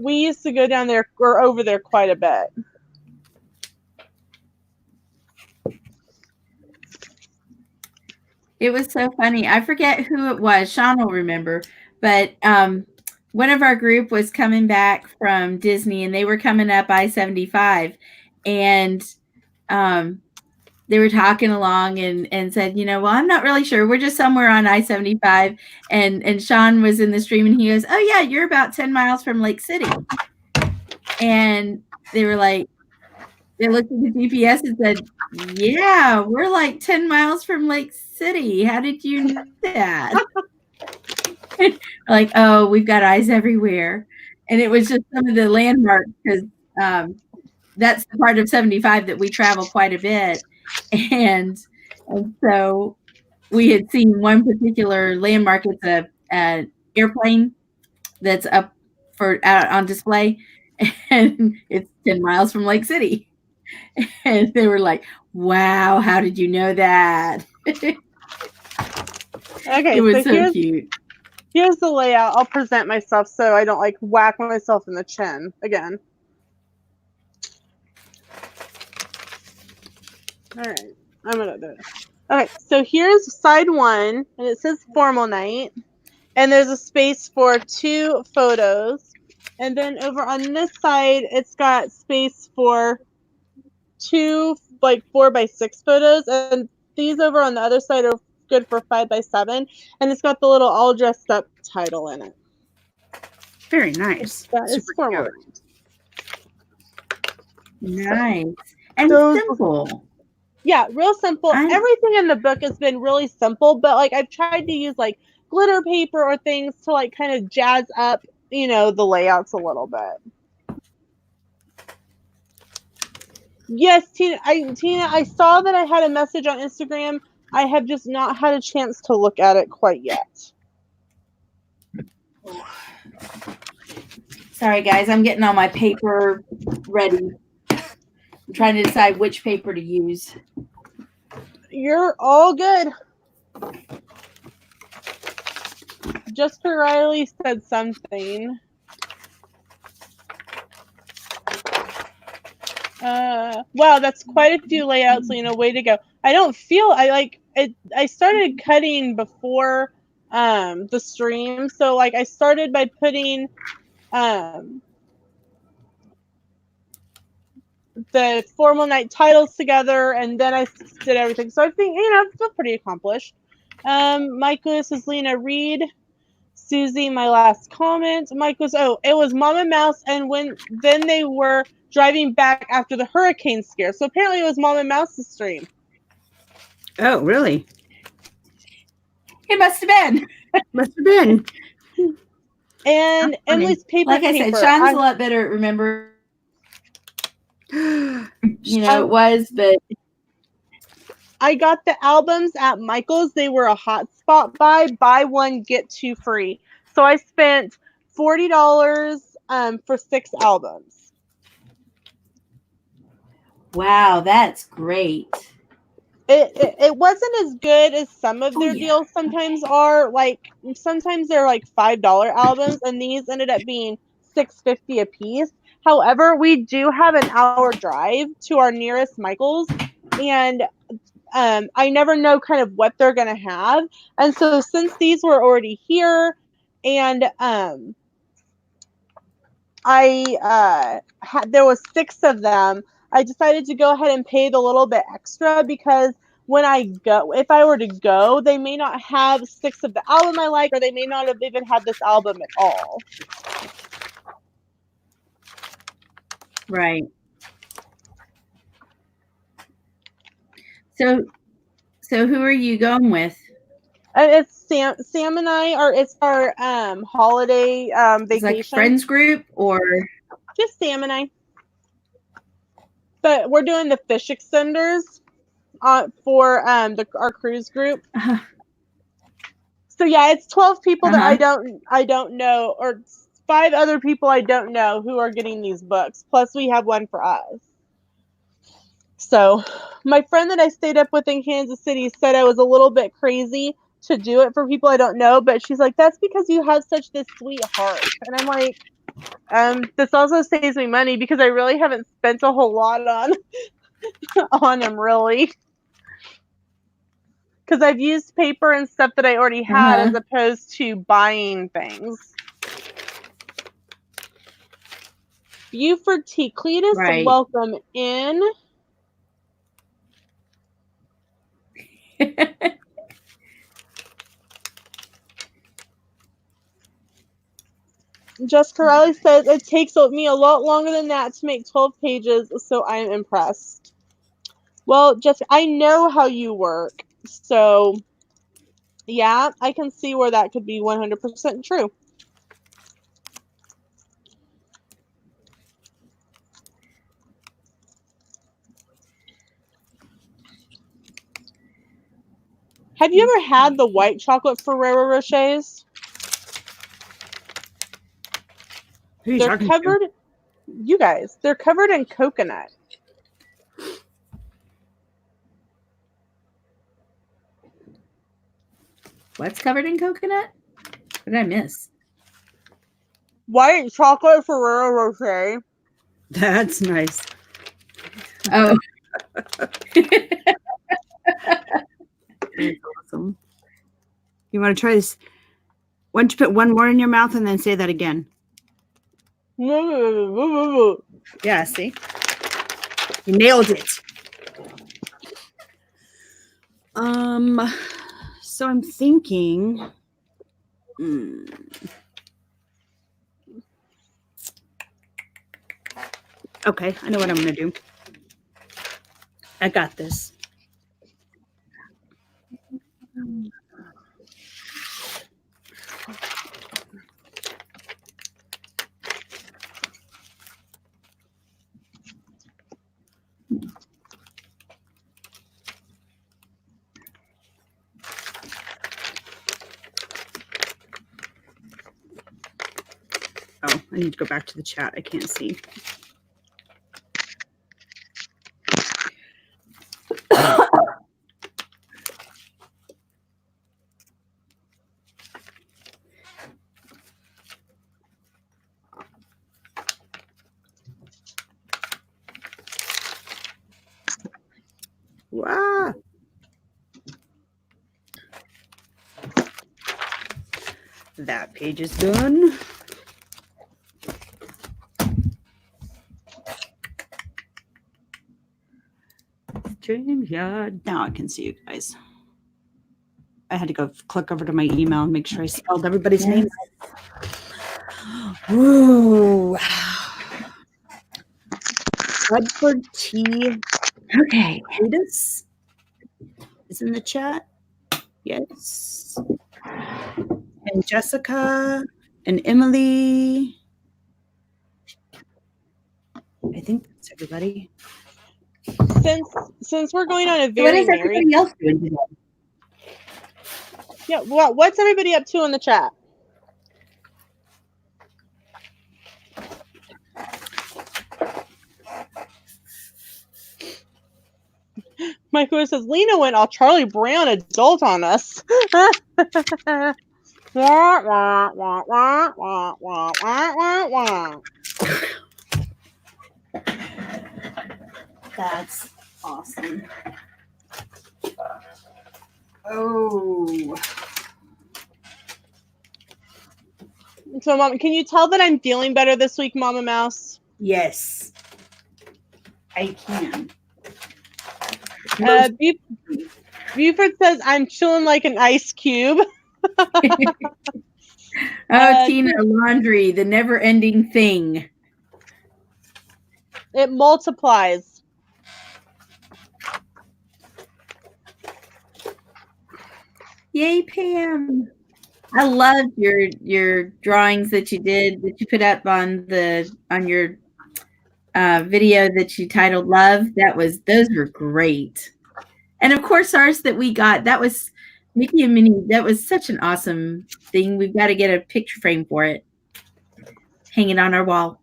used to go down there or over there quite a bit. It was so funny. I forget who it was. Sean will remember. But one of our group was coming back from Disney, and they were coming up I-75. And they were talking along and said, well, I'm not really sure. We're just somewhere on I-75. And Sean was in the stream, and he goes, oh, yeah, you're about 10 miles from Lake City. And they were like, they looked at the GPS and said, yeah, we're like 10 miles from Lake City. How did you know that? Like, oh, we've got eyes everywhere. And it was just some of the landmarks, because that's the part of 75 that we travel quite a bit. And so we had seen one particular landmark. It's an airplane that's up out on display, and it's 10 miles from Lake City. And they were like, wow, how did you know that? Okay, it was so cute. Here's the layout. I'll present myself so I don't like whack myself in the chin again. All right, I'm gonna do it. Okay, so here's side 1, and it says formal night, and there's a space for 2 photos, and then over on this side, it's got space for 2 like 4x6 photos, and these over on the other side are good for 5x7, and it's got the little all dressed up title in it. Very nice. That is formal. Nice. And simple. Yeah, real simple. Everything in the book has been really simple, but like I've tried to use like glitter paper or things to like kind of jazz up, the layouts a little bit. Yes, Tina, I saw that I had a message on Instagram. I have just not had a chance to look at it quite yet. Sorry, guys. I'm getting all my paper ready. I'm trying to decide which paper to use. You're all good. Jessica Riley said something. Wow, that's quite a few layouts, Lena. Way to go. I don't feel I started cutting before the stream. So like I started by putting the formal night titles together, and then I did everything. So I think, I feel pretty accomplished. Mike Lewis says, Lena, read Susie, my last comment. Mike was, it was Mama Mouse, and then they were driving back after the hurricane scare. So apparently it was Mama Mouse's stream. Oh, really? It must have been. Must have been. And Emily's paper Like I paper. said, Sean's a lot better at remember. It was, but I got the albums at Michael's. They were a hotspot buy one, get two free. So I spent $40 for 6 albums. wow, that's great. It wasn't as good as some of their deals sometimes are. Like sometimes they're like $5 albums, and these ended up being $6.50 a piece. However, we do have an hour drive to our nearest Michael's, and I never know kind of what they're gonna have. And so since these were already here, and there was 6 of them, I decided to go ahead and pay the little bit extra, because if I were to go, they may not have 6 of the album I like, or they may not have even had this album at all. Right. So who are you going with? It's Sam and I are. It's our holiday vacation. It's like friends group or just Sam and I. But we're doing the fish extenders for our cruise group. Uh-huh. So yeah, it's 12 people that Uh-huh. I don't know, or 5 other people I don't know who are getting these books. Plus we have one for us. So my friend that I stayed up with in Kansas City said I was a little bit crazy to do it for people I don't know, but she's like, that's because you have such this sweet heart. And I'm like, this also saves me money, because I really haven't spent a whole lot on them, really. Because I've used paper and stuff that I already had, as opposed to buying things. Buford T. Cletus, right. Welcome in. Jessica Riley says, it takes me a lot longer than that to make 12 pages, so I am impressed. Well, Jessica, I know how you work, so yeah, I can see where that could be 100% true. Have you ever had the white chocolate Ferrero Rochers? They're covered. You guys, they're covered in coconut. What's covered in coconut? What did I miss? White chocolate Ferrero Rocher. That's nice. Oh. That's awesome. You want to try this? Why don't you put one more in your mouth and then say that again? Yeah, see? You nailed it. So I'm thinking. Okay, I know what I'm going to do. I got this. Oh, I need to go back to the chat. I can't see. Wow. That page is done. StreamYard. Now I can see you guys. I had to go click over to my email and make sure I spelled everybody's name. Ooh. Redford T. Okay. This is in the chat. Yes. And Jessica and Emily. I think that's everybody. Since we're going on a So what very is everybody else doing today? yeah, what's everybody up to in the chat? Michael says Lena went all Charlie Brown adult on us. Wah, wah, wah, wah, wah, wah, wah, wah. That's awesome. Oh. So, Mom, can you tell that I'm feeling better this week, Mama Mouse? Yes. I can. Buford says I'm chilling like an ice cube. Tina, laundry, the never-ending thing. It multiplies. Yay, Pam. I loved your drawings that you did, that you put up on your video that you titled Love. Those were great. And of course ours that we got, that was Mickey and Minnie. That was such an awesome thing. We've got to get a picture frame for it. Hang it on our wall.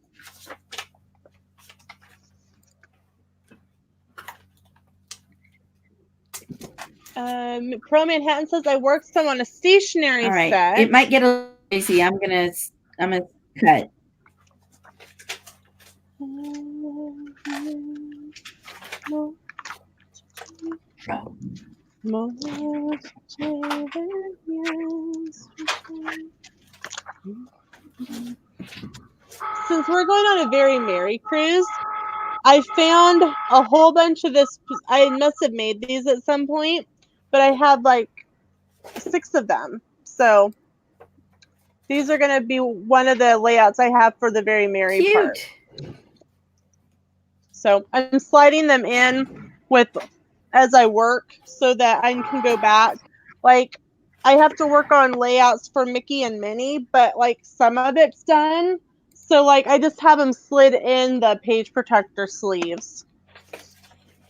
Pro Manhattan says I worked some on a stationary All right. set. It might get a little crazy. I'm gonna cut. Since we're going on a very merry cruise, I found a whole bunch of this. I must have made these at some point, but I have like 6 of them. So these are going to be one of the layouts I have for the very merry part. So I'm sliding them in as I work so that I can go back. Like I have to work on layouts for Mickey and Minnie, but like some of it's done. So like I just have them slid in the page protector sleeves.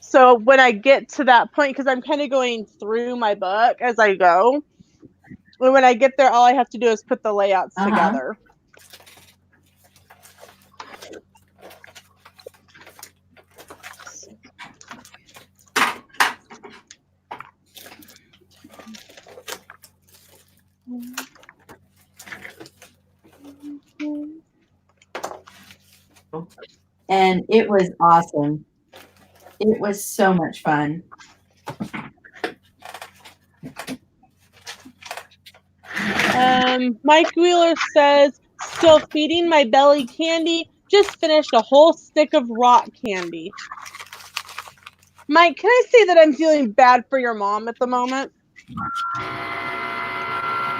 So when I get to that point, because I'm kind of going through my book as I go, and when I get there, all I have to do is put the layouts together. And it was awesome. It was so much fun. Mike Wheeler says, still feeding my belly candy. Just finished a whole stick of rock candy. Mike, can I say that I'm feeling bad for your mom at the moment?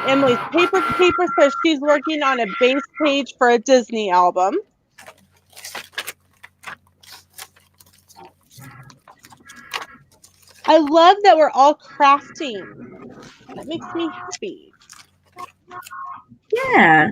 Emily's paper says she's working on a base page for a Disney album. I love that we're all crafting. That makes me happy. Yeah.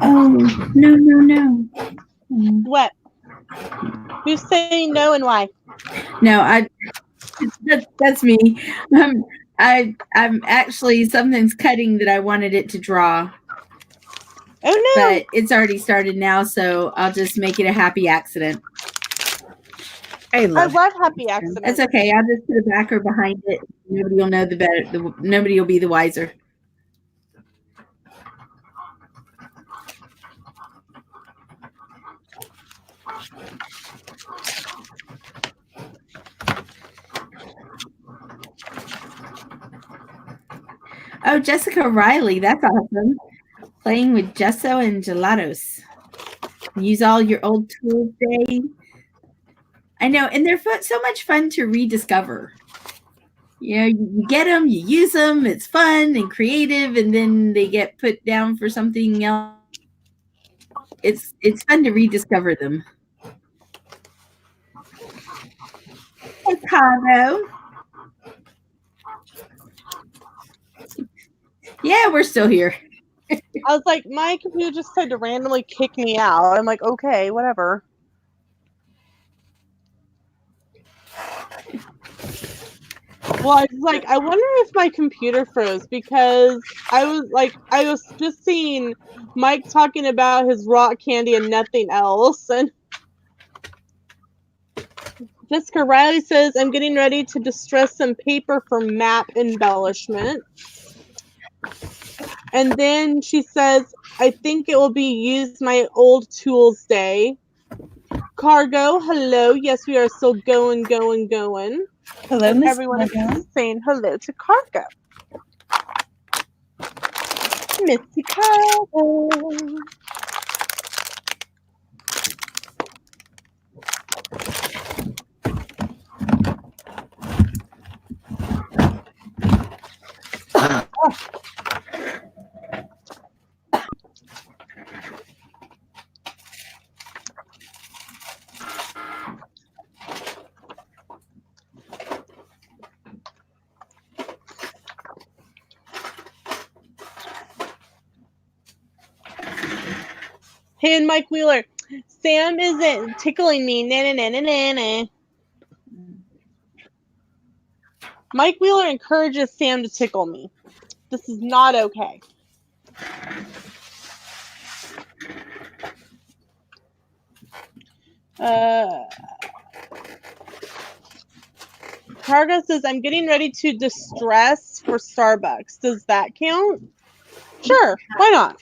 Oh, no. What? Who's saying no and why? No, that's me. I'm actually, something's cutting that I wanted it to draw, Oh no! but it's already started now, so I'll just make it a happy accident. I love happy accidents. It's okay. I'll just put a backer behind it. Nobody will know the better. Nobody will be the wiser. Oh, Jessica Riley. That's awesome. Playing with gesso and gelatos. Use all your old tools, Dave. I know, and they're so much fun to rediscover. You know, you get them, you use them, it's fun and creative, and then they get put down for something else. It's fun to rediscover them. Hey, Caro. Yeah, we're still here. I was like, my computer just decided to randomly kick me out. I'm like, okay, whatever. Well, I was like, I wonder if my computer froze because I was just seeing Mike talking about his rock candy and nothing else. And Jessica Riley says, I'm getting ready to distress some paper for map embellishment. And then she says, I think it will be use my old tools day. Cargo, hello. Yes, we are still going. Hello, and Miss everyone Cargo. is saying hello to Cargo. Missy Cargo. Hey, and Mike Wheeler, Sam isn't tickling me. Na. Mike Wheeler encourages Sam to tickle me. This is not okay. Cargo says, I'm getting ready to distress for Starbucks. Does that count? Sure, why not?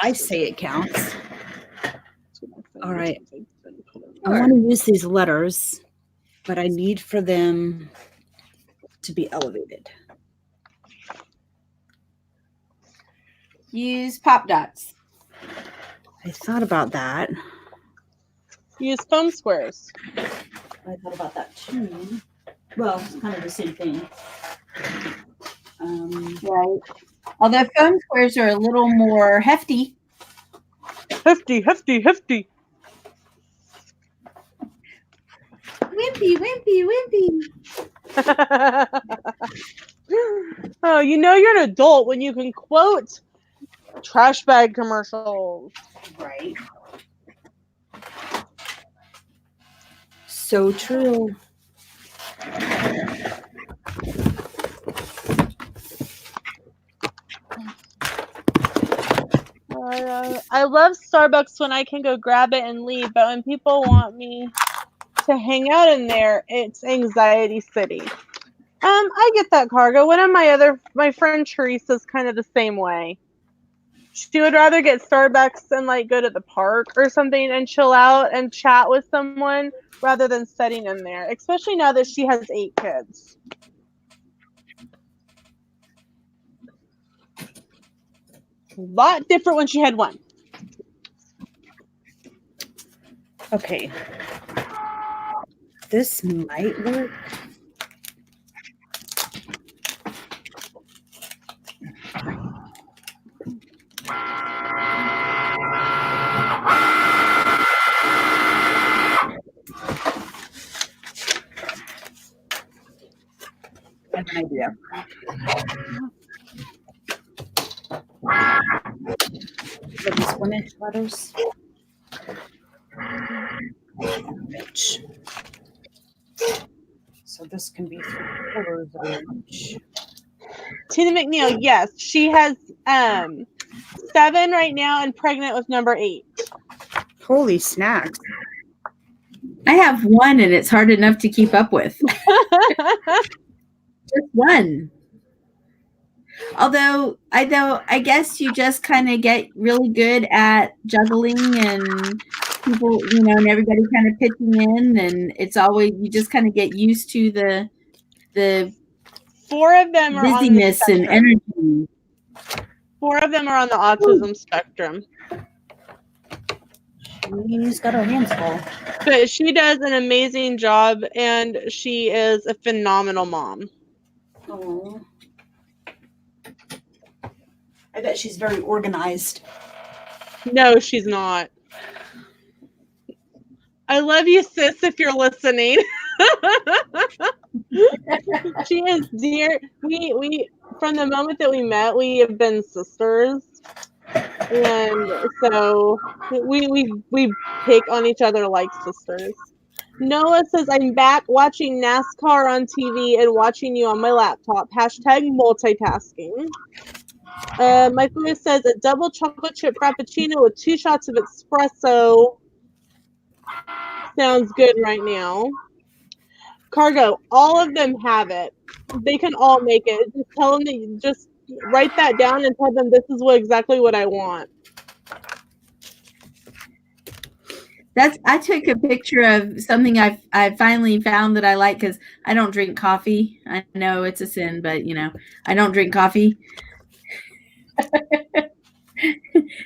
I say it counts. All right. I want to use these letters, but I need for them to be elevated. Use pop dots. I thought about that. Use foam squares. I thought about that too. Well, it's kind of the same thing. Right. Although foam squares are a little more hefty. Hefty. Wimpy. Oh, you know you're an adult when you can quote trash bag commercials. Right. So true. I love Starbucks when I can go grab it and leave, but when people want me to hang out in there, it's anxiety city. I get that, Cargo. One of my friend Teresa's kind of the same way. She would rather get Starbucks and like go to the park or something and chill out and chat with someone rather than sitting in there, especially now that she has 8 kids. A lot different when she had 1. Okay. This might work. I Yeah. These 1-inch letters. Inch. So this can be 3/4 of an inch. Tina McNeil, yes, she has 7 right now and pregnant with number 8. Holy snacks. I have one and it's hard enough to keep up with. Just one. Although I guess you just kind of get really good at juggling and people, and everybody kind of pitching in, and it's always you just kind of get used to the 4 of them are on the busyness and spectrum. energy. 4 of them are on the autism spectrum. She's got her hands full. But she does an amazing job, and she is a phenomenal mom. Oh. I bet she's very organized. No, she's not. I love you, sis, if you're listening. She is dear. We from the moment that we met, we have been sisters. And so we pick on each other like sisters. Noah says, I'm back watching NASCAR on TV and watching you on my laptop. Hashtag multitasking. My friend says a double chocolate chip frappuccino with 2 shots of espresso sounds good right now. Cargo, all of them have it. They can all make it. Just tell them that just write that down and tell them this is exactly what I want. I took a picture of something I finally found that I like because I don't drink coffee. I know it's a sin, but I don't drink coffee.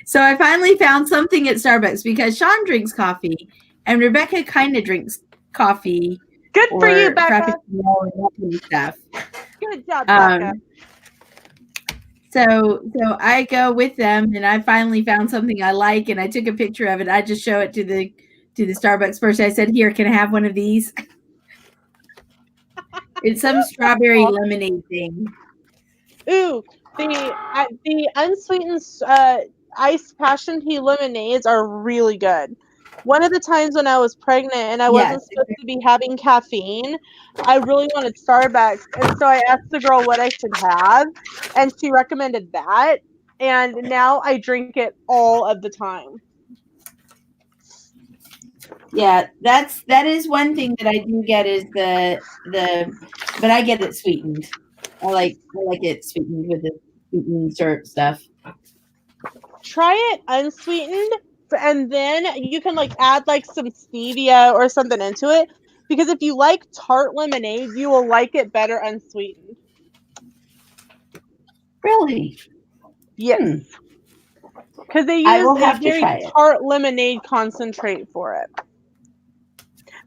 So I finally found something at Starbucks because Sean drinks coffee and Rebecca kind of drinks coffee. Good for you, Becca. Frappuccino and that kind of stuff. Good job, Becca. So I go with them, and I finally found something I like, and I took a picture of it. I just show it to the Starbucks person. I said, "Here, can I have one of these?" It's some strawberry lemonade thing. Ooh, the unsweetened iced passion tea lemonades are really good. One of the times when I was pregnant and I wasn't supposed to be having caffeine, I really wanted Starbucks. And so I asked the girl what I should have, and she recommended that. And now I drink it all of the time. Yeah, that is one thing that I do get is but I get it sweetened. I like it sweetened with the sweetened syrup stuff. Try it unsweetened, and then you can add some stevia or something into it, because if you like tart lemonade, you will like it better unsweetened. Really? Yes. Because they use a very tart lemonade concentrate for it.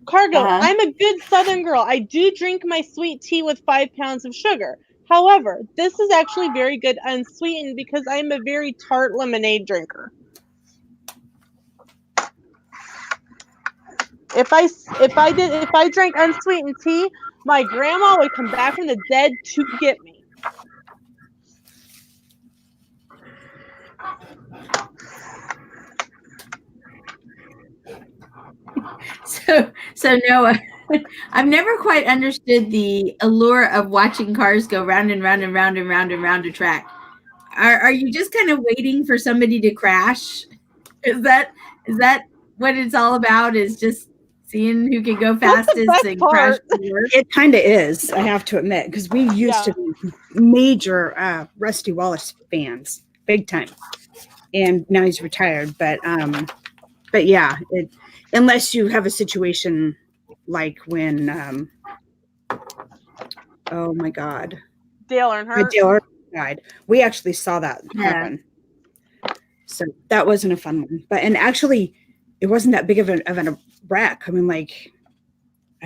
Cargo, I'm a good Southern girl. I do drink my sweet tea with 5 pounds of sugar. However, this is actually very good unsweetened because I'm a very tart lemonade drinker. If I drank unsweetened tea, my grandma would come back from the dead to get me. So Noah, I've never quite understood the allure of watching cars go round and round and round and round and round a track. Are you just kind of waiting for somebody to crash? Is that what it's all about? Is just seeing who can go fastest and crash? It kind of is, I have to admit, because we used to be major Rusty Wallace fans, big time, and now he's retired. But yeah, unless you have a situation like when, oh my God, Dale Earnhardt died. We actually saw that happen. So that wasn't a fun one. And actually, it wasn't that big of a wreck. I mean, I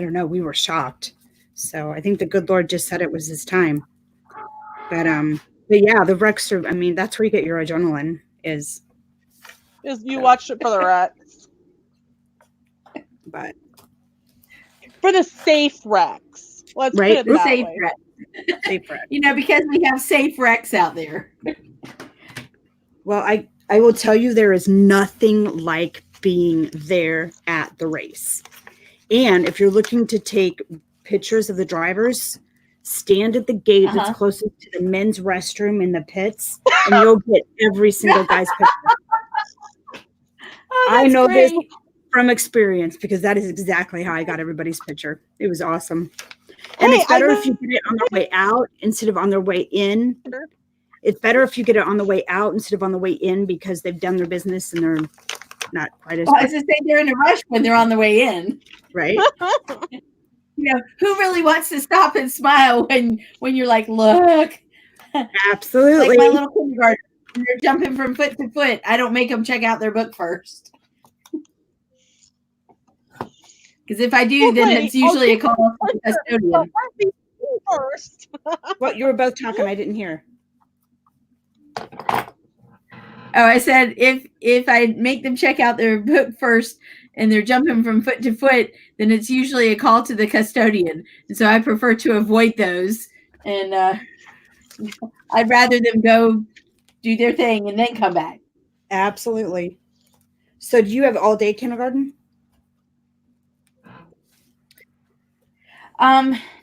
don't know. We were shocked. So I think the good Lord just said it was his time. But yeah, the wrecks are. I mean, that's where you get your adrenaline. Is you watched it for the wrecks. But for the safe wrecks. Let's put it that way. Safe Rec. Because we have safe recs out there. Well, I will tell you, there is nothing like being there at the race. And if you're looking to take pictures of the drivers, stand at the gate that's closest to the men's restroom in the pits, and you'll get every single guy's picture. I know this from experience because that is exactly how I got everybody's picture. It was awesome. And it's better if you get it on their way out instead of on their way in. It's better if you get it on the way out instead of on the way in because they've done their business and they're not quite as. Well, I was just saying they're in a rush when they're on the way in. Right. Who really wants to stop and smile when you're like, look. Absolutely. Like my little kindergarten. They're jumping from foot to foot. I don't make them check out their book first. Because if I do, then it's usually a call to the custodian. First. What, you were both talking, I didn't hear. Oh, I said if I make them check out their book first and they're jumping from foot to foot, then it's usually a call to the custodian. And so I prefer to avoid those. And I'd rather them go do their thing and then come back. Absolutely. So do you have all day kindergarten?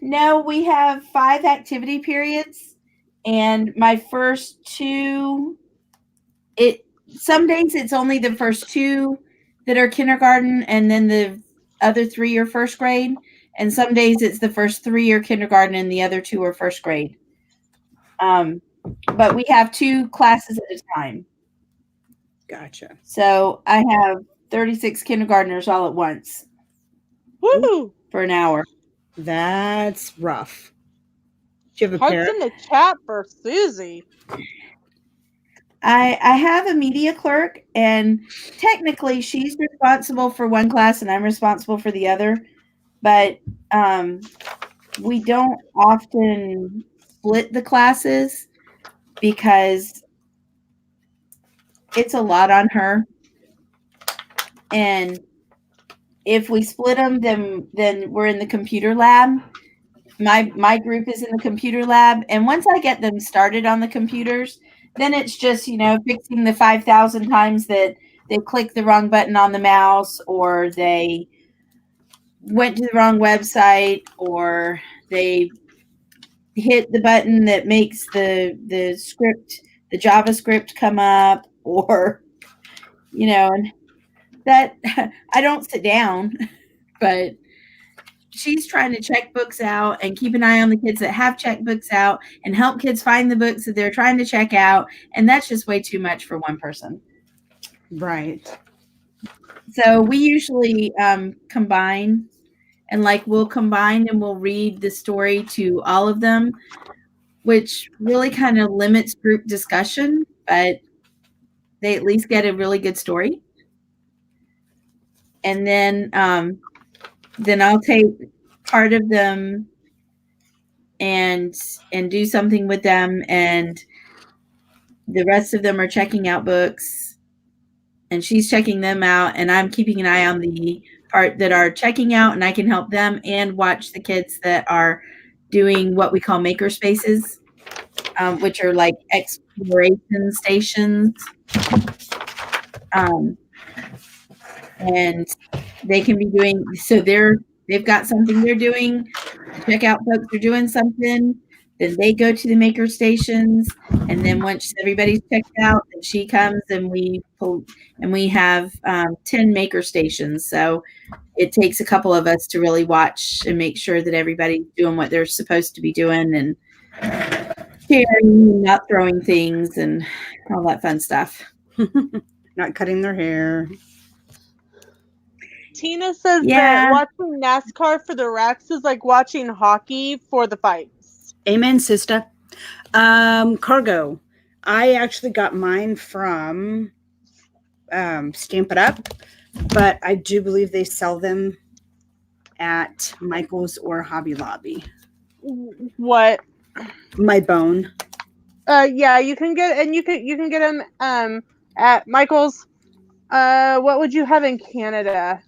No, we have 5 activity periods, and my first 2, some days it's only the first 2 that are kindergarten, and then the other 3 are first grade, and some days it's the first 3 are kindergarten and the other 2 are first grade. But we have 2 classes at a time. Gotcha. So I have 36 kindergartners all at once. Woo! For an hour. That's rough. Do you have a Hearts parent? in the chat for Susie. I have a media clerk, and technically she's responsible for one class and I'm responsible for the other. But we don't often split the classes because it's a lot on her. And if we split them, then we're in the computer lab. My group is in the computer lab. And once I get them started on the computers, then it's just, fixing the 5,000 times that they clicked the wrong button on the mouse, or they went to the wrong website, or they hit the button that makes the script, the JavaScript come up, or, and that I don't sit down, but she's trying to check books out and keep an eye on the kids that have checkbooks out and help kids find the books that they're trying to check out. And that's just way too much for one person. Right. So we usually combine, and we'll combine and we'll read the story to all of them, which really kind of limits group discussion, but they at least get a really good story. And then I'll take part of them and do something with them, and the rest of them are checking out books, and she's checking them out, and I'm keeping an eye on the part that are checking out, and I can help them and watch the kids that are doing what we call maker spaces, which are like exploration stations. And they can be doing, so they've got something they're doing. Check out folks are doing something. Then they go to the maker stations, and then once everybody's checked out, then she comes and we have 10 maker stations. So it takes a couple of us to really watch and make sure that everybody's doing what they're supposed to be doing, and sharing, not throwing things, and all that fun stuff. Not cutting their hair. Tina says that watching NASCAR for the Rex is like watching hockey for the fights. Amen, sister. Cargo. I actually got mine from Stamp It Up, but I do believe they sell them at Michael's or Hobby Lobby. What? My bone. Yeah, you can get, and you can get them at Michael's. What would you have in Canada?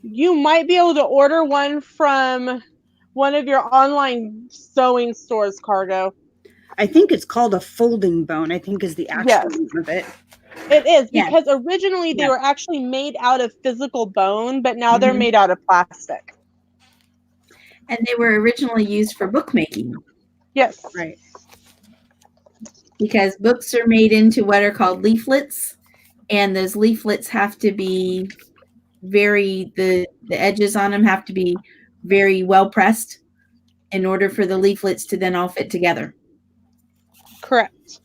You might be able to order one from one of your online sewing stores, Cargo. I think it's called a folding bone, I think is the actual Yes. name of it. It is, Yes. because originally they Yes. were actually made out of physical bone, but now they're Mhm. made out of plastic. And they were originally used for bookmaking Yes. Right. because books are made into what are called leaflets, and those leaflets have to be the edges on them have to be very well pressed in order for the leaflets to then all fit together. Correct.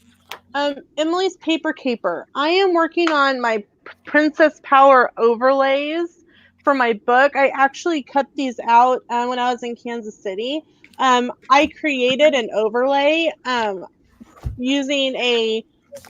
Emily's Paper Caper. I am working on my Princess Power overlays for my book. I actually cut these out when I was in Kansas City. I created an overlay using a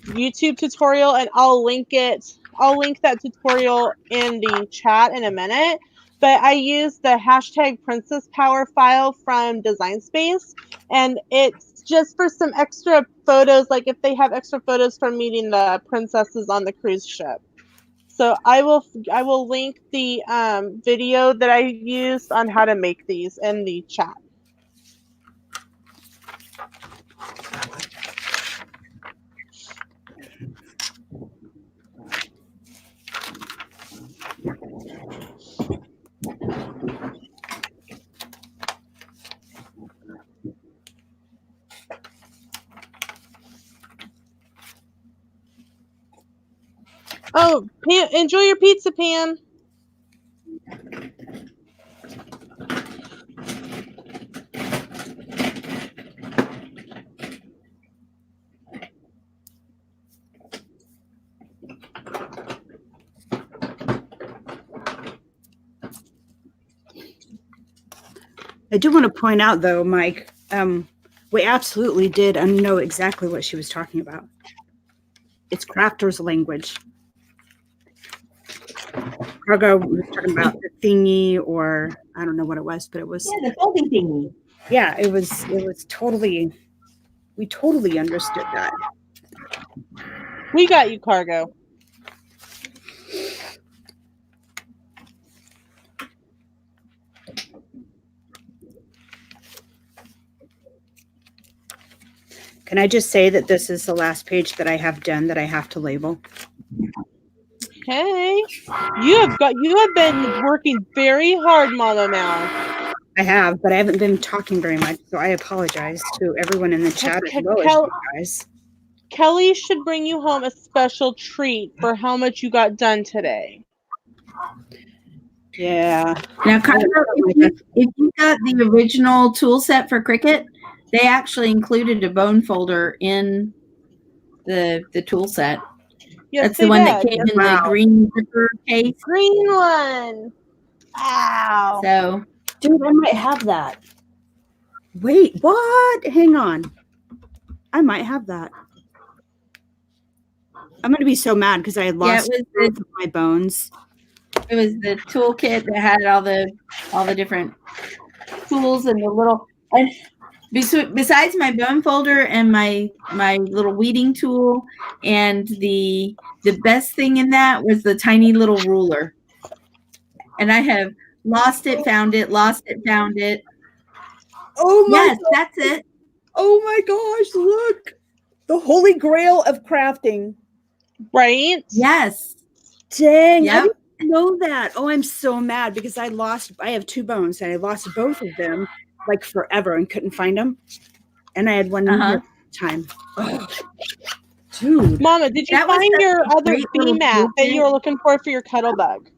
YouTube tutorial, and I'll link that tutorial in the chat in a minute. But I used the hashtag Princess Power file from Design Space, and it's just for some extra photos, like if they have extra photos from meeting the princesses on the cruise ship. So I will link the video that I used on how to make these in the chat. Oh, Pam, enjoy your pizza, Pam. I do want to point out, though, Mike, we absolutely did know exactly what she was talking about. It's crafter's language. Cargo was talking about the thingy, or I don't know what it was, but it was. Yeah, the folding thingy. Yeah, it was totally. We totally understood that. We got you, Cargo. Can I just say that this is the last page that I have done that I have to label? Hey, you have been working very hard, Mama Mal. I have, but I haven't been talking very much, so I apologize to everyone in the chat as well as you guys. Kelly should bring you home a special treat for how much you got done today. Yeah. Now, Carter, if you got the original tool set for Cricut, they actually included a bone folder in the tool set. Yes, that's the one that came in the green zipper case. Green one. Wow. So, dude, I might have that. Wait, what? Hang on. I might have that. I'm gonna be so mad because I had lost both of my bones. It was the toolkit that had all the different tools and the little. And besides my bone folder and my little weeding tool, and the best thing in that was the tiny little ruler. And I have lost it, found it, lost it, found it. Oh my yes, God. That's it. Oh my gosh, look. The holy grail of crafting. Right? Yes. Dang, Yep. I didn't know that. Oh, I'm so mad because I have 2 bones and I lost both of them like forever and couldn't find them. And I had one time. Oh, dude. Mama, did you find your other bee mat that you were looking for your cuddle bug?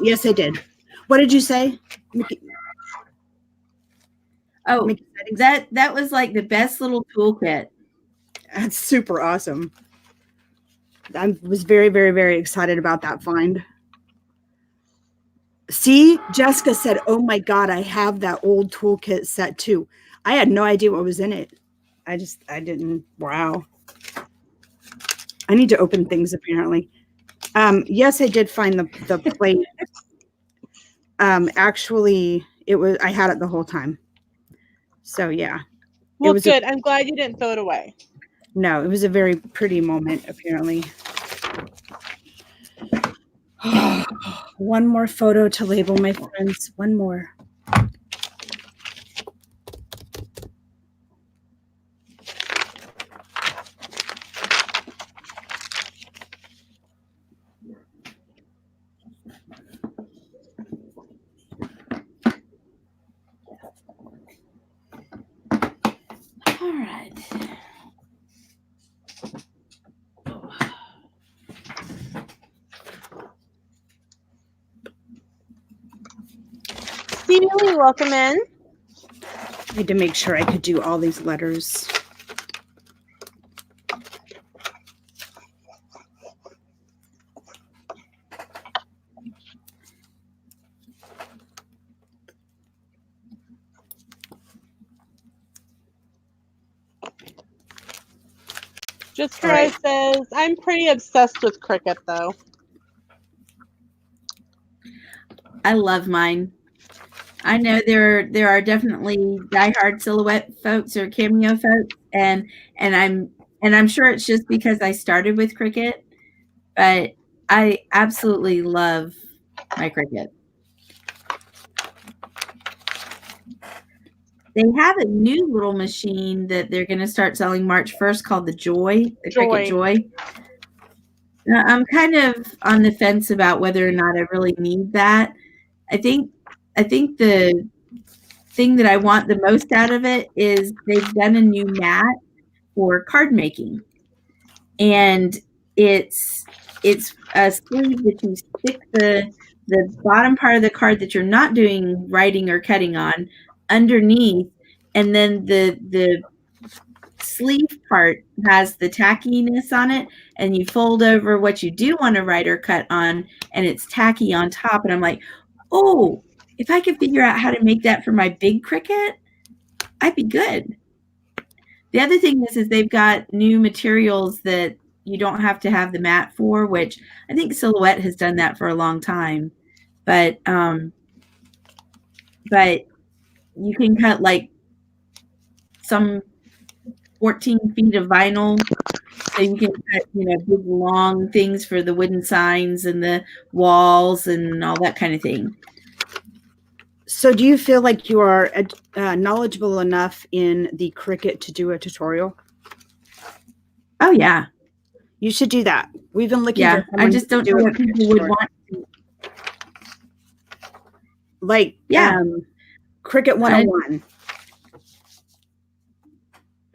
Yes, I did. What did you say? Oh, that was like the best little toolkit. That's super awesome. I was very, very, very excited about that find. See, Jessica said, oh my God, I have that old toolkit set too. I had no idea what was in it. I didn't, wow. I need to open things apparently. Yes, I did find the plate. Actually, I had it the whole time. So yeah. Well, it was good. I'm glad you didn't throw it away. No, it was a very pretty moment, apparently. one more photo to label, my friends. One more. All right. Stevie Lee, welcome in. I had to make sure I could do all these letters. Just Cry says, I'm pretty obsessed with cricket, though. I love mine. I know there are definitely diehard Silhouette folks or Cameo folks, and I'm sure it's just because I started with cricket, but I absolutely love my cricket. They have a new little machine that they're going to start selling March 1st called the Cricket Joy. Now, I'm kind of on the fence about whether or not I really need that. I think the thing that I want the most out of it is they've done a new mat for card making, and it's a sleeve that you stick the bottom part of the card that you're not doing writing or cutting on underneath, and then the sleeve part has the tackiness on it, and you fold over what you do want to write or cut on, and it's tacky on top. And I'm like, oh, if I could figure out how to make that for my big cricket, I'd be good. The other thing is they've got new materials that you don't have to have the mat for, which I think Silhouette has done that for a long time. But you can cut like some 14 feet of vinyl, so you can cut, big long things for the wooden signs and the walls and all that kind of thing. So do you feel like you are knowledgeable enough in the cricket to do a tutorial? Oh, yeah. You should do that. We've been looking for I just don't know what people would want. Like, Cricket 101.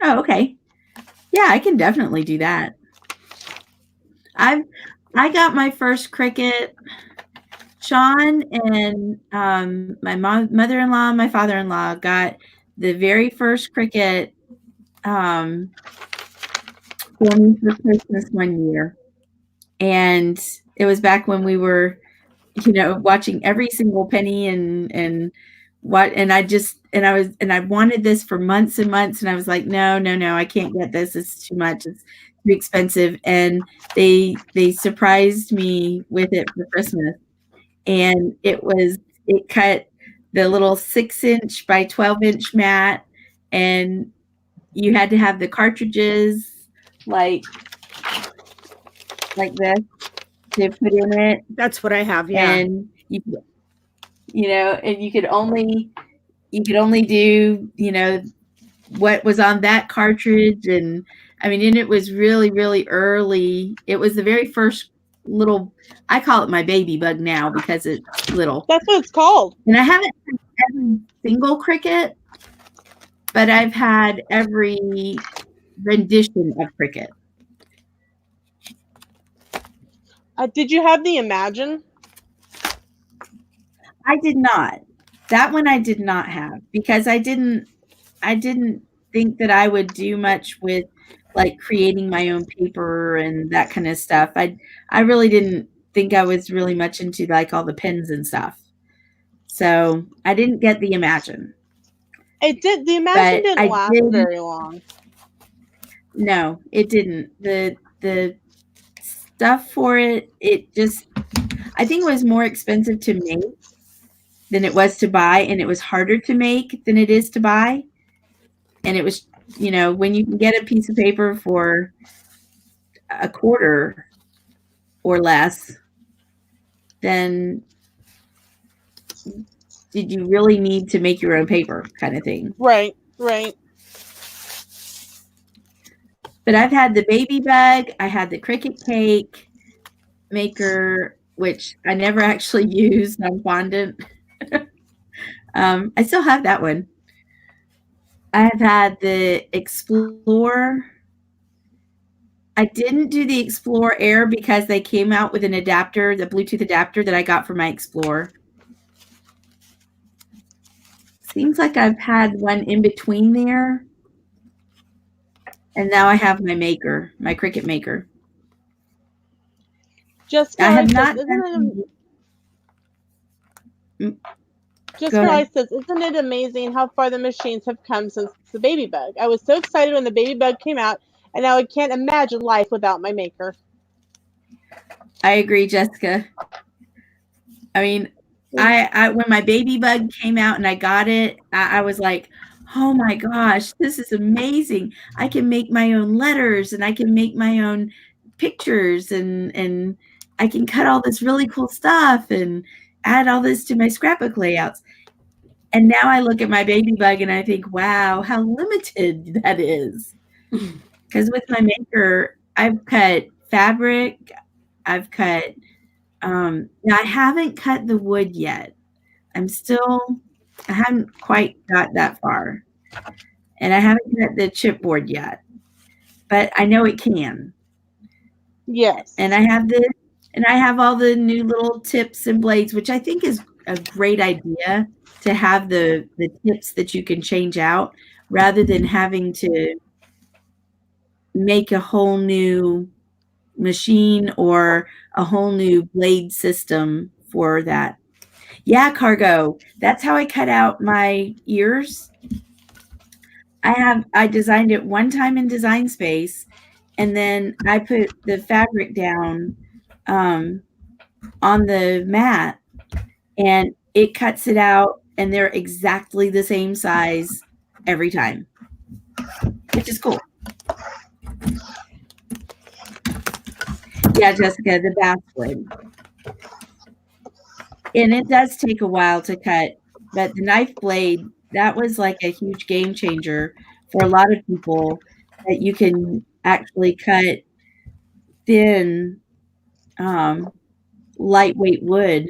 Oh, okay. Yeah, I can definitely do that. I got my first cricket. Sean and my mother-in-law and my father-in-law got the very first cricket for me for Christmas one year. And it was back when we were, watching every single penny and I wanted this for months and months, and I was like, no, I can't get this. It's too much. It's too expensive. And they surprised me with it for Christmas. And it cut the little 6-inch by 12-inch mat, and you had to have the cartridges like this to put in it. That's what I have. Yeah. And and you could only do, what was on that cartridge. And and it was really, really early. It was the very first little, I call it my baby bug now because it's little. That's what it's called. And I haven't had every single cricket, but I've had every rendition of cricket. Did you have the Imagine? I did not. That one I did not have, because I didn't think that I would do much with like creating my own paper and that kind of stuff. I really didn't think I was really much into like all the pens and stuff. So I didn't get the Imagine. The Imagine didn't last very long. No, it didn't. The stuff for it just, I think it was more expensive to make than it was to buy, and it was harder to make than it is to buy. And it was, when you can get a piece of paper for $0.25 or less, then did you really need to make your own paper kind of thing? Right, right. But I've had the baby bug. I had the cricket cake maker, which I never actually used. I'm fondant. I still have that one. I have had the Explore. I didn't do the Explore Air because they came out with an adapter, the Bluetooth adapter that I got for my Explore. Seems like I've had one in between there. And now I have my maker, my Cricut maker. Just I have not Go ahead. says, isn't it amazing how far the machines have come since the baby bug? I was so excited when the baby bug came out, and now I can't imagine life without my maker. I agree, Jessica. I mean, I when my baby bug came out and I got it, I was like, oh my gosh, this is amazing. I can make my own letters and I can make my own pictures and I can cut all this really cool stuff and add all this to my scrapbook layouts. And now I look at my baby bug and I think, wow, how limited that is. Because with my maker, I've cut fabric, I've cut now I haven't cut the wood yet. I haven't quite got that far. And I haven't cut the chipboard yet. But I know it can. Yes. And I have all the new little tips and blades, which I think is a great idea to have the tips that you can change out rather than having to make a whole new machine or a whole new blade system for that. Yeah, Cargo. That's how I cut out my ears. I designed it one time in Design Space, and then I put the fabric down on the mat, and it cuts it out, and they're exactly the same size every time, which is cool. Yeah, Jessica, the basswood. And it does take a while to cut, but the knife blade, that was like a huge game changer for a lot of people, that you can actually cut thin, lightweight wood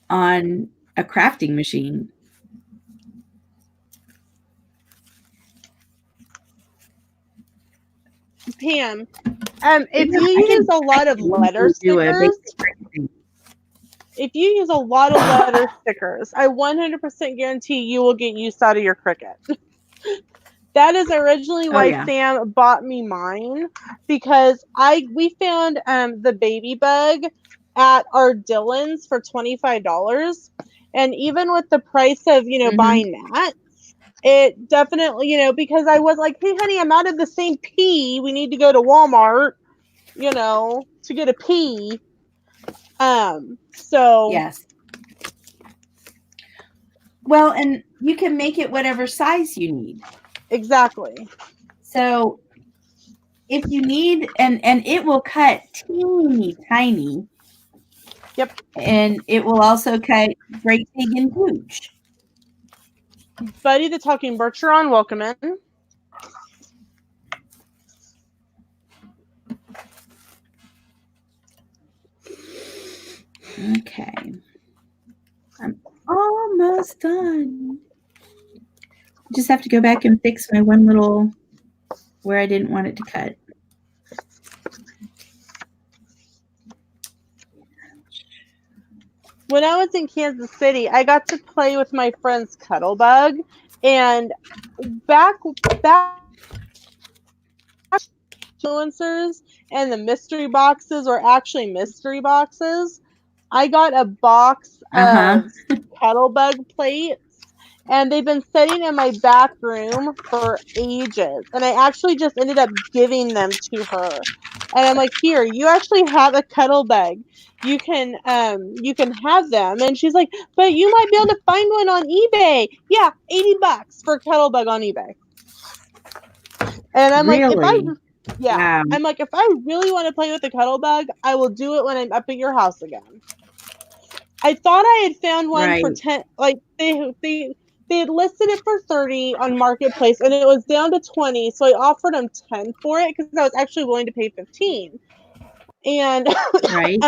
on a crafting machine. Pam, if you use a lot of letter stickers, I 100% guarantee you will get use out of your Cricut. That is originally why Sam bought me mine, because we found the baby bug at our Dillon's for $25, and even with the price of buying that, it definitely because I was like, hey honey, I'm out of the same pea. We need to go to Walmart, to get a pea. So yes. Well, and you can make it whatever size you need. Exactly. So if you need, and it will cut teeny tiny. Yep. And it will also cut great big and huge. Buddy the Talking Bercheron, welcome in. Okay. I'm almost done. Just have to go back and fix my one little where I didn't want it to cut. When I was in Kansas City, I got to play with my friend's Cuttlebug, and back influencers and the mystery boxes were actually mystery boxes. I got a box of Cuttlebug plates, and they've been sitting in my back room for ages. And I actually just ended up giving them to her. And I'm like, here, you actually have a Cuttlebug. You can have them. And she's like, but you might be able to find one on eBay. Yeah, $80 for a Cuttlebug on eBay. And I'm really? like, I'm like, if I really want to play with the Cuttlebug, I will do it when I'm up at your house again. I thought I had found one for Right. 10. Like they had listed it for 30 on Marketplace, and it was down to 20. So I offered them 10 for it because I was actually willing to pay 15. And Right.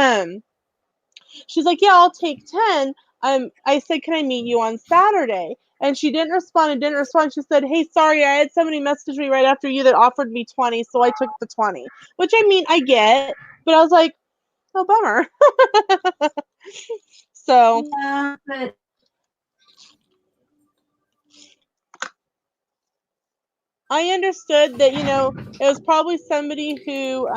she's like, "Yeah, I'll take 10." I said, "Can I meet you on Saturday?" And she didn't respond and didn't respond. She said, "Hey, sorry, I had somebody message me right after you that offered me 20, so I took the 20." Which I mean, I get, but I was like, "Oh, bummer." So Yeah, but I understood that, it was probably somebody who,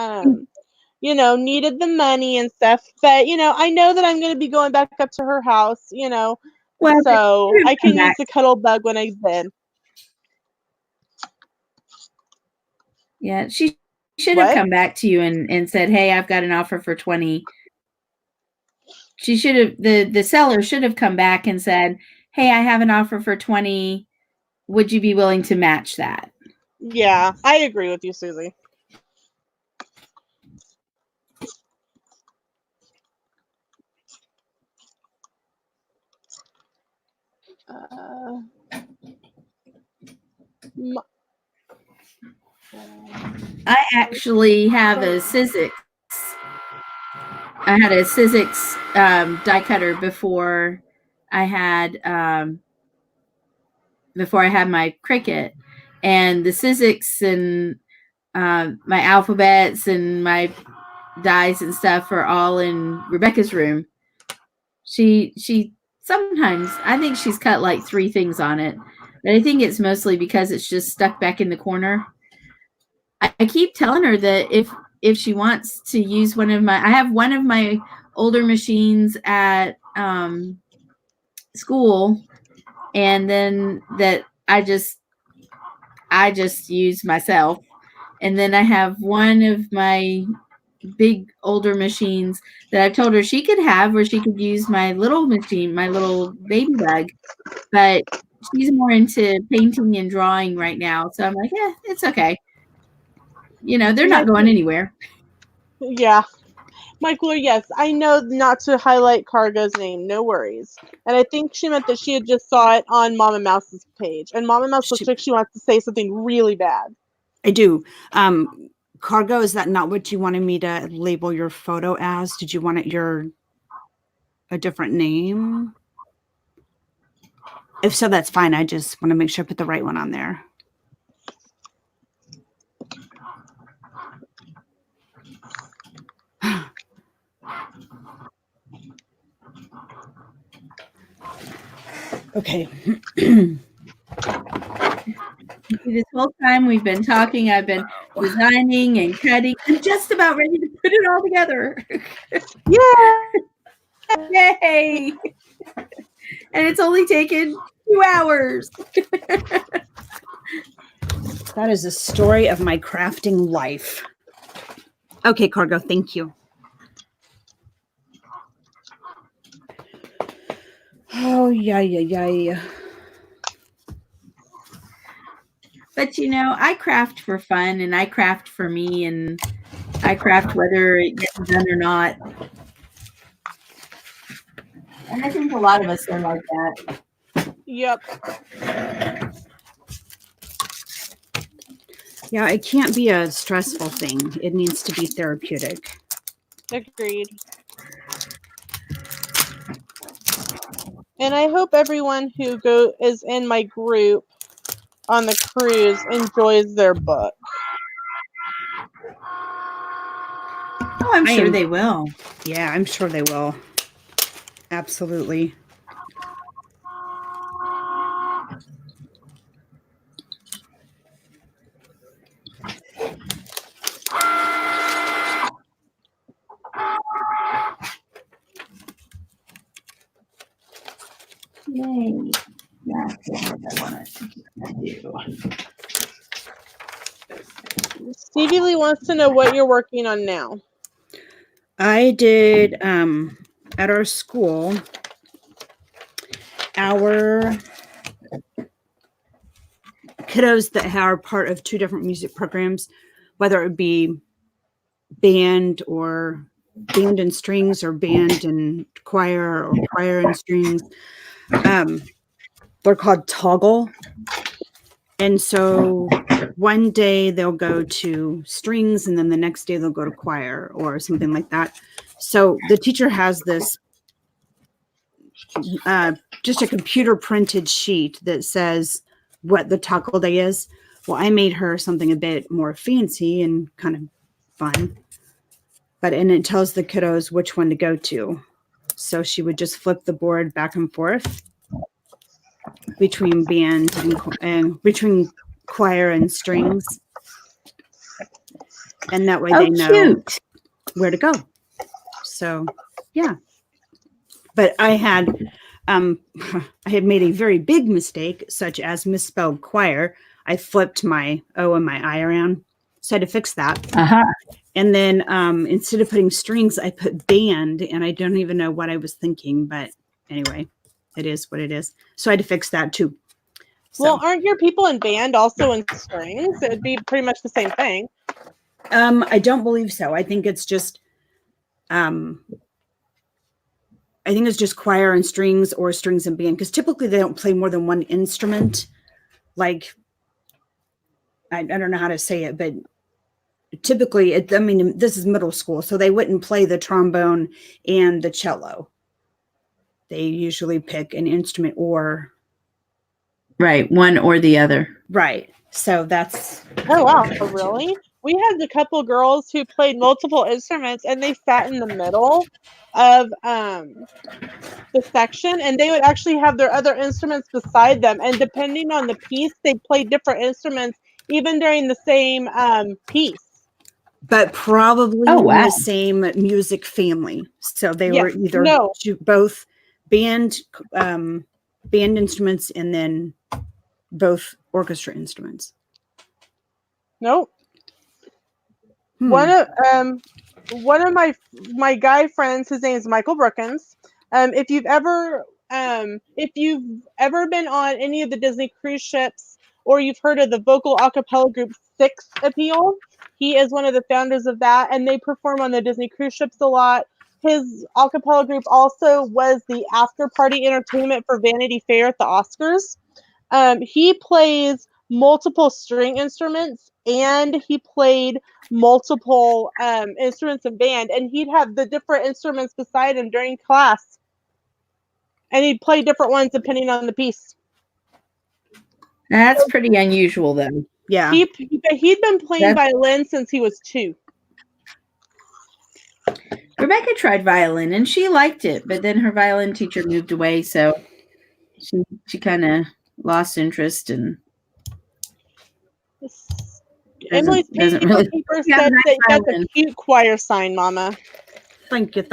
needed the money and stuff. But, I know that I'm going to be going back up to her house, well, they so should have I come can use back. the cuddle bug when I bid. Yeah, she should have What? come back to you and said, "Hey, I've got an offer for 20." She should have the seller should have come back and said, "Hey, I have an offer for 20. Would you be willing to match that?" Yeah, I agree with you, Susie. Uh, m- I actually have a Sizzix. I had a Sizzix die cutter I had before I had my Cricut, and the Sizzix and my alphabets and my dies and stuff are all in Rebecca's room. She sometimes, I think she's cut like 3 things on it, but I think it's mostly because it's just stuck back in the corner. I keep telling her that if she wants to use I have one of my older machines at school, and then that I just use myself, and then I have one of my big older machines that I've told her she could have, where she could use my little machine, my little baby bug, but she's more into painting and drawing right now. So I'm like, yeah, it's okay. They're not going anywhere. Yeah. Michael, yes, I know not to highlight Cargo's name. No worries. And I think she meant that she had just saw it on Mama Mouse's page. And Mama Mouse looks like she wants to say something really bad. I do. Cargo, is that not what you wanted me to label your photo as? Did you want it a different name? If so, that's fine. I just want to make sure I put the right one on there. Okay. This whole time we've been talking, I've been designing and cutting. I'm just about ready to put it all together. Yeah. Yay! And it's only taken 2 hours. That is a story of my crafting life. Okay, Cargo, thank you. Oh, yeah. But I craft for fun, and I craft for me, and I craft whether it gets done or not. And I think a lot of us are like that. Yep. Yeah, it can't be a stressful thing. It needs to be therapeutic. Agreed. And I hope everyone who is in my group on the cruise enjoys their book. Oh, I'm sure they will. Yeah, I'm sure they will. Absolutely. Yay. That's what I want to do. Stevie Lee wants to know what you're working on now. I did at our school, our kiddos that are part of 2 different music programs, whether it be band or band and strings, or band and choir, or choir and strings. They're called toggle. And so one day they'll go to strings, and then the next day they'll go to choir or something like that. So the teacher has this just a computer printed sheet that says what the toggle day is. Well, I made her something a bit more fancy and kind of fun. And it tells the kiddos which one to go to. So she would just flip the board back and forth between band and between choir and strings. And that way they know where to go. So, yeah. But I had made a very big mistake, such as misspelled choir. I flipped my O and my I around. So I had to fix that. Uh-huh. And then instead of putting strings, I put band, and I don't even know what I was thinking. But anyway, it is what it is. So I had to fix that too. So, Well, aren't your people in band also in strings? It'd be pretty much the same thing. I don't believe so. I think it's just choir and strings, or strings and band, because typically they don't play more than one instrument. Like, I don't know how to say it, but typically, this is middle school, so they wouldn't play the trombone and the cello. They usually pick an instrument or... Right, one or the other. Right. So that's... Oh, wow. Really? We had a couple girls who played multiple instruments, and they sat in the middle of the section, and they would actually have their other instruments beside them. And depending on the piece, they played different instruments, even during the same piece. But probably Oh, wow. in the same music family. So they were either both band instruments and then both orchestra instruments. Nope. One of my guy friends, his name is Michael Brookins. If you've ever been on any of the Disney cruise ships, or you've heard of the vocal a cappella group Six Appeal, he is one of the founders of that, and they perform on the Disney cruise ships a lot. His a cappella group also was the after party entertainment for Vanity Fair at the Oscars. He plays multiple string instruments, and he played multiple instruments in band, and he'd have the different instruments beside him during class, and he'd play different ones depending on the piece. That's pretty unusual, though. Yeah. He'd been playing violin since he was 2. Rebecca tried violin, and she liked it, but then her violin teacher moved away, so she kind of lost interest. And Emily's paper said that that's a cute choir sign, Mama. Thank you.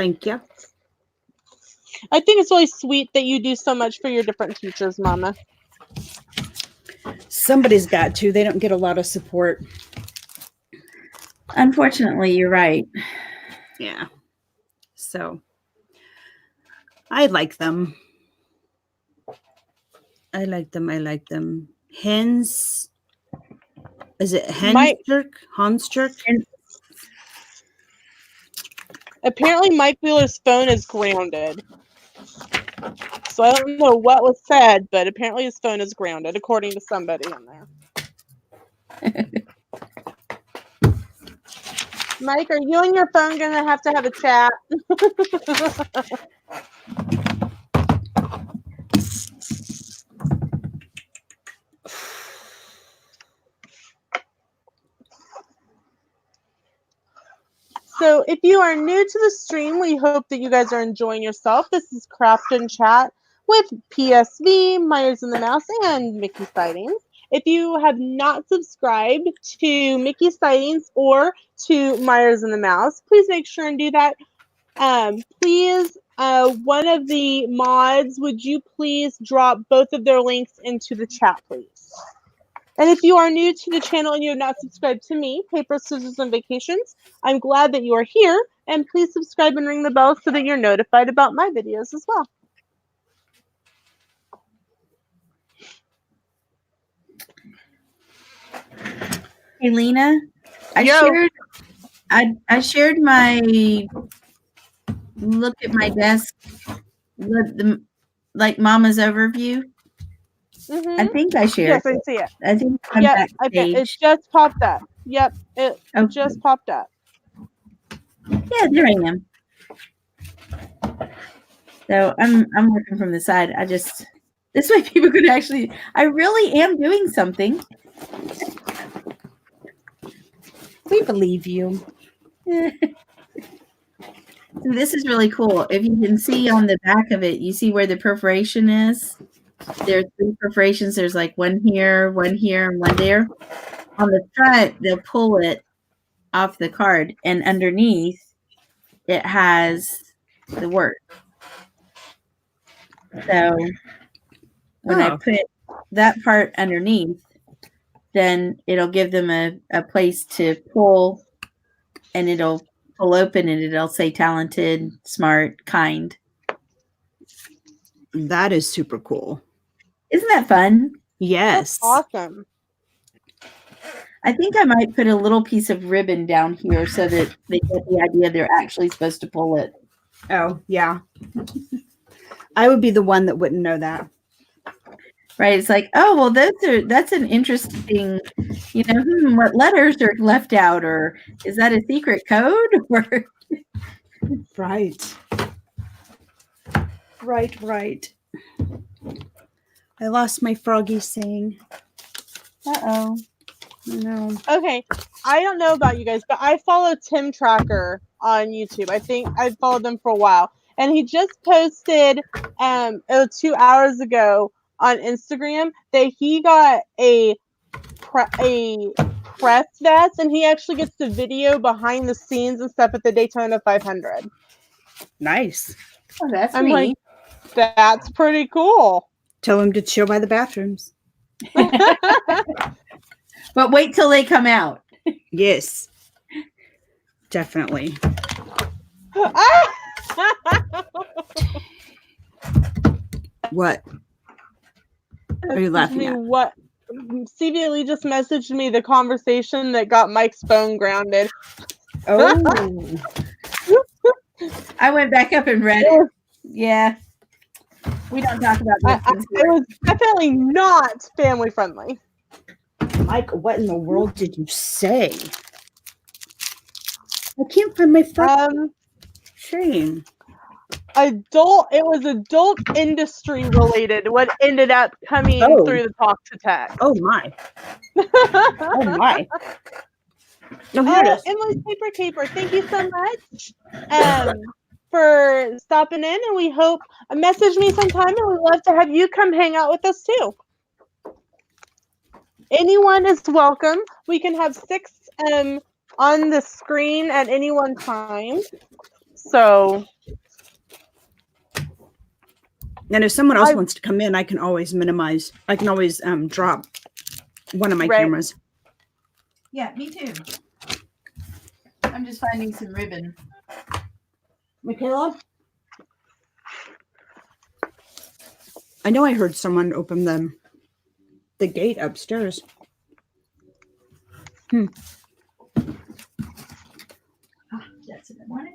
I think it's really sweet that you do so much for your different teachers, Mama. Somebody's got to. They don't get a lot of support. Unfortunately, you're right. Yeah. So I like them. I like them. Hens. Is it Hansjerk? Apparently, Mike Wheeler's phone is grounded. So I don't know what was said, but apparently his phone is grounded, according to somebody in there. Mike, are you and your phone going to have a chat? So if you are new to the stream, we hope that you guys are enjoying yourself. This is Craft and Chat with PSV, Meyers and the Mouse, and Mickey Sightings. If you have not subscribed to Mickey Sightings or to Meyers and the Mouse, please make sure and do that. Please, one of the mods, would you please drop both of their links into the chat, please? And if you are new to the channel and you have not subscribed to me, Paper, Scissors, and Vacations, I'm glad that you are here. And please subscribe and ring the bell so that you're notified about my videos as well. Hey, Lena, I shared my look at my desk, like Mama's overview? I think I shared Yes, I it. see it. I think I'm Yep, it backstage. just popped up. Yep, it Okay. just popped up. Yeah, there I am. So I'm working from the side. This way people could actually. I really am doing something. We believe you. So this is really cool. If you can see on the back of it, you see where the perforation is. There are 3 perforations. There's like one here, and one there. On the front, they'll pull it off the card, and underneath it has the word. So when I put that part underneath, then it'll give them a place to pull, and it'll pull open, and it'll say talented, smart, kind. That is super cool. Isn't that fun? Yes. That's awesome. I think I might put a little piece of ribbon down here so that they get the idea they're actually supposed to pull it. Oh, yeah. I would be the one that wouldn't know that. Right. It's like, oh, well, that's an interesting, what letters are left out, or is that a secret code? Or Right. Right. I lost my froggy saying. uh-oh. No. Okay, I don't know about you guys, but I follow Tim Tracker on YouTube. I think I've followed them for a while, and he just posted 2 hours ago on Instagram that he got a press vest, and he actually gets the video behind the scenes and stuff at the Daytona 500. Nice. Oh, that's I'm neat. like, that's pretty cool. Tell him to chill by the bathrooms. But wait till they come out. Yes. Definitely. What? Are you laughing at? What? CB Lee just messaged me the conversation that got Mike's phone grounded. Oh. I went back up and read it. Yeah. We don't talk about those things It here. was definitely not family friendly. Mike, what in the world did you say? I can't find my phone. Shame. It was adult industry related what ended up coming through the talk to text. Oh my. Oh my. No, here it is. Emily's Paper Caper, thank you so much for stopping in, and we hope message me sometime, and we'd love to have you come hang out with us too. Anyone is welcome. We can have 6 on the screen at any one time. So, and if someone else wants to come in, I can always minimize. I can always drop one of my cameras. Yeah, me too. I'm just finding some ribbon. Michaela? I know I heard someone open the gate upstairs. That's in the morning.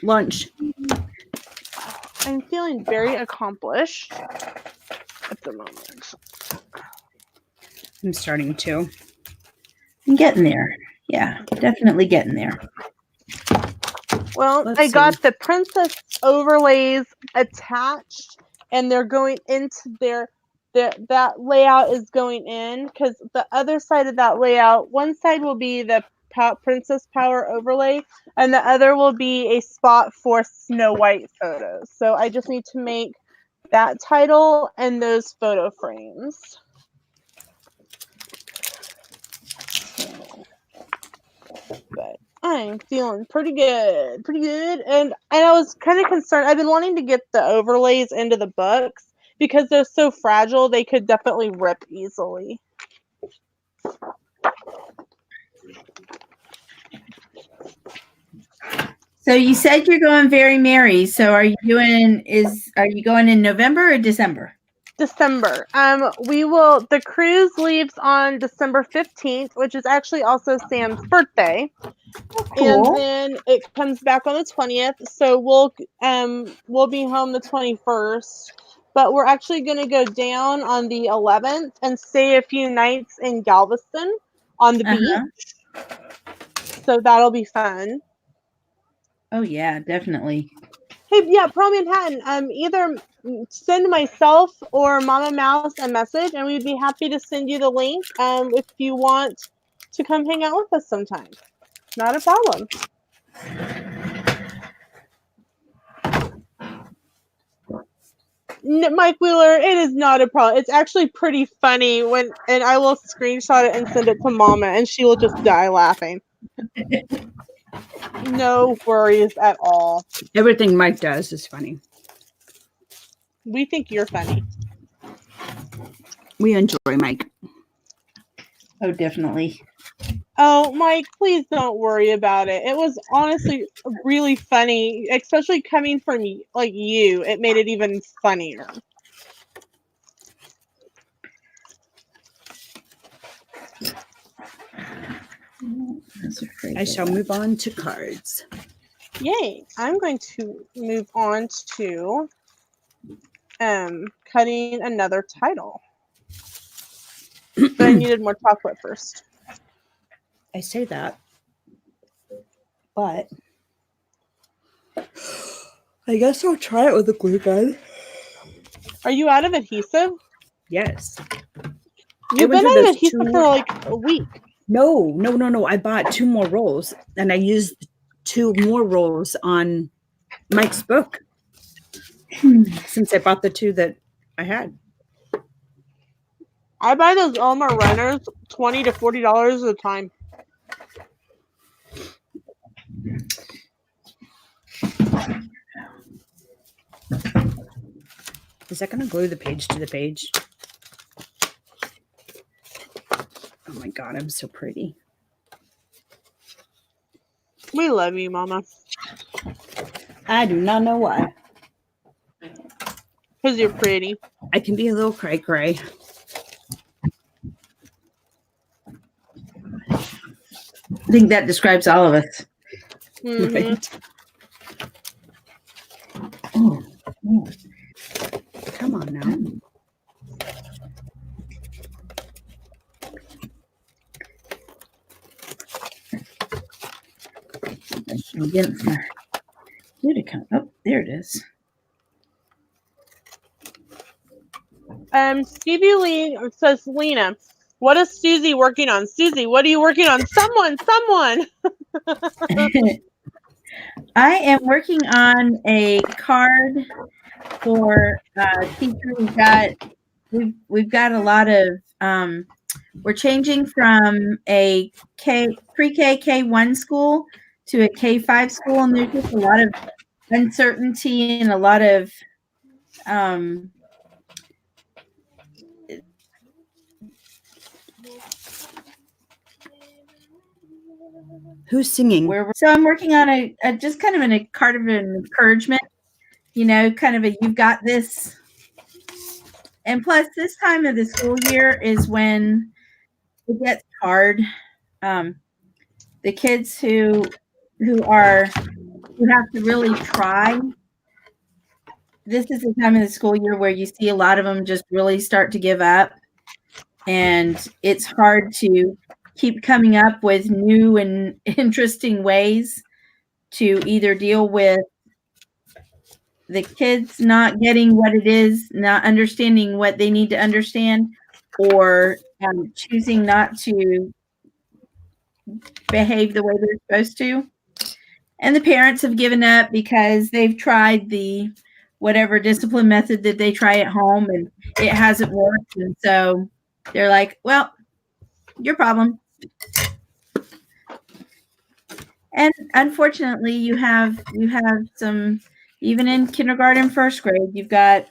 Lunch. I'm feeling very accomplished at the moment. I'm starting to. I'm getting there. Yeah, definitely getting there. Well, Let's I got see. the princess overlays attached, and they're going into that layout is going in, because the other side of that layout, one side will be the princess power overlay, and the other will be a spot for Snow White photos. So I just need to make that title and those photo frames. But I'm feeling pretty good. And I was kind of concerned. I've been wanting to get the overlays into the books because they're so fragile. They could definitely rip easily. So you said you're going very merry. So are you going in November or December? December. The cruise leaves on December 15th, which is actually also Sam's birthday. And Cool. then it comes back on the 20th. So we'll be home the 21st. But we're actually going to go down on the 11th and stay a few nights in Galveston on the beach. So that'll be fun. Oh yeah, definitely. Hey, yeah, Pro Manhattan. Either send myself or Mama Mouse a message, and we'd be happy to send you the link. If you want to come hang out with us sometime, not a problem. Mike Wheeler, it is not a problem. It's actually pretty funny and I will screenshot it and send it to Mama, and she will just die laughing. No worries at all. Everything Mike does is funny. We think you're funny. We enjoy Mike. Oh, definitely. Oh, Mike, please don't worry about it. It was honestly really funny, especially coming from like you. It made it even funnier. I shall move on to cards. Yay! I'm going to move on to cutting another title. But I needed more chocolate first. I say that, but I guess I'll try it with a glue gun. Are you out of adhesive? Yes. You've been out of adhesive for like a week. No. I bought 2 more rolls, and I used 2 more rolls on Mike's book since I bought the 2 that I had. I buy those Elmer runners $20 to $40 at a time. Is that going to glue the page to the page? Oh my God, I'm so pretty. We love you, Mama. I do not know why. Because you're pretty. I can be a little cray-cray. I think that describes all of us. Mm-hmm. Right? Oh, Come on now. I'm getting for you to come. Oh, there it is. Stevie Lee says, Lena, what is Susie working on? Susie, what are you working on? Someone. I am working on a card for teachers. We've got a lot of we're changing from a pre-K K1 school to a K5 school, and there's just a lot of uncertainty and a lot of Who's singing? So I'm working on a just kind of a card of an encouragement, kind of a you've got this. And plus, this time of the school year is when it gets hard. The kids who have to really try. This is the time of the school year where you see a lot of them just really start to give up, and it's hard to keep coming up with new and interesting ways to either deal with the kids not getting what it is, not understanding what they need to understand, or choosing not to behave the way they're supposed to. And the parents have given up because they've tried the whatever discipline method that they try at home and it hasn't worked. And so they're like, well, your problem. And unfortunately, you have some, even in kindergarten, first grade, you've got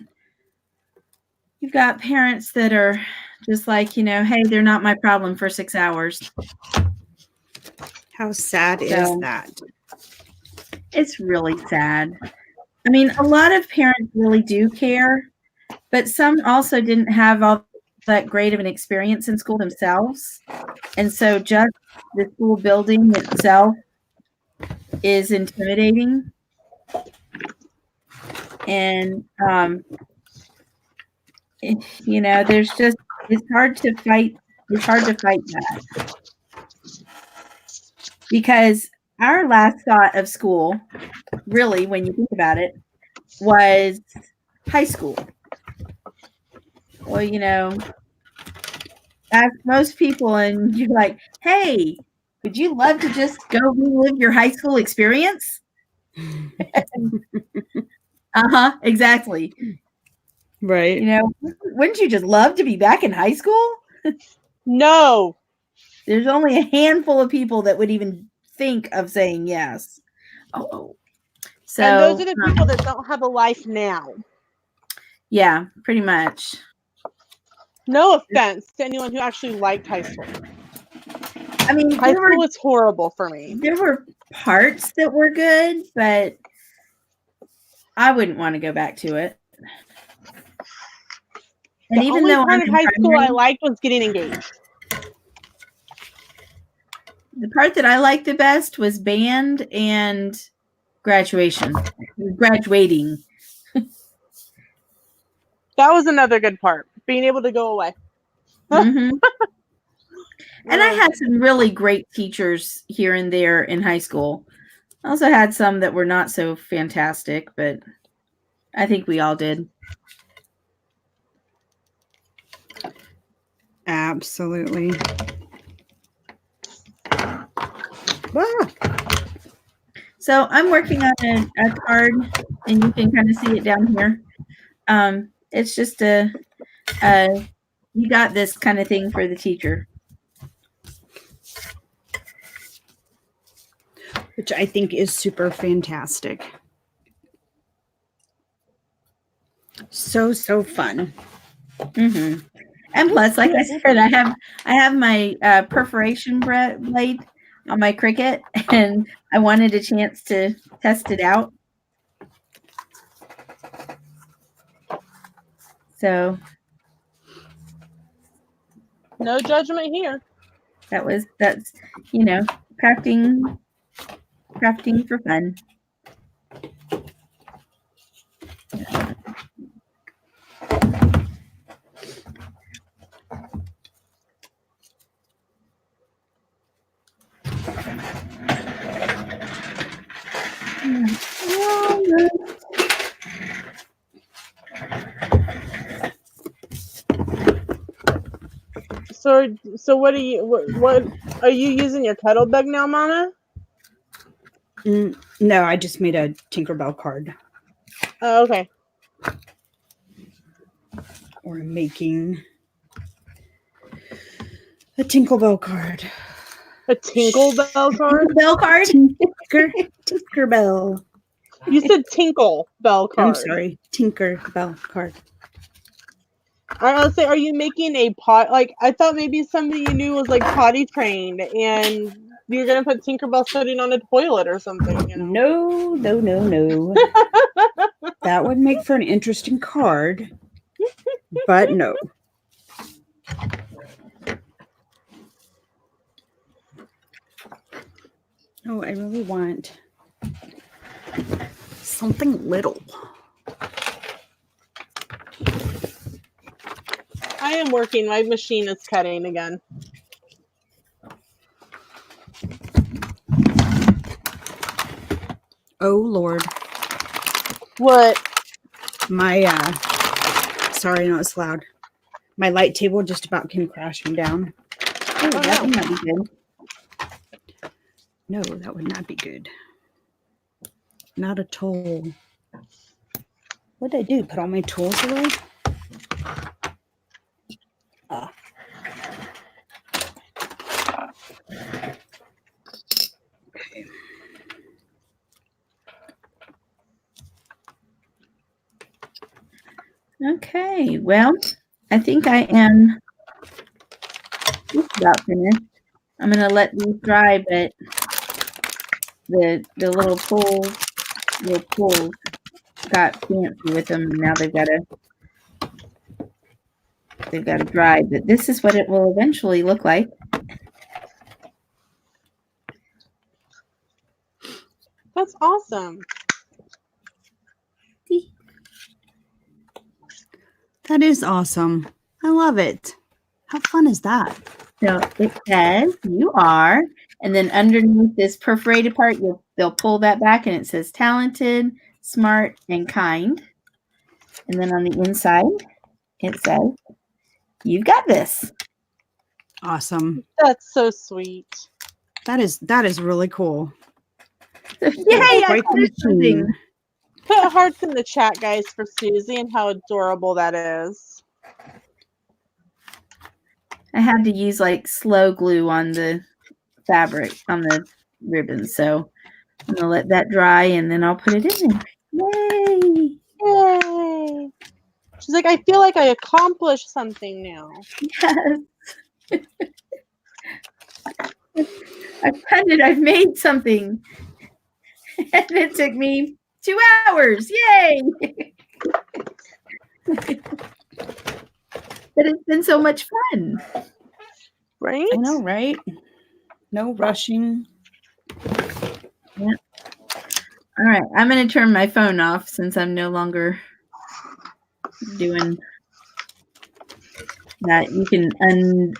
parents that are just like, hey, they're not my problem for 6 hours. How sad is that? It's really sad. I mean, a lot of parents really do care, but some also didn't have all that great of an experience in school themselves. And so just the school building itself is intimidating. And, there's just, it's hard to fight that. Because our last thought of school, really, when you think about it, was high school. Well, ask most people and you're like, hey, would you love to just go relive your high school experience? Exactly. Right. Wouldn't you just love to be back in high school? No. There's only a handful of people that would even think of saying yes. So, and those are the people that don't have a life now. Yeah, pretty much. No offense to anyone who actually liked high school. I mean, high school was horrible for me. There were parts that were good, but I wouldn't want to go back to it. And the even only though part of high school I liked was getting engaged. The part that I liked the best was band and graduating. That was another good part, being able to go away. Mm-hmm. And I had some really great teachers here and there in high school. I also had some that were not so fantastic, but I think we all did. Absolutely. So I'm working on a card, and you can kind of see it down here. It's just a you got this kind of thing for the teacher. Which I think is super fantastic. So fun. Mm-hmm. And plus, like I said, I have my perforation blade on my Cricut, and I wanted a chance to test it out. So, no judgment here. That's crafting for fun. So what are you using your kettlebell now, Mama? No, I just made a Tinkerbell card. Oh, okay. Or making a Tinkerbell card. A Tinkerbell card? Bell card? Tinkerbell. You said Tinkerbell card. I'm sorry. Tinkerbell card. I was say, are you making a pot? Like, I thought maybe somebody you knew was like potty trained and you're going to put Tinkerbell sitting on a toilet or something. You know? No. That would make for an interesting card. But no. Oh, I really want something little. I am working. My machine is cutting again. Oh, Lord. What? My, sorry, no, it's loud. My light table just about came crashing down. Oh, that would not be good. No, that would not be good. Not at all. What did I do? Put all my tools away? Okay. Okay, well, I think I am just about finished. I'm going to let these dry, but the little pulls got fancy with them, and now they've got to they've got to dry, but this is what it will eventually look like. That's awesome. That is awesome. I love it. How fun is that? So it says you are, and then underneath this perforated part, they'll pull that back, and it says talented, smart, and kind. And then on the inside, it says you've got this. Awesome. That's so sweet. That is really cool. So, yay! Quite the machine. Put hearts in the chat, guys, for Susie and how adorable that is. I had to use like slow glue on the fabric, on the ribbon. So I'm going to let that dry, and then I'll put it in there. Yay! Yay! She's like, I feel like I accomplished something now. Yes. I've done it. I've made something. And it took me 2 hours. Yay! But it's been so much fun. Right? I know, right? No rushing. Yeah. All right. I'm going to turn my phone off since I'm no longer doing that. You can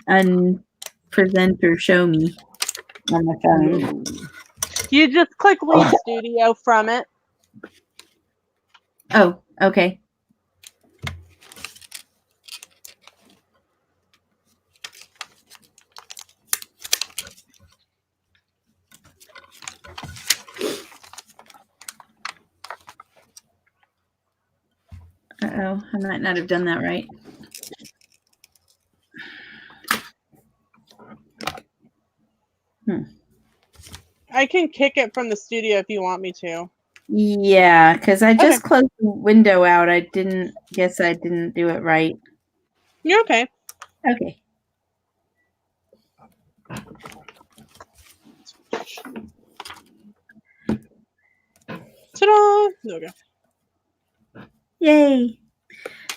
unpresent or show me on my phone. You just click Leave Studio from it. Oh, okay. Uh-oh, I might not have done that right. I can kick it from the studio if you want me to. Yeah, because I just Okay. closed the window out. I didn't do it right. You're okay. Okay. Ta-da! There we go. Yay.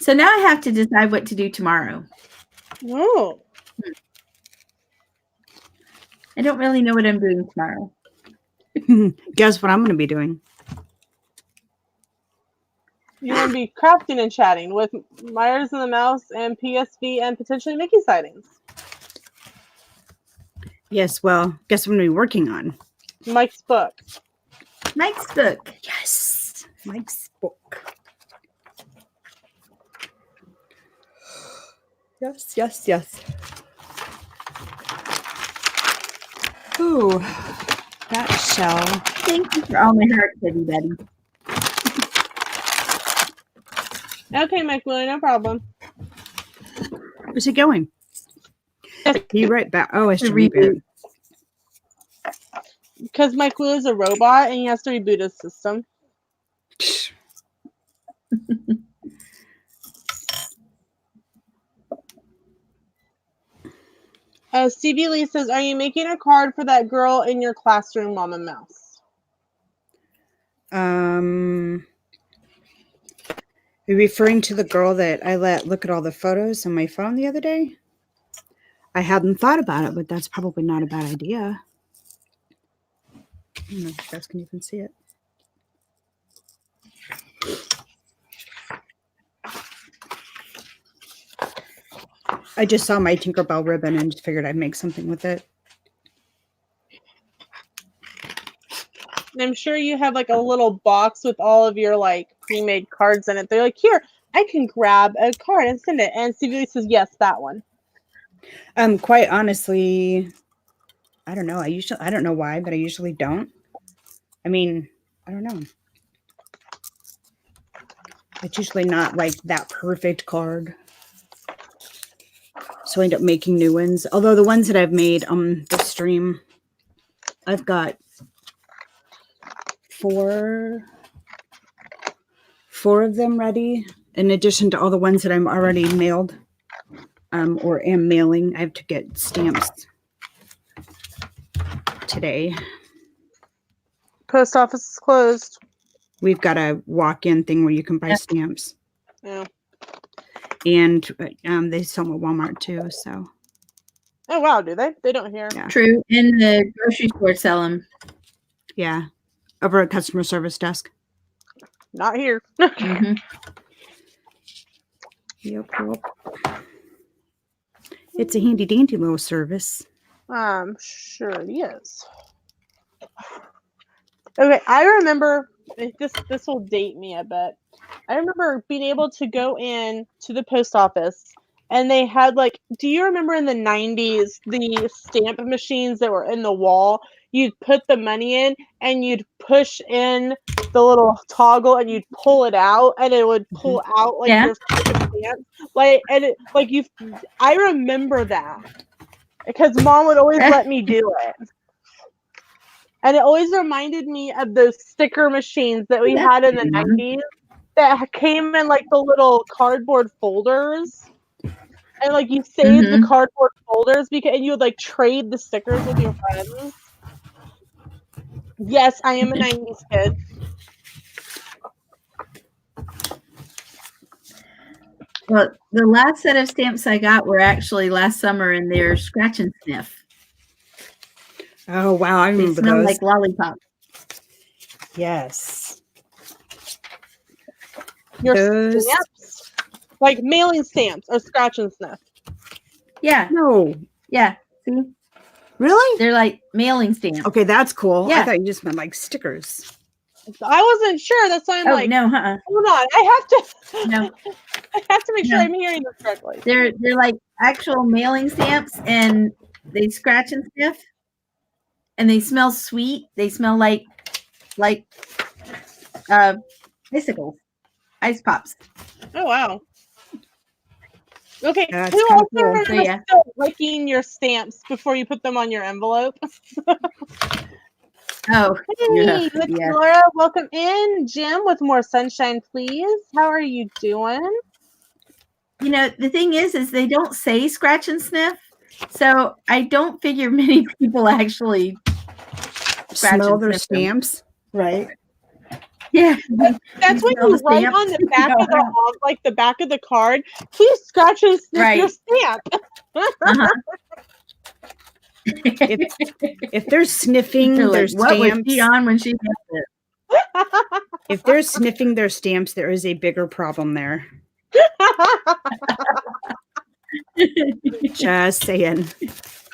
So now I have to decide what to do tomorrow. Oh. I don't really know what I'm doing tomorrow. Guess what I'm going to be doing? You're going to be crafting and chatting with Meyers and the Mouse and PSV and potentially Mickey sightings. Yes, well, guess what I'm going to be working on? Mike's book. Mike's book. Yes, Mike's book. Yes, yes, yes. Ooh, that shell. Thank you for all my hearts, everybody. Okay, Mike Willie, no problem. Where's it going? Be right back. Oh, I should reboot. reboot. Because Mike Willie is a robot and he has to reboot his system. Stevie Lee says, are you making a card for that girl in your classroom, Mama Mouse? Are you referring to the girl that I let look at all the photos on my phone the other day? I hadn't thought about it, but that's probably not a bad idea. I don't know if you guys can even see it. I just saw my Tinkerbell ribbon and just figured I'd make something with it. I'm sure you have like a little box with all of your like pre-made cards in it. They're like, here, I can grab a card and send it. And Stevie Lee says, yes, that one. Quite honestly, I don't know. I don't know why, but I usually don't. I mean, I don't know. It's usually not like that perfect card. So I end up making new ones. Although the ones that I've made on the stream, I've got four of them ready. In addition to all the ones that I'm already mailed or am mailing. I have to get stamps today. Post office is closed. We've got a walk-in thing where you can buy stamps. Yeah. And they sell them at Walmart too. So Oh wow, do they? They don't hear. Yeah. True. In the grocery store, sell them. yeah, over at customer service desk. Not here. Mm-hmm. Yep. It's a handy dandy little service. I'm sure it is. Okay, I remember this will date me a bit. I remember being able to go in to the post office and they had like, do you remember in the 90s the stamp machines that were in the wall? You'd put the money in and you'd push in the little toggle and you'd pull it out and it would pull out like Yeah. your stamp. I remember that because mom would always let me do it. And it always reminded me of those sticker machines that we had in the 90s that came in like the little cardboard folders. And like you saved the cardboard folders and you would like trade the stickers with your friends. Yes, I am a 90s kid. Well, the last set of stamps I got were actually last summer, and they're scratch and sniff. Oh wow, I They remember smell those. like lollipop. Yes. Your Those- stamps? Like mailing stamps or scratch and sniff. Yeah. No. Yeah. See? Really? They're like mailing stamps. Okay, that's cool. I Yeah. thought you just meant like stickers. I wasn't sure. That's why I'm Oh like, no, hold on. I have to no. I have to make sure No. I'm hearing this correctly. They're like actual mailing stamps, and they scratch and sniff, and they smell sweet. They smell like icicles, ice pops. Oh wow. Okay, That's who kinda also cool. remembers So, yeah. still licking your stamps before you put them on your envelope? Oh, Hey, yeah, Miss yeah. Laura, welcome in. Jim with more sunshine, please. How are you doing? You know, the thing is they don't say scratch and sniff, so I don't figure many people actually scratch Smell and their sniff them. stamps. Right. Yeah, That's when smell you the write stamp. on the back No, of the back of the card. Please scratch and sniff your Right. stamp. Uh-huh. If they're sniffing They're their like, what was stamps, she on when she did it? if they're sniffing their stamps, there is a bigger problem there. Just saying.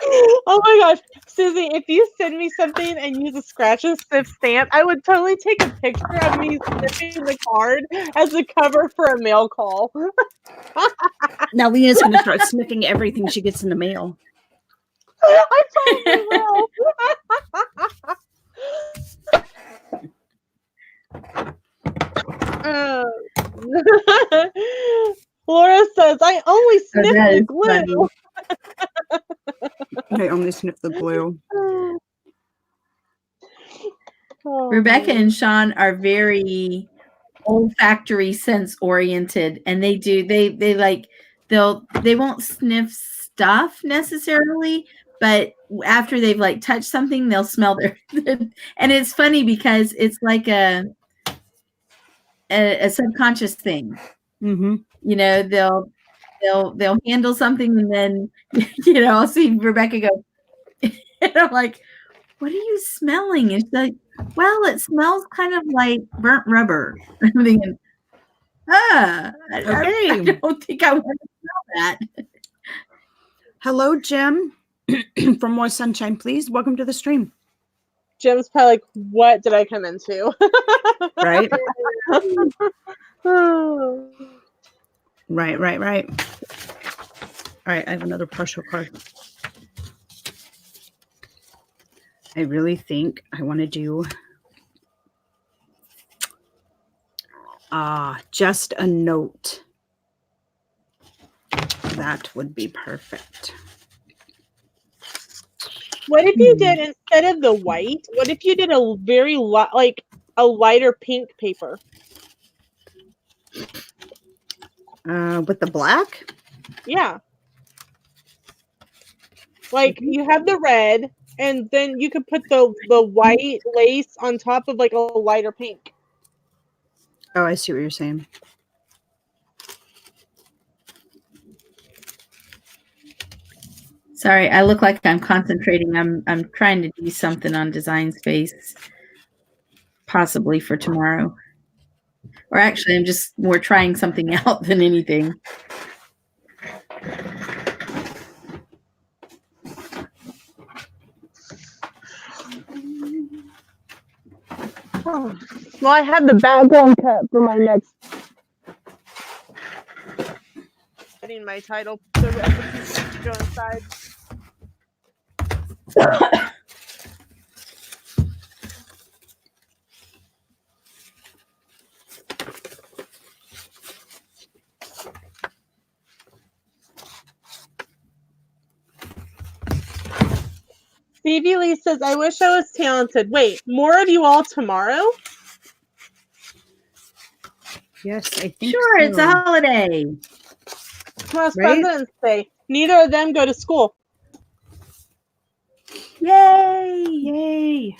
Oh my gosh, Susie, if you send me something and use a scratch and sniff stamp, I would totally take a picture of me sniffing the card as a cover for a mail call. Now Lena's going to start sniffing everything she gets in the mail. I probably will. Laura says, I only sniff that the is glue. I only sniff the glue. Oh, Rebecca man. and Sean are very olfactory sense oriented, and they won't sniff stuff necessarily, but after they've like touched something, they'll smell their and it's funny because it's like a subconscious thing. Mm-hmm. You know, they'll handle something, and then I'll see Rebecca go, and I'm like, what are you smelling? And she's like, well, it smells kind of like burnt rubber. I'm thinking, I don't think I want to smell that. Hello, Jim from More Sunshine, please. Welcome to the stream. Jim's probably like, what did I come into? Right? Oh. Right. All right, I have another partial card. I really think I want to do just a note. That would be perfect. What if you did, instead of the white, what if you did a very like a lighter pink paper? With the black? Yeah. Like you have the red, and then you could put the white lace on top of like a lighter pink. Oh, I see what you're saying. Sorry, I look like I'm concentrating. I'm trying to do something on Design Space, possibly for tomorrow. Or actually, I'm just more trying something out than anything. Oh. Well, I have the background cut for my next. Getting my title so that to go inside. Stevie Lee says, I wish I was talented. Wait, more of you all tomorrow? Yes, I think Sure, so. it's a holiday. Tomorrow's Right? President's Day. Neither of them go to school. Yay! Yay.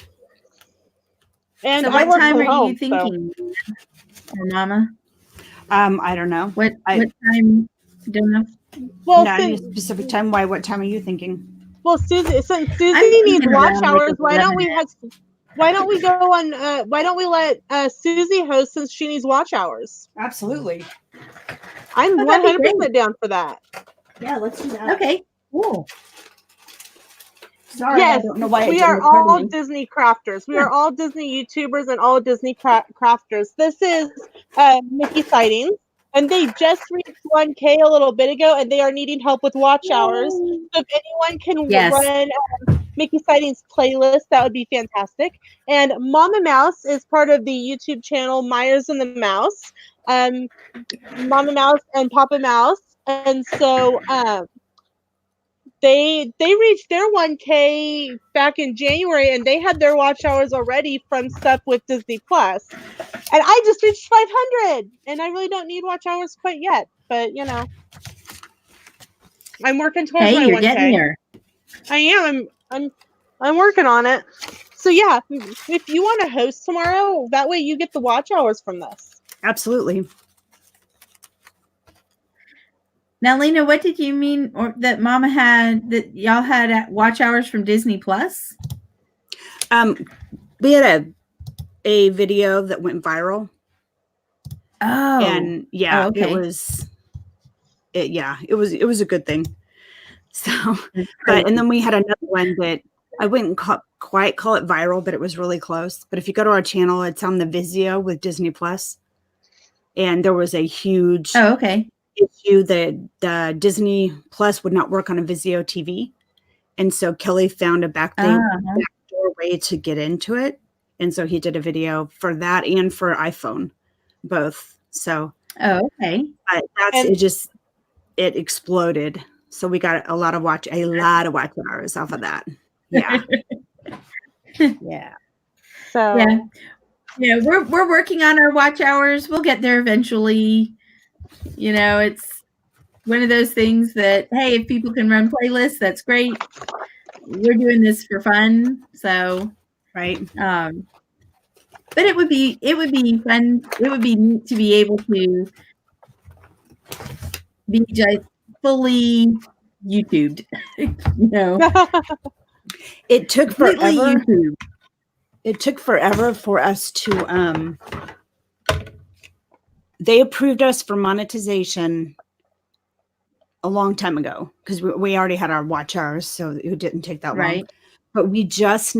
And So I what work time from are home, you thinking, Mama? I don't know. What time? Don't know. Well, Not any since specific time. Why? What time are you thinking? Susie, since Susie I'm needs thinking watch around like hours, why don't 11. we go on? Why don't we let Susie host since she needs watch hours? Absolutely. I'm Oh, that'd be 100% down for that. Yeah, let's do that. Okay, cool. Sorry, Yes, I don't know why it we didn't are occur to all me. Disney crafters. We are all Disney YouTubers and all Disney crafters. This is Mickey Sightings, and they just reached 1K a little bit ago, and they are needing help with watch hours. So if anyone can Yes. run Mickey Sightings playlist, that would be fantastic. And Mama Mouse is part of the YouTube channel Meyers and the Mouse. Mama Mouse and Papa Mouse, and so they reached their 1K back in January, and they had their watch hours already from stuff with Disney Plus. And I just reached 500, and I really don't need watch hours quite yet. But you know, I'm working towards Hey, my you're 1K. getting there. I am. I'm working on it. So yeah, if you want to host tomorrow, that way you get the watch hours from this. Absolutely. Now, Lena, what did you mean or that Mama had that y'all had watch hours from Disney Plus? We had a video that went viral. Oh, And yeah, okay. it was a good thing. So, but and then we had another one that I wouldn't quite call it viral, but it was really close. But if you go to our channel, it's on the Vizio with Disney Plus, and there was a huge issue that the Disney Plus would not work on a Vizio TV, and so Kelly found a backdoor way to get into it, and so he did a video for that and for iPhone, both. So, it exploded. So we got a lot of watch hours off of that. Yeah. Yeah. So yeah, we're working on our watch hours. We'll get there eventually. You know, it's one of those things that, hey, if people can run playlists, that's great. We're doing this for fun. So right. But it would be fun. It would be neat to be able to be just fully YouTubed. You know, it took forever. YouTube. It took forever for us to. They approved us for monetization a long time ago because we already had our watch hours, so it didn't take that long. But we just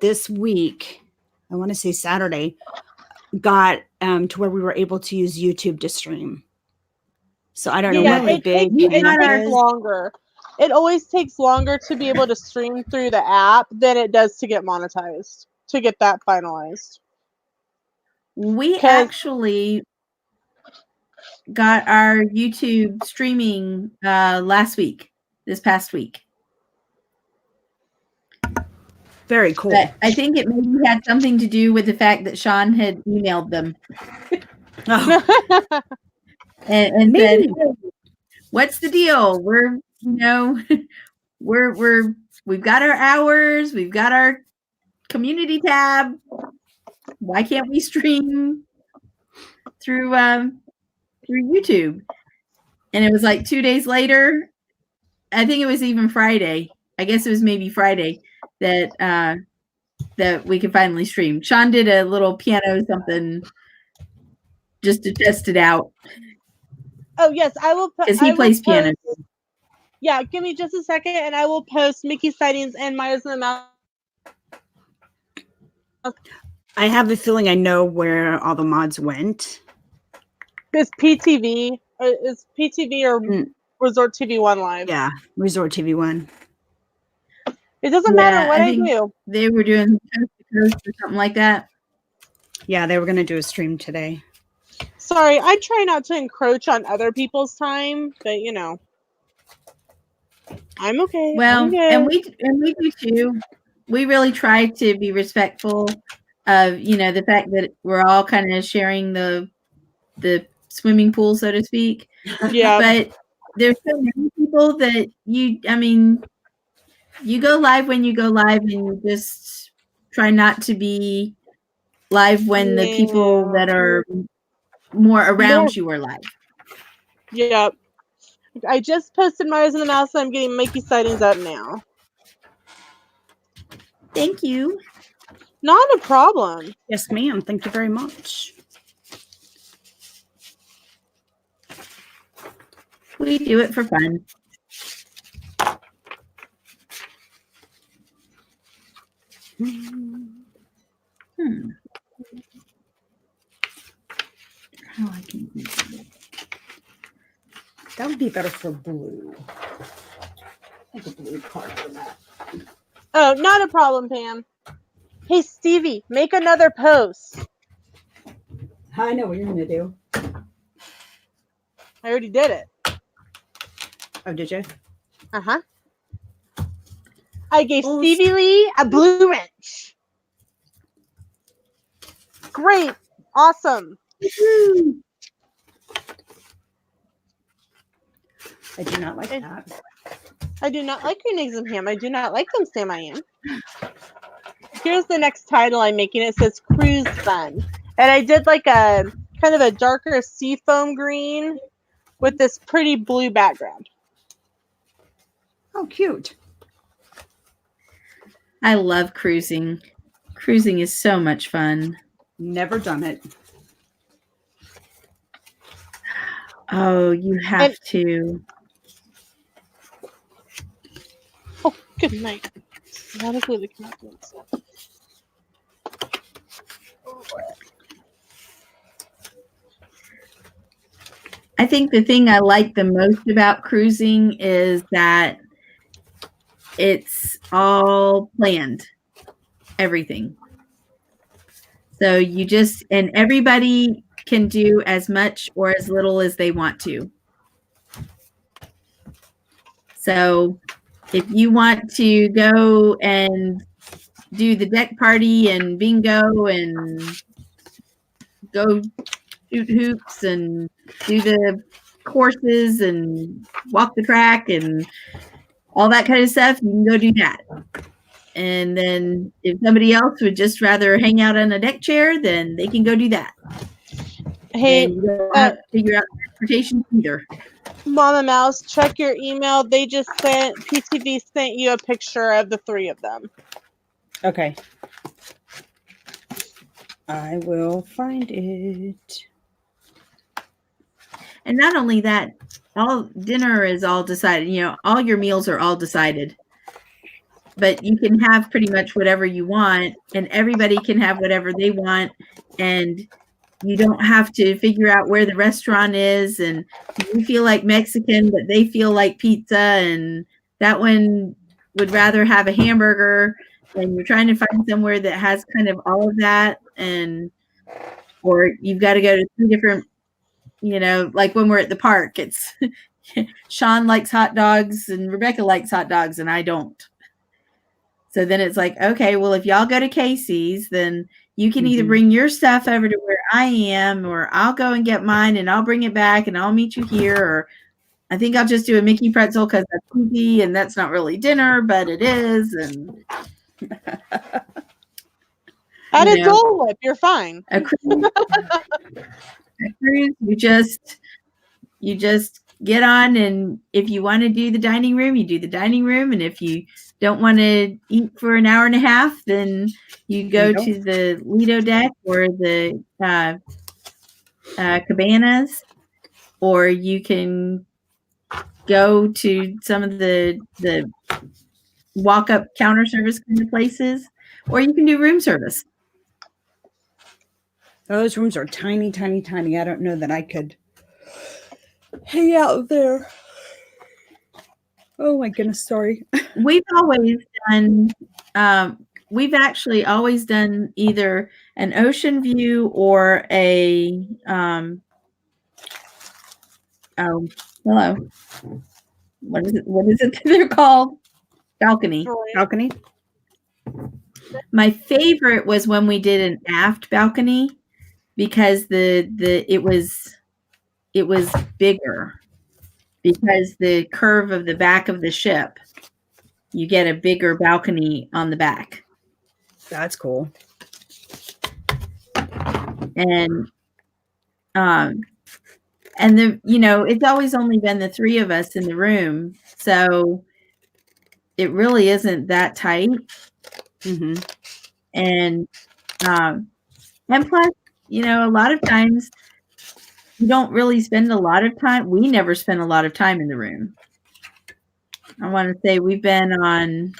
this week, I want to say Saturday, got to where we were able to use YouTube to stream. So I don't know what the big it takes longer. It always takes longer to be able to stream through the app than it does to get monetized, to get that finalized. We actually got our YouTube streaming this past week. Very cool. But I think it maybe had something to do with the fact that Sean had emailed them. and said, hey, what's the deal? We're, we've got our hours, we've got our community tab. Why can't we stream through YouTube? And it was like 2 days later, I think it was even Friday. I guess it was maybe Friday that that we could finally stream. Sean did a little piano something just to test it out Oh yes, I will put. because I he will plays piano. post. Yeah, give me just a second, and I will post Mickey sightings and Myers in the Mouse. I have a feeling I know where all the mods went. Is PTV? Is PTV or Mm. Resort TV One live? Yeah, Resort TV One. It doesn't matter what I think do. they were doing coast to coast or something like that. Yeah, they were going to do a stream today. Sorry, I try not to encroach on other people's time, but you know, I'm okay. Well, I'm good. and we do too. We really try to be respectful of, you know, the fact that we're all kind of sharing the swimming pool, so to speak. Yeah. But there's so many people that you go live when you go live, and you just try not to be live when the people that are more around you are live. Yep. I just posted Myers in the Mouse, so I'm getting Mickey sightings up now. Thank you. Not a problem. Yes, ma'am. Thank you very much. We do it for fun. How I can do that. That would be better for blue. I think a blue card for that. Oh, not a problem, Pam. Hey, Stevie, make another post. I know what you're going to do. I already did it. Oh, did you? Uh-huh. I gave Stevie Lee a blue wrench. Great. Awesome. I do not like that. I do not like green eggs and ham. I do not like them, Sam. I am. Here's the next title I'm making. It says Cruise Fun. And I did like a kind of a darker seafoam green with this pretty blue background. Oh, cute. I love cruising. Cruising is so much fun. Never done it. Oh, you have to. Oh, good night. That is really connected. I think the thing I like the most about cruising is that it's all planned, everything. So you just, and everybody can do as much or as little as they want to. So if you want to go and do the deck party and bingo and go shoot hoops and do the courses and walk the track and all that kind of stuff, you can go do that. And then if somebody else would just rather hang out on a deck chair, then they can go do that. Hey, and you don't have to figure out transportation either. Mama Mouse, check your email. They just sent, PTV sent you a picture of the three of them. Okay. I will find it. And not only that, all dinner is all decided. You know, all your meals are all decided. But you can have pretty much whatever you want, and everybody can have whatever they want, and you don't have to figure out where the restaurant is, and you feel like Mexican, but they feel like pizza, and that one would rather have a hamburger, and you're trying to find somewhere that has kind of all of that, and or you've got to go to 2 different, you know, like when we're at the park, it's Sean likes hot dogs and Rebecca likes hot dogs and I don't. So then it's like, okay, well, if y'all go to Casey's, then you can either bring your stuff over to where I am, or I'll go and get mine and I'll bring it back and I'll meet you here. Or I think I'll just do a Mickey pretzel because that's easy and that's not really dinner, but it is. And Add a Dole Whip, you're fine. A cruise, you just get on, and if you want to do the dining room, you do the dining room, and if you don't want to eat for an hour and a half, then you go to the Lido deck or the cabanas, or you can go to some of the walk-up counter service kind of places, or you can do room service. Those rooms are tiny, tiny, tiny. I don't know that I could hang out there. Oh my goodness, sorry. We've always done, we've actually always done either an ocean view or a, oh, hello. What is it that they're called? Balcony. Balcony? My favorite was when we did an aft balcony, because it was bigger, because the curve of the back of the ship, you get a bigger balcony on the back. That's cool. And it's always only been the three of us in the room, so it really isn't that tight. Mm-hmm. And plus, a lot of times you don't really spend a lot of time. We never spend a lot of time in the room. I want to say we've been on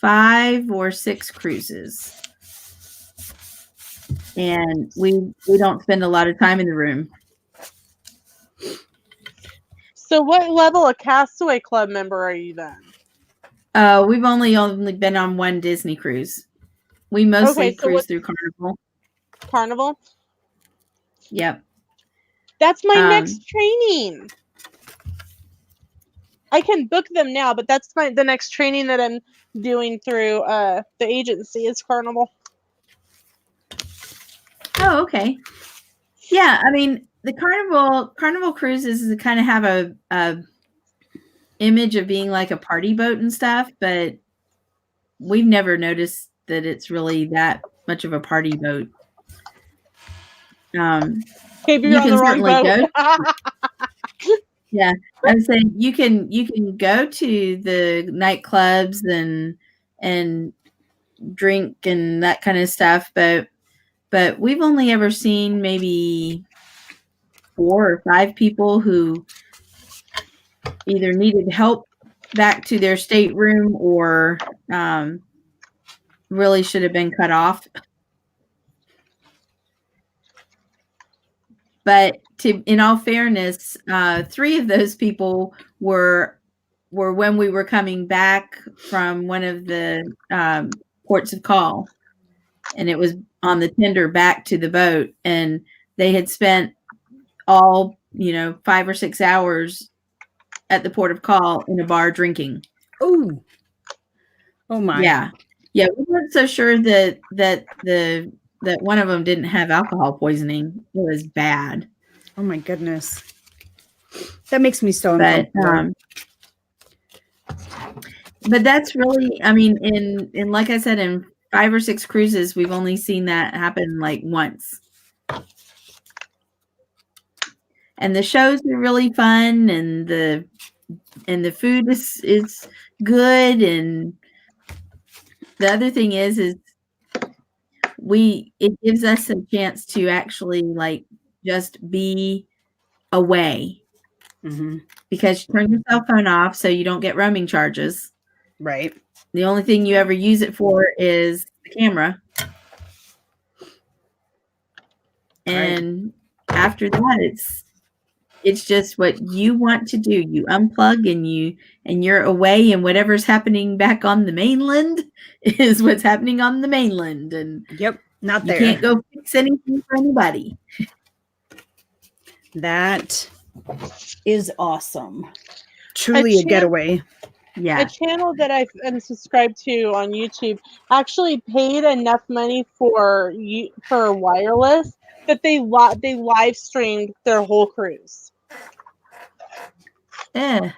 5 or 6 cruises, and we don't spend a lot of time in the room. So what level of Castaway Club member are you then? We've only been on one Disney cruise. We mostly cruise through Carnival. Carnival? Yep. That's my next training. I can book them now, but that's the next training that I'm doing through the agency is Carnival. Oh, okay. Yeah, I mean, the Carnival cruises kind of have a image of being like a party boat and stuff, but we've never noticed that it's really that much of a party boat. Maybe you're on the wrong boat. Yeah, I was saying you can go to the nightclubs and drink and that kind of stuff, but we've only ever seen maybe 4 or 5 people who either needed help back to their stateroom or really should have been cut off. But in all fairness, 3 of those people were when we were coming back from one of the ports of call, and it was on the tender back to the boat, and they had spent all 5 or 6 hours at the port of call in a bar drinking. Oh my! Yeah. We weren't so sure that one of them didn't have alcohol poisoning. It was bad. Oh my goodness. That makes me so uncomfortable. But that's really, I mean, in like I said, in 5 or 6 cruises, we've only seen that happen like once. And the shows are really fun, and the food is good, and the other thing is it gives us a chance to actually like just be away. Mm-hmm. Because you turn your cell phone off so you don't get roaming charges. Right. The only thing you ever use it for is the camera. And after that, it's just what you want to do. You unplug and you're away, and whatever's happening back on the mainland is what's happening on the mainland. And not there. You can't go fix anything for anybody. That is awesome. Truly a getaway. Yeah. A channel that I am subscribed to on YouTube actually paid enough money for wireless that they live streamed their whole cruise. Yeah.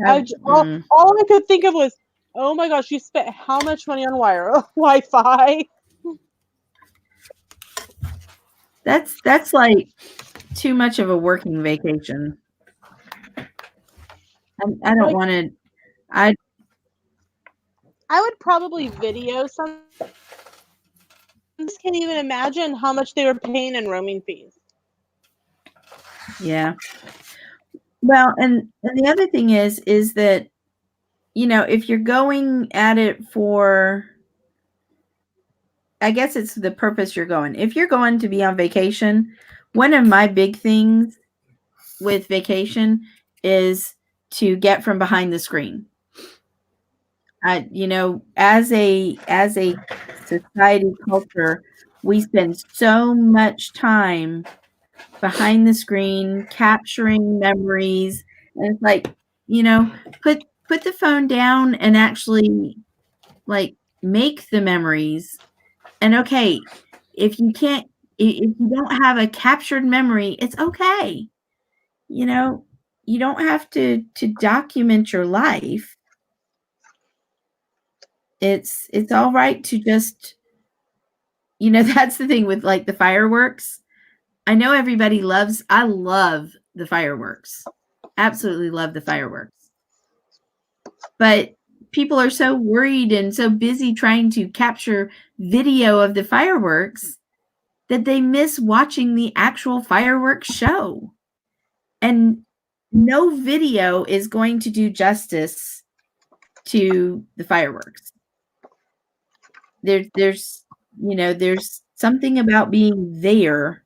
All I could think of was, oh my gosh, you spent how much money on Wi-Fi? That's like too much of a working vacation. I don't want to. I would probably video some. I just can't even imagine how much they were paying in roaming fees. Yeah. Well, and the other thing is that, if you're going at it for, I guess it's the purpose you're going. If you're going to be on vacation, one of my big things with vacation is to get from behind the screen. As a society culture, we spend so much time behind the screen capturing memories, and it's like, put the phone down and actually like make the memories. And okay, if you don't have a captured memory, it's okay. You don't have to document your life. It's all right to just, that's the thing with like the fireworks. I know everybody I love the fireworks. Absolutely love the fireworks. But people are so worried and so busy trying to capture video of the fireworks that they miss watching the actual fireworks show. And no video is going to do justice to the fireworks. There's something about being there,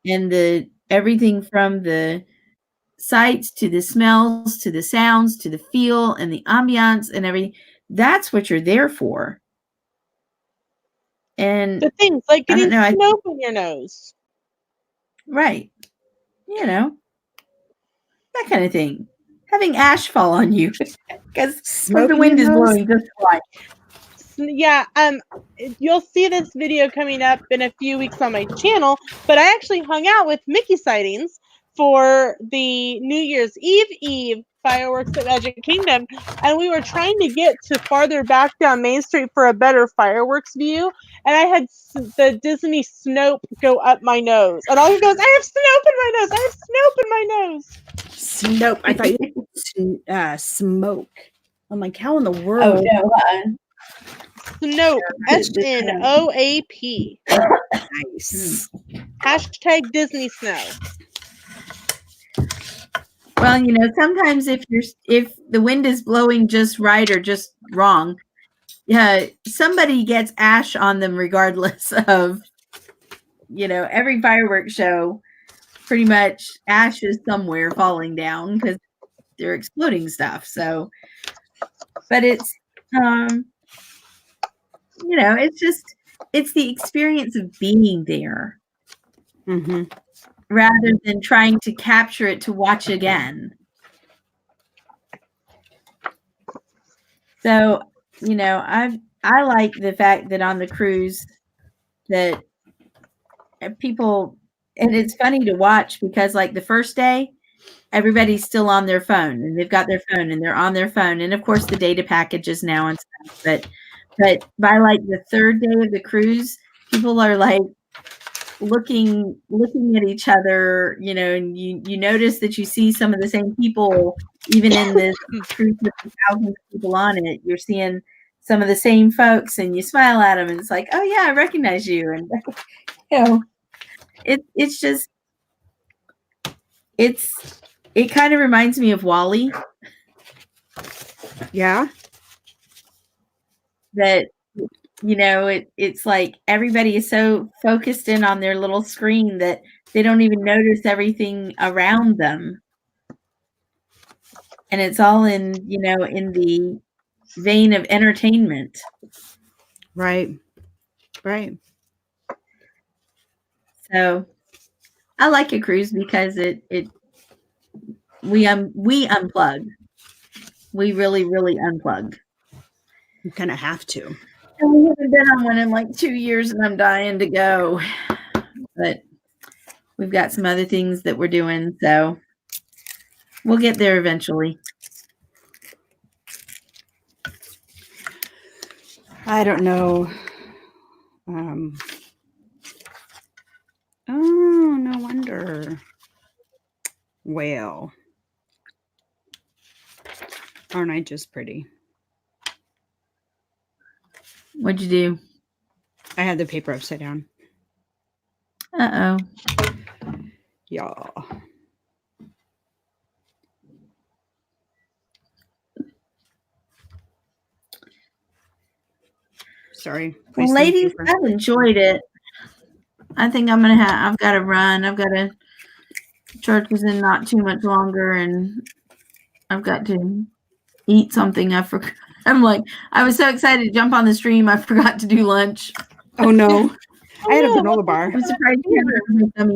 and everything from the sights to the smells to the sounds to the feel and the ambiance and everything. That's what you're there for. And the things like I getting don't know, smoke in your nose. Right. That kind of thing. Having ash fall on you because the wind is blowing just fine. Yeah, you'll see this video coming up in a few weeks on my channel, but I actually hung out with Mickey Sightings for the New Year's Eve fireworks at Magic Kingdom, and we were trying to get to farther back down Main Street for a better fireworks view, and I had the Disney Snope go up my nose, and all he goes, I have Snope in my nose, I have Snope in my nose. Snope. I thought you smoke. I'm like, how in the world? Oh, no. Snope. SNOAP. Nice. Hashtag Disney Snow. Well, sometimes if the wind is blowing just right or just wrong, somebody gets ash on them regardless of, every fireworks show, pretty much ash is somewhere falling down because they're exploding stuff. So, but it's, it's the experience of being there. Mm-hmm. Rather than trying to capture it to watch again. So, I like the fact that on the cruise that people, and it's funny to watch because like the first day, everybody's still on their phone and they've got their phone and they're on their phone. And of course the data packages now and stuff, but by like the third day of the cruise, people are like, looking at each other, and you notice that you see some of the same people, even in this cruise with thousands of people on it. You're seeing some of the same folks, and you smile at them, and it's like, oh yeah, I recognize you. And it's just it kind of reminds me of WALL-E. Yeah. That it's like everybody is so focused in on their little screen that they don't even notice everything around them. And it's all in the vein of entertainment. Right. Right. So I like a cruise because we unplug. We really, really unplug. You kind of have to. And we haven't been on one in like 2 years and I'm dying to go. But we've got some other things that we're doing, so we'll get there eventually. I don't know. Oh, no wonder. Well, aren't I just pretty? What'd you do? I had the paper upside down. Uh-oh. Yeah. Sorry. Well, wasting ladies, paper. I've enjoyed it. I think I've got to run. I've got to, church is in not too much longer, and I've got to eat something. I forgot. I'm like, I was so excited to jump on the stream, I forgot to do lunch. Oh, no. I had a no, granola bar. I'm surprised you haven't had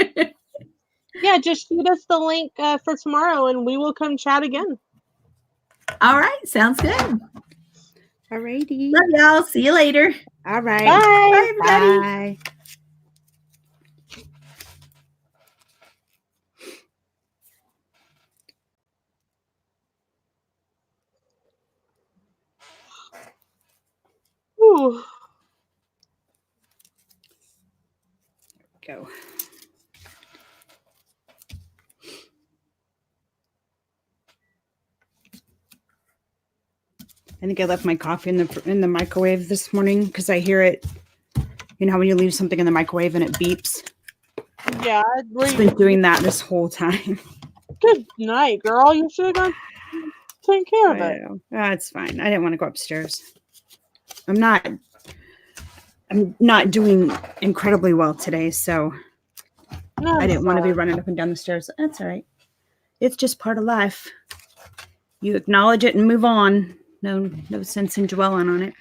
my tummy. Yeah, just shoot us the link for tomorrow and we will come chat again. All right, sounds good. Alrighty. Love y'all. See you later. All right. Bye. Bye, everybody. Bye. Ooh. Go. I think I left my coffee in the microwave this morning because I hear it. You know how when you leave something in the microwave and it beeps? Yeah. It's been doing that this whole time. Good night, girl. You should have gone take care of it. It's fine. I didn't want to go upstairs. I'm not doing incredibly well today, so No, I didn't want to be sorry. running up and down the stairs. That's all right. It's just part of life. You acknowledge it and move on. No sense in dwelling on it.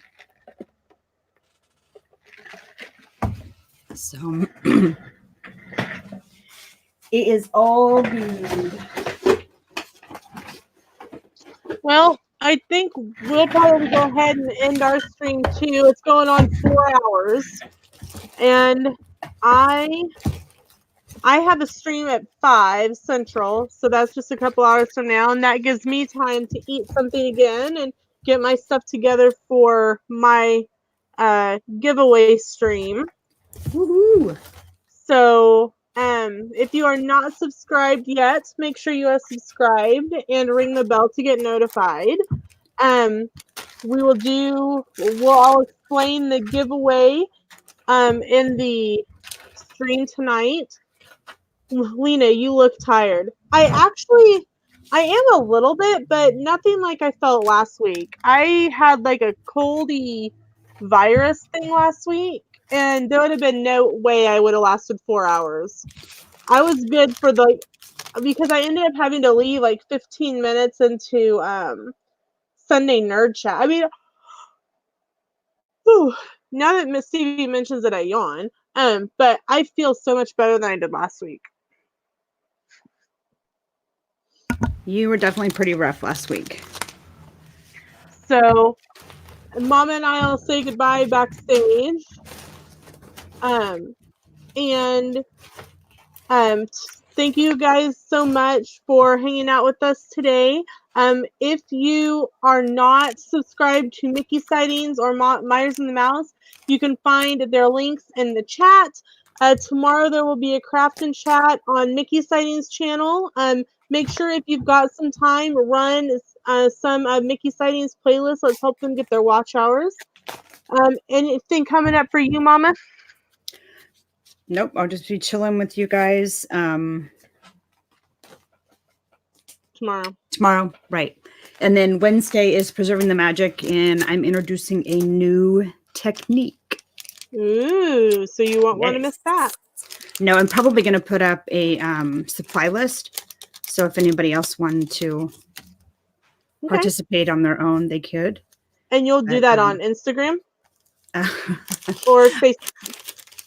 So it is all good. Well, I think we'll probably go ahead and end our stream too. It's going on 4 hours. And I have a stream at 5 Central, so that's just a couple hours from now, and that gives me time to eat something again and get my stuff together for my giveaway stream. Woohoo! So if you are not subscribed yet, make sure you are subscribed and ring the bell to get notified. We'll all explain the giveaway in the stream tonight. Lena, you look tired. I am a little bit, but nothing like I felt last week. I had like a coldy virus thing last week, and there would have been no way I would have lasted 4 hours. I was good for because I ended up having to leave like 15 minutes into Sunday Nerd Chat. I mean, whew, now that Miss Stevie mentions it, I yawn. But I feel so much better than I did last week. You were definitely pretty rough last week. So, Mama and I will say goodbye backstage. And thank you guys so much for hanging out with us today. If you are not subscribed to Mickey Sightings or Myers and the Mouse, you can find their links in the chat. Tomorrow there will be a craft and chat on Mickey Sightings channel. Make sure if you've got some time, run some Mickey Sightings playlists. Let's help them get their watch hours. Anything coming up for you, Mama? Nope, I'll just be chilling with you guys tomorrow, right. And then Wednesday is Preserving the Magic, and I'm introducing a new technique. Ooh, so you won't want to miss that. No, I'm probably going to put up a supply list. So if anybody else wanted to participate on their own, they could. And you'll do that on Instagram or Facebook?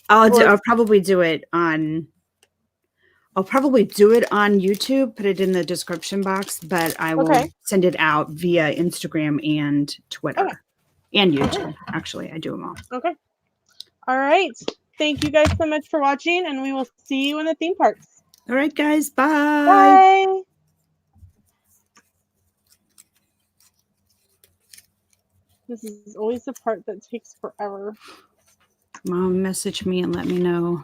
I'll probably do it on. I'll probably do it on YouTube. Put it in the description box, but I will send it out via Instagram and Twitter and YouTube. Actually, I do them all. Okay. All right. Thank you guys so much for watching, and we will see you in the theme parks. All right, guys. Bye. Bye. This is always the part that takes forever. Mom, message me and let me know.